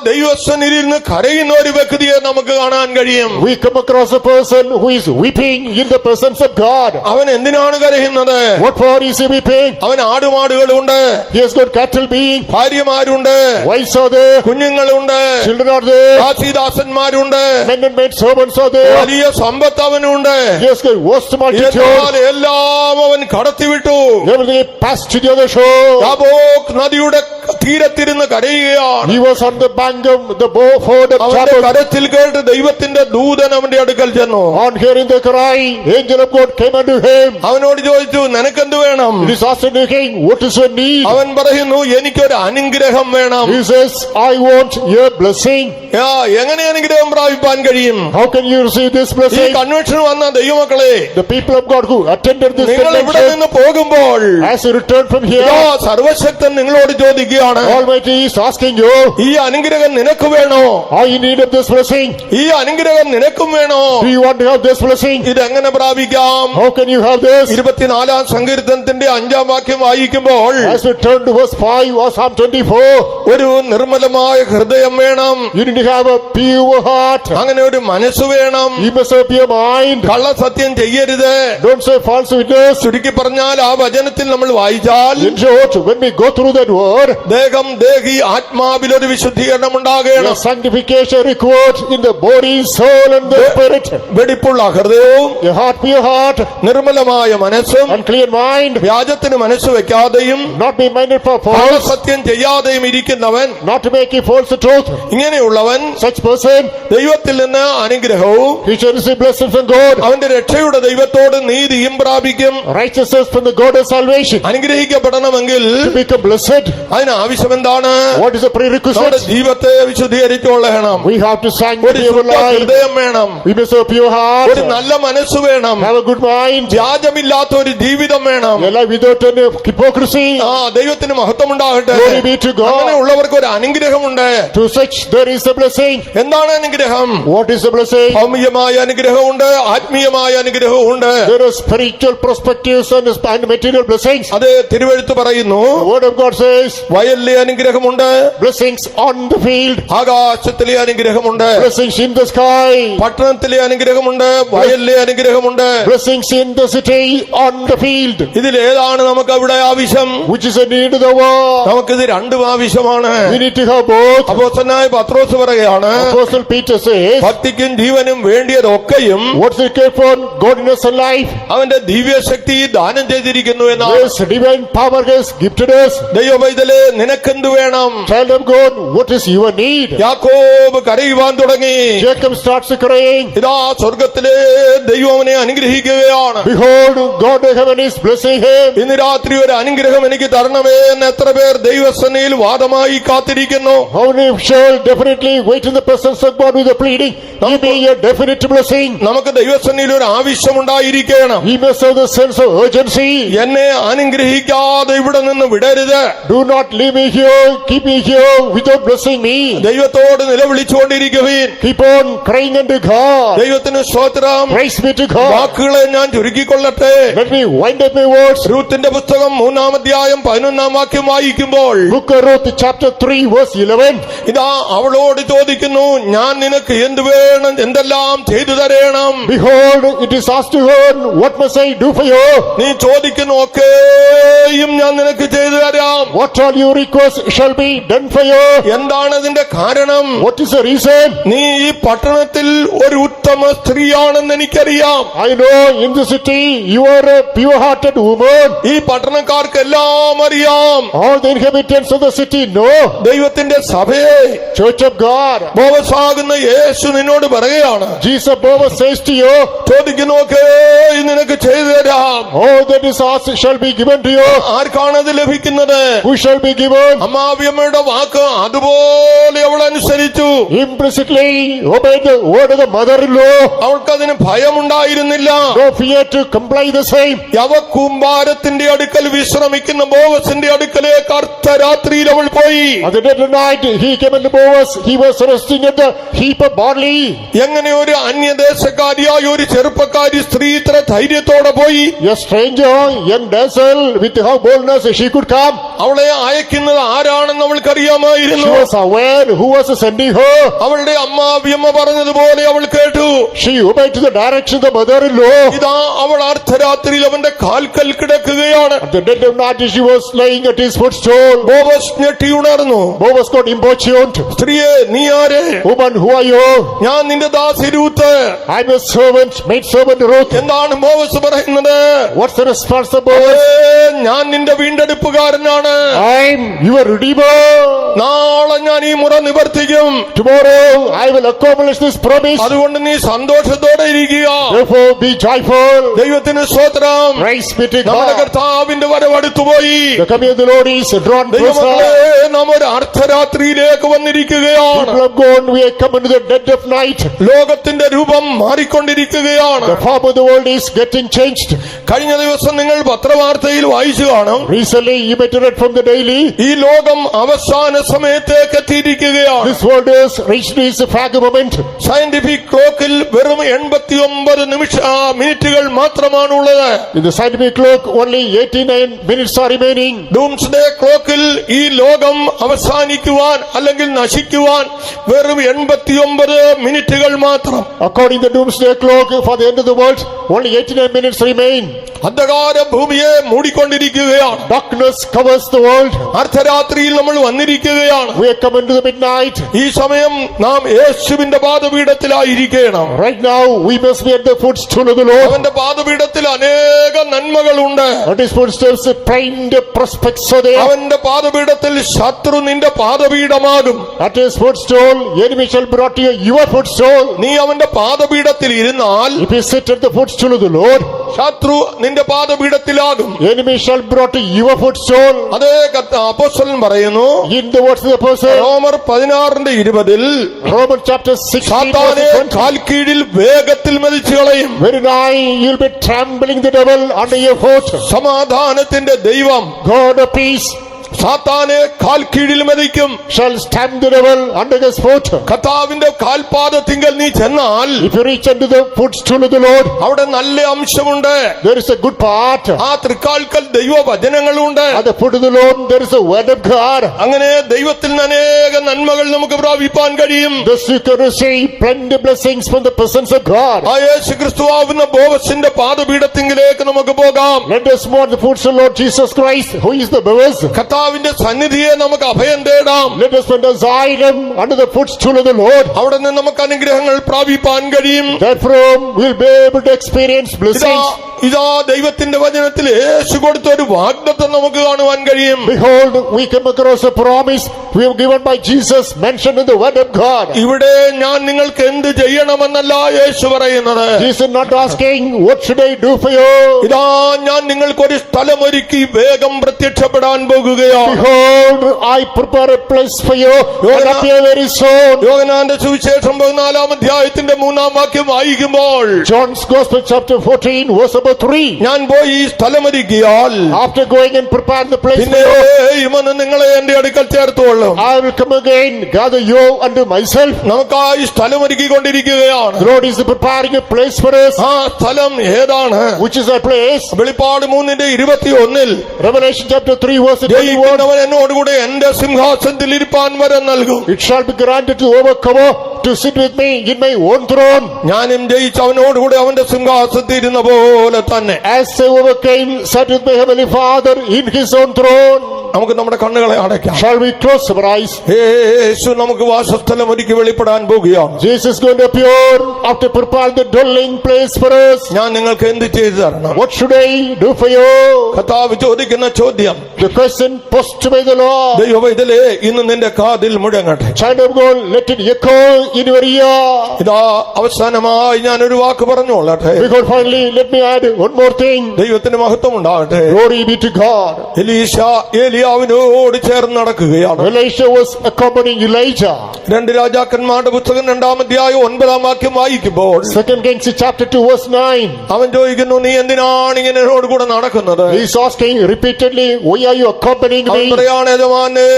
ദൈവസന്നിധിയിൽ നിന്ന് കരയുന്ന ഒരു വ്യക്തിയെ നമുക്ക് കാണാൻ കഴിയും. We come across a person who is weeping in the presence of God. അവൻ എന്തിനാണ് കരയുന്നത്? What for is he weeping? അവൻ ആടുമാടുകളുണ്ട്, He has got cattle being, ഭാര്യമാരുണ്ട്, wives are there, കുഞ്ഞുങ്ങളുണ്ട്, children are there, ദാസീദാസന്മാരുണ്ട്, men and maid servants are there. വലിയ സമ്പത്ത് അവനുണ്ട്. He has got vast multitude. എന്നാൽ എല്ലാം അവൻ കടത്തിവിട്ടു. Everything passed to the other shore. യാബോക്ക് നദിയുടെ തീരത്തിരുന്ന് കരയുകയാണ്. He was on the bank of the ford of അവന്റെ Jabbok. കരച്ചിൽ കേട്ട് ദൈവത്തിന്റെ ദൂതൻ അവന്റെ അടുക്കൽ ചെന്നു. On hearing the cry, angel of God came unto him. അവനോട് ചോദിച്ചു, നിനക്കെന്ത് വേണം? He is asking the king, what is your need? അവൻ പറയുന്നു, എനിക്കൊരു അനുഗ്രഹം വേണം. He says, I want your blessing. എങ്ങനെ അനുഗ്രഹം പ്രാപിപ്പാൻ കഴിയും? How can you receive this ഈ blessing? കൺവെൻഷൻ വന്ന ദൈവമക്കളെ, The people of God who attended this നിങ്ങൾ ഇവിടെ convention, നിന്ന് പോകുമ്പോൾ as you return from here, സർവശക്തൻ നിങ്ങളോട് ചോദിക്കുകയാണ്, Almighty is asking you, ഈ അനുഗ്രഹം നിനക്ക് വേണോ? are you in need of this blessing? ഈ അനുഗ്രഹം നിനക്കും വേണോ? Do you want to have this blessing? ഇതെങ്ങനെ പ്രാപിക്കാം? How can you have this? 24 സങ്കീർത്തനത്തിന്റെ 5-ാം വാക്യം വായിക്കുമ്പോൾ, As we turn to verse 5 or Psalm 24, ഒരു നിർമ്മലമായ ഹൃദയം വേണം, you need to have a pure heart. അങ്ങനെ ഒരു മനസ്സ് വേണം, You must have pure mind. കള്ളസത്യം ചെയ്യരുത്. Don't say false witness. ചുരുക്കി പറഞ്ഞാൽ ആ വചനത്തിൽ നമ്മൾ വായിച്ചാൽ, In short, when we go through that word, ദേഹം ദേഹി ആത്മാവിലൊരു വിശുദ്ധീകരണം ഉണ്ടാകണം. your sanctification required in the body, soul and the spirit. വെടിപ്പുള്ള ഹൃദയവും Your heart, pure heart, നിർമ്മലമായ മനസ്സും and clear mind, വ്യാജത്തിന് മനസ്സ് വെക്കാതെയും not be minded for false, കള്ളസത്യം ചെയ്യാതെയും ഇരിക്കുന്നവൻ, not to make you false the truth. ഇങ്ങനെയുള്ളവൻ Such person, ദൈവത്തിൽ നിന്ന് അനുഗ്രഹവും he shall receive blessing from God, അവന്റെ രക്ഷയുടെ ദൈവത്തോട് നീതിയും പ്രാപിക്കും. righteousness from the God of salvation. അനുഗ്രഹിക്കപ്പെടണമെങ്കിൽ To become blessed, അതിന് ആവശ്യം എന്താണ്? what is the നമ്മുടെ prerequisite? ജീവിതത്തെ വിശുദ്ധീകരിച്ചുകൊള്ളണം. We have to ഒരു sanctify our ശുദ്ധ life. ഹൃദയം വേണം, We must have pure heart, ഒരു നല്ല മനസ്സ് വേണം, have a good mind, വ്യാജമില്ലാത്ത ഒരു ജീവിതം വേണം. a life without any hypocrisy. ദൈവത്തിന് മഹത്വം ഉണ്ടാകട്ടെ. Glory be to God. അങ്ങനെയുള്ളവർക്ക് ഒരു അനുഗ്രഹമുണ്ട്. To such there is a blessing. എന്താണ് അനുഗ്രഹം? What is the blessing? ഭൗമികമായ അനുഗ്രഹമുണ്ട്, ആത്മീയമായ അനുഗ്രഹമുണ്ട്. There are spiritual perspectives and material blessings. അത് തിരുവെഴുത്ത് പറയുന്നു. The word of God says, വയലിലെ അനുഗ്രഹമുണ്ട്, blessings on the field, ആകാശത്തിലെ അനുഗ്രഹമുണ്ട്, blessings in the sky, പട്ടണത്തിലെ അനുഗ്രഹമുണ്ട്, വയലിലെ അനുഗ്രഹമുണ്ട്. blessings in the city, on the field. ഇതിലേതാണ് നമുക്ക് അവിടെ ആവശ്യം? Which is a need of the world. നമുക്കിത് രണ്ടും ആവശ്യമാണ്. We need to have both. അപ്പോസ്തലനായ പത്രോസ് പറയുകയാണ്, Apostle Peter says, ഭക്തിക്കും ജീവനും വേണ്ടിയതൊക്കെയും what's required for godliness and life? അവന്റെ ദിവ്യശക്തി ദാനം ചെയ്തിരിക്കുന്നു എന്നാണ്. This divine power has gifted us. ദൈവമൈതലേ, നിനക്കെന്ത് വേണം? Child of God, what is your need? യാക്കോബ് കരയുവാൻ തുടങ്ങി. Jacob starts crying. ഇതാ സ്വർഗത്തിലെ ദൈവം അവനെ അനുഗ്രഹിക്കുകയാണ്. Behold, God of heaven is blessing him. ഇന്ന് രാത്രി ഒരു അനുഗ്രഹം എനിക്ക് തരണമേ എന്ന് എത്ര പേർ ദൈവസന്നിധിയിൽ വാദമായി കാത്തിരിക്കുന്നു? How many shall definitely wait in the presence of God with a pleading? Give me a definite blessing. നമുക്ക് ദൈവസന്നിധിയിൽ ഒരു ആവശ്യമുണ്ടായിരിക്കണം. He must have the sense of urgency. എന്നെ അനുഗ്രഹിക്കാതെ ഇവിടെ നിന്ന് വിടരുത്. Do not leave me here, keep me here without blessing me. ദൈവത്തോട് നിലവിളിച്ചുകൊണ്ടിരിക്കുകയും Keep on crying unto God. ദൈവത്തിന് സ്തോത്രം. Praise be to God. വാക്കുകളെ ഞാൻ ചുരുക്കിക്കൊള്ളട്ടെ. Let me wind up my words. രൂത്തിന്റെ പുസ്തകം 3-ാം അധ്യായം 11-ാം വാക്യം വായിക്കുമ്പോൾ, Book of Ruth, chapter 3, verse 11. ഇതാ അവളോട് ചോദിക്കുന്നു, ഞാൻ നിനക്ക് എന്ത് വേണം, എന്തെല്ലാം ചെയ്തു തരേണം? Behold, it is asked to her, what must I do for you? നീ ചോദിക്കുന്നു ഒക്കെയും ഞാൻ നിനക്ക് ചെയ്തു തരാം. What all you request shall be done for you. എന്താണ് അതിന്റെ കാരണം? What is the reason? നീ ഈ പട്ടണത്തിൽ ഒരു ഉത്തമ സ്ത്രീയാണെന്ന് എനിക്കറിയാം. I know in the city you are a pure-hearted woman. ഈ പട്ടണക്കാർക്ക് എല്ലാം അറിയാം. All the inhabitants of the city know. ദൈവത്തിന്റെ സഭയെ Church of God. ബോവസാകുന്ന യേശു നിന്നോട് പറയുകയാണ്, Jesus Boaz says to you, ചോദിക്കുന്നു ഒക്കെ നിനക്ക് ചെയ്തു തരാം. all that is asked shall be given to you. ആർക്കാണ് അത് ലഭിക്കുന്നത്? Who shall be given? അമ്മാവിയമ്മയുടെ വാക്ക് അതുപോലെ അവൾ അനുസരിച്ചു. Implicitly obeyed the word of the mother-in-law. അവൾക്കതിന് ഭയമുണ്ടായിരുന്നില്ല. No fear to comply the same. യവകൂമ്പാരത്തിന്റെ അടുക്കൽ വിശ്രമിക്കുന്ന ബോവസിന്റെ അടുക്കലേക്ക് അർദ്ധരാത്രിയിൽ അവൾ പോയി. At the dead of night he came unto Boaz. He was resting at the heap of barley. എങ്ങനെ ഒരു അന്യദേശക്കാരിയായ ഒരു ചെറുപ്പക്കാരി സ്ത്രീ ഇത്ര ധൈര്യത്തോടെ പോയി? A stranger, young damsel, with how boldness she could come. അവളെ അയക്കുന്നത് ആരാണെന്ന് അവൾക്കറിയാമായിരുന്നു. She was aware who was sending her. അവളുടെ അമ്മാവിയമ്മ പറഞ്ഞതുപോലെ അവൾ കേട്ടു. She obeyed to the direction of the mother-in-law. ഇതാ അവൾ അർദ്ധരാത്രിയിൽ അവന്റെ കാൽക്കൽ കിടക്കുകയാണ്. At the dead of night she was laying at his footstool. Boaz ഞെട്ടി ഉണർന്നു. Boaz got importuned. സ്ത്രീയെ, നീ ആരെ? Woman, who are you? ഞാൻ നിന്റെ ദാസി Ruth. I'm a servant, maid servant Ruth. എന്താണ് ബോവസ് പറയുന്നത്? What's the response of Boaz? ഞാൻ നിന്റെ വീണ്ടെടുപ്പുകാരനാണ്. I'm your Redeemer. നാളെ ഞാൻ ഈ മുറ നിവർത്തിക്കും. Tomorrow I will accomplish this promise. അതുകൊണ്ട് നീ സന്തോഷത്തോടെ ഇരിക്കുക. Therefore be joyful. ദൈവത്തിന് സ്തോത്രം. Praise be to നമ്മുടെ God. കർത്താവിന്റെ വരവടുത്തുപോയി. The coming of the Lord is drawn ദൈവമക്കളെ, closer. നാം ഒരു അർദ്ധരാത്രിയിലേക്ക് വന്നിരിക്കുകയാണ്. People have gone, we have come into the dead of night. ലോകത്തിന്റെ രൂപം മാറിക്കൊണ്ടിരിക്കുകയാണ്. The form of the world is getting changed. കഴിഞ്ഞ ദിവസം നിങ്ങൾ പത്രവാർത്തയിൽ വായിച്ചു കാണും. Recently you may read from the daily. ഈ ലോകം അവസാന സമയത്തേക്ക് എത്തിയിരിക്കുകയാണ്. This world is reached its fag moment. Scientific ക്ലോക്കിൽ വെറും 89 മിനിറ്റുകൾ മാത്രമാണുള്ളത്. In the scientific clock only 89 minutes are remaining. Doomsday ക്ലോക്കിൽ ഈ ലോകം അവസാനിക്കുവാൻ അല്ലെങ്കിൽ നശിക്കുവാൻ വെറും 89 മിനിറ്റുകൾ മാത്രം. According to the doomsday clock for the end of the world only 89 minutes remain. അന്ധകാര ഭൂമിയെ മൂടിക്കൊണ്ടിരിക്കുകയാണ്. Darkness covers the world. അർദ്ധരാത്രിയിൽ നമ്മൾ വന്നിരിക്കുകയാണ്. We have come into the midnight. ഈ സമയം നാം യേശുവിന്റെ പാദപീഠത്തിലായിരിക്കണം. Right now we must be at the footstool of the Lord. അവന്റെ പാദപീഠത്തിൽ അനേക നന്മകളുണ്ട്. At his footsteps plain prospects are there. അവന്റെ പാദപീഠത്തിൽ ശത്രു നിന്റെ പാദപീഠമാകും. At his footstool enemy shall brought to you your footstool. നീ അവന്റെ പാദപീഠത്തിൽ ഇരുന്നാൽ If you sit at the footstool of the Lord, ശത്രു നിന്റെ പാദപീഠത്തിലാകും. enemy shall brought to your footstool. അതേ അപ്പോസ്തലൻ പറയുന്നു, In the words of the apostle, റോമർ 16:20 Romans chapter 16 സാത്താനെ verse 20. കാൽ കീഴിൽ വേഗത്തിൽ മെതിച്ചു കളയും. Very nigh you'll be trampling the devil under your foot. സമാധാനത്തിന്റെ ദൈവം God of peace സാത്താനെ കാൽ കീഴിൽ മെതിക്കും. shall stamp the devil under his foot. കർത്താവിന്റെ കാൽപാദത്തിങ്കൽ നീ ചെന്നാൽ If you reach unto the footstool of the Lord, അവിടെ നല്ല അംശമുണ്ട്. there is a good part. ആ തൃക്കാൽക്കൽ ദൈവവചനങ്ങളുണ്ട്. At the foot of the Lord, there is a word of God. അങ്ങനെ ദൈവത്തിൽ നിന്ന് അനേക നന്മകൾ നമുക്ക് പ്രാപിപ്പാൻ കഴിയും. Thus you can receive plenty blessings from the presence of God. ആ യേശു ക്രിസ്തുവാകുന്ന ബോവസിന്റെ പാദപീഠത്തിങ്കിലേക്ക് നമുക്ക് പോകാം. Let us mourn the footstool of Lord Jesus Christ, who is the Boaz. കർത്താവിന്റെ സന്നിധിയെ നമുക്ക് അഭയം തേടാം. Let us find asylum under the footstool of the Lord. അവിടെ നിന്ന് നമുക്ക് അനുഗ്രഹങ്ങൾ പ്രാപിപ്പാൻ കഴിയും. Therefrom we'll be able to experience blessings. ഇതാ ദൈവത്തിന്റെ വചനത്തിൽ യേശു കൊടുത്ത ഒരു വാഗ്ദത്തം നമുക്ക് കാണുവാൻ കഴിയും. Behold, we come across a promise we have given by Jesus mentioned in the word of God. ഇവിടെ ഞാൻ നിങ്ങൾക്ക് എന്ത് ചെയ്യണമെന്നല്ല യേശു പറയുന്നത്. Jesus not asking, what should I do for you? ഇതാ ഞാൻ നിങ്ങൾക്കൊരു സ്ഥലമൊരുക്കി വേഗം പ്രത്യക്ഷപ്പെടാൻ പോകുകയാണ്. Behold, I prepare a place for you and appear very soon. യോഹന്നാന്റെ സുവിശേഷം 14 അധ്യായത്തിന്റെ 3 വാക്യം വായിക്കുമ്പോൾ John's Gospel chapter 14 verse number 3. ഞാൻ പോയി ഈ സ്ഥലമൊരുക്കിയാൽ After going and preparing the place for പിന്നെ you, ഇവന് നിങ്ങളെ എന്റെ അടുക്കൽ ചേർത്തുകൊള്ളും. I will come again, gather you unto myself. നമുക്കായി സ്ഥലമൊരുക്കിക്കൊണ്ടിരിക്കുകയാണ്. The Lord is preparing a place for us. ആ സ്ഥലം ഏതാണ്? Which is that place? വെളിപ്പാട് 3:21 Revelation chapter 3 verse 21. ജയിക്കുന്നവൻ എന്നോടുകൂടെ എന്റെ സിംഹാസനത്തിൽ ഇരിപ്പാൻ വരം നൽകും. It shall be granted to overcomer to sit with me in my own throne. ഞാനും ജയിച്ച അവനോടുകൂടെ അവന്റെ സിംഹാസനത്തിൽ ഇരുന്ന പോലെ തന്നെ. As I overcame, sat with my heavenly Father in his own throne. നമുക്ക് നമ്മുടെ കണ്ണുകളെ അടയ്ക്കാം. Shall we close our eyes? യേശു നമുക്ക് വാസസ്ഥലം ഒരുക്കി വെളിപ്പെടാൻ പോകുകയാണ്. Jesus is going to appear after prepare the dwelling place for us. ഞാൻ നിങ്ങൾക്ക് എന്ത് ചെയ്തു തരണം? What should I do for you? കർത്താവ് ചോദിക്കുന്ന ചോദ്യം, The question posed to by the Lord. ദൈവവൈതലേ ഇന്ന് നിന്റെ കാതിൽ മുഴങ്ങട്ടെ. Child of God, let it echo in your ear. ഇതാ അവസാനമായി ഞാൻ ഒരു വാക്ക് പറഞ്ഞോളട്ടെ. Because finally, let me add one more thing. ദൈവത്തിന് മഹത്വം ഉണ്ടാകട്ടെ. Glory be to God. എലീശ ഏലിയാവിനോട് ചേർന്ന് നടക്കുകയാണ്. Elisha was accompanying Elijah. 2 രാജാക്കന്മാരുടെ പുസ്തകം 2 അധ്യായം 9 വാക്യം വായിക്കുമ്പോൾ 2 Kings chapter 2 verse 9. അവൻ ചോദിക്കുന്നു, നീ എന്തിനാണ് ഇങ്ങനെ എന്നോട് കൂടെ നടക്കുന്നത്? He is asking repeatedly, why are you accompanying അവൻ me? പറയാണ്, യജമാനേ,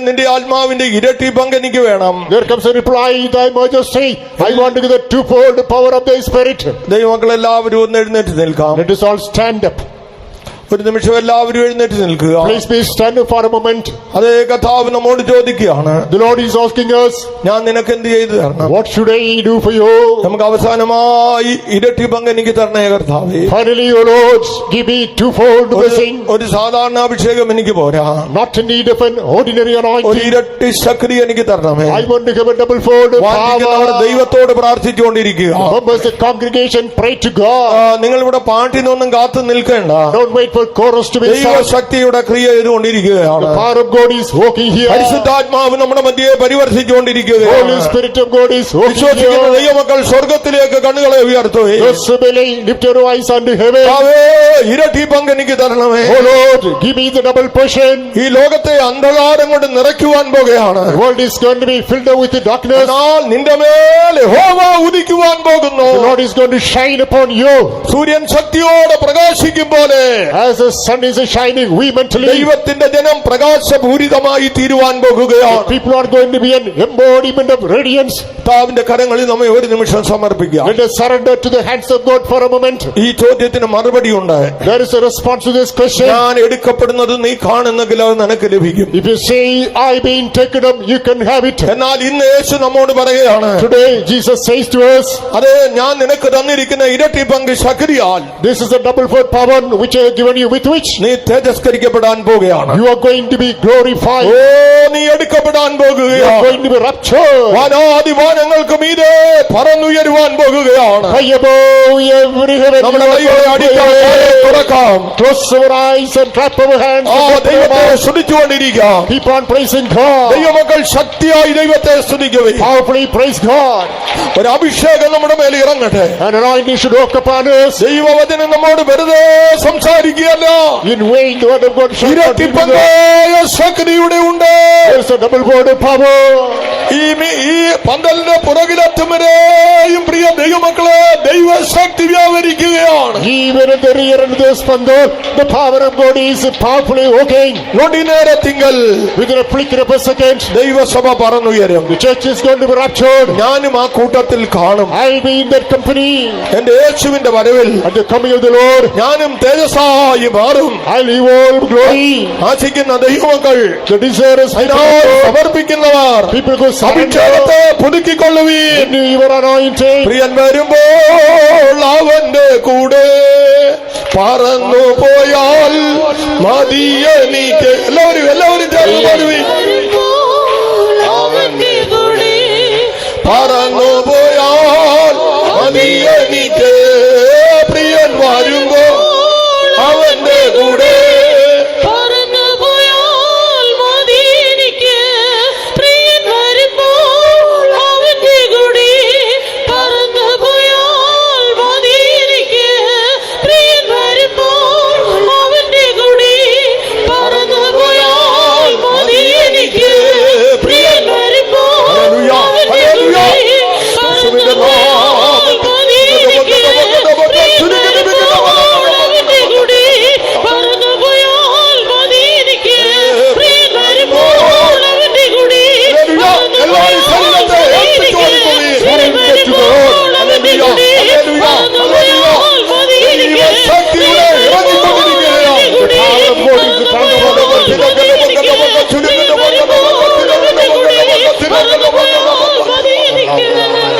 നിന്റെ ആത്മാവിന്റെ ഇരട്ടി പങ്ക് എനിക്ക് വേണം. There comes a reply, thy majesty, I want to give the twofold power of thy spirit. ദൈവമക്കളെല്ലാവരും ഒന്ന് എഴുന്നേറ്റ് നിൽക്കാം. Let us all stand up. ഒരു നിമിഷം എല്ലാവരും എഴുന്നേറ്റ് നിൽക്കുക. Please be standing for a moment. അതേ കർത്താവ് നമ്മോട് ചോദിക്കുകയാണ്, The Lord is asking us, ഞാൻ നിനക്ക് എന്ത് ചെയ്തു തരണം? what should I do for you? നമുക്ക് അവസാനമായി ഇരട്ടി പങ്ക് എനിക്ക് തരണേ കർത്താവേ. Finally, O Lord, give me twofold blessing. ഒരു സാധാരണ അഭിഷേകം എനിക്ക് പോരാ. Not in need of an ordinary ഒരു anointing. ഇരട്ടി ശക്തി എനിക്ക് തരണമേ. I want to give a double fold വാദിക്കുന്നവർ power. ദൈവത്തോട് പ്രാർത്ഥിച്ചുകൊണ്ടിരിക്കുക. Members of the congregation, pray to God. നിങ്ങൾ ഇവിടെ പാട്ടിനൊന്നും കാത്തു നിൽക്കേണ്ട. Don't wait for chorus to be sung. ദൈവശക്തിയുടെ ക്രിയ ചെയ്തുകൊണ്ടിരിക്കുകയാണ്. The power of God is working here. പരിശുദ്ധാത്മാവ് നമ്മുടെ മധ്യയെ പരിവർത്തിച്ചുകൊണ്ടിരിക്കുകയാണ്. Holy Spirit of God is working വിശ്വസിക്കുന്ന here. ദൈവമക്കൾ സ്വർഗത്തിലേക്ക് കണ്ണുകളെ ഉയർത്തുകയും Those who believe, lift your eyes unto heaven. ഇരട്ടി പങ്ക് എനിക്ക് തരണമേ. Oh Lord, give me the double portion. ഈ ലോകത്തെ അന്ധകാരം കൊണ്ട് നിറയ്ക്കുവാൻ പോകുകയാണ്. The world is going to be filled up with darkness. എന്നാൽ നിന്റെ മേൽ യഹോവ ഉദിക്കുവാൻ പോകുന്നു. The Lord is going to shine upon you. സൂര്യൻ ശക്തിയോടെ പ്രകാശിക്കും പോലെ As the sun is shining vehemently, ദൈവത്തിന്റെ ജനം പ്രകാശപൂരിതമായി തീരുവാൻ പോകുകയാണ്. people are going to be an embodiment of radiance. കർത്താവിന്റെ കരങ്ങളിൽ നമ്മെ ഒരു നിമിഷം സമർപ്പിക്കാം. Let us surrender to the hands of God for a moment. ഈ ചോദ്യത്തിന് മറുപടിയുണ്ട്. There is a response to this question. ഞാൻ എടുക്കപ്പെടുന്നത് നീ കാണുന്നെങ്കിൽ അത് നിനക്ക് ലഭിക്കും. If you say, I being taken up, you can have it. എന്നാൽ ഇന്ന് യേശു നമ്മോട് പറയുകയാണ്, Today Jesus says to us, അതെ ഞാൻ നിനക്ക് തന്നിരിക്കുന്ന ഇരട്ടി പങ്ക് ശക്തിയാൽ this is the double fold power which I have given you, with which നീ തേജസ്കരിക്കപ്പെടാൻ പോകുകയാണ്. you are going to be glorified. നീ എടുക്കപ്പെടാൻ You are പോകുകയാണ്. going to be raptured. വാനാദിവാനങ്ങൾക്ക് മീതെ പറന്നുയരുവാൻ പോകുകയാണ്. High above every heaven. നമ്മുടെ കൈകളെ അടിക്കാൻ തുറക്കാം. Close our eyes and clap our hands. ആ ദൈവത്തെ സ്തുതിച്ചുകൊണ്ടിരിക്കാം. Keep on praising God. ദൈവമക്കൾ ശക്തിയായി ദൈവത്തെ സ്തുതിക്കുകയും Powerfully praise God. ഒരു അഭിഷേകം നമ്മുടെ മേൽ ഇറങ്ങട്ടെ. An anointing should walk upon us. ദൈവവചനം നമ്മോട് വെറുതെ സംസാരിക്കുകയല്ല. In vain the word of God shall not be ഇരട്ടിപ്പങ്കായ ശക്തിയുടെ ഉണ്ട്. There is a double word of power. ഈ പന്തലിന്റെ പുറകിലറ്റം വരെയും പ്രിയ ദൈവമക്കളെ ദൈവശക്തി വ്യാപരിക്കുകയാണ്. Even in the rear end of this pandal, the power of God is powerfully working. നൊടിനേരത്തിങ്കൽ Within a flicker of a second, ദൈവസഭ പറന്നുയരും. the church is going to be raptured. ഞാനും ആ കൂട്ടത്തിൽ കാണും. I'll be in that company. എന്റെ യേശുവിന്റെ വരവിൽ At the coming of the Lord, ഞാനും തേജസ്സായി മാറും. I'll evolve glory. ആശിക്കുന്ന ദൈവമക്കൾ The desirous അതിനായി സമർപ്പിക്കുന്നവർ people go surrender. അഭിഷേകത്തെ പുതുക്കിക്കൊള്ളുവീൻ. Renew your anointing. പ്രിയൻ വരുമ്പോൾ അവന്റെ കൂടെ പറന്നു പോയാൽ മതിയെനിക്ക്. എല്ലാവരും ചേർന്ന് പാടുവീൻ. പറന്നു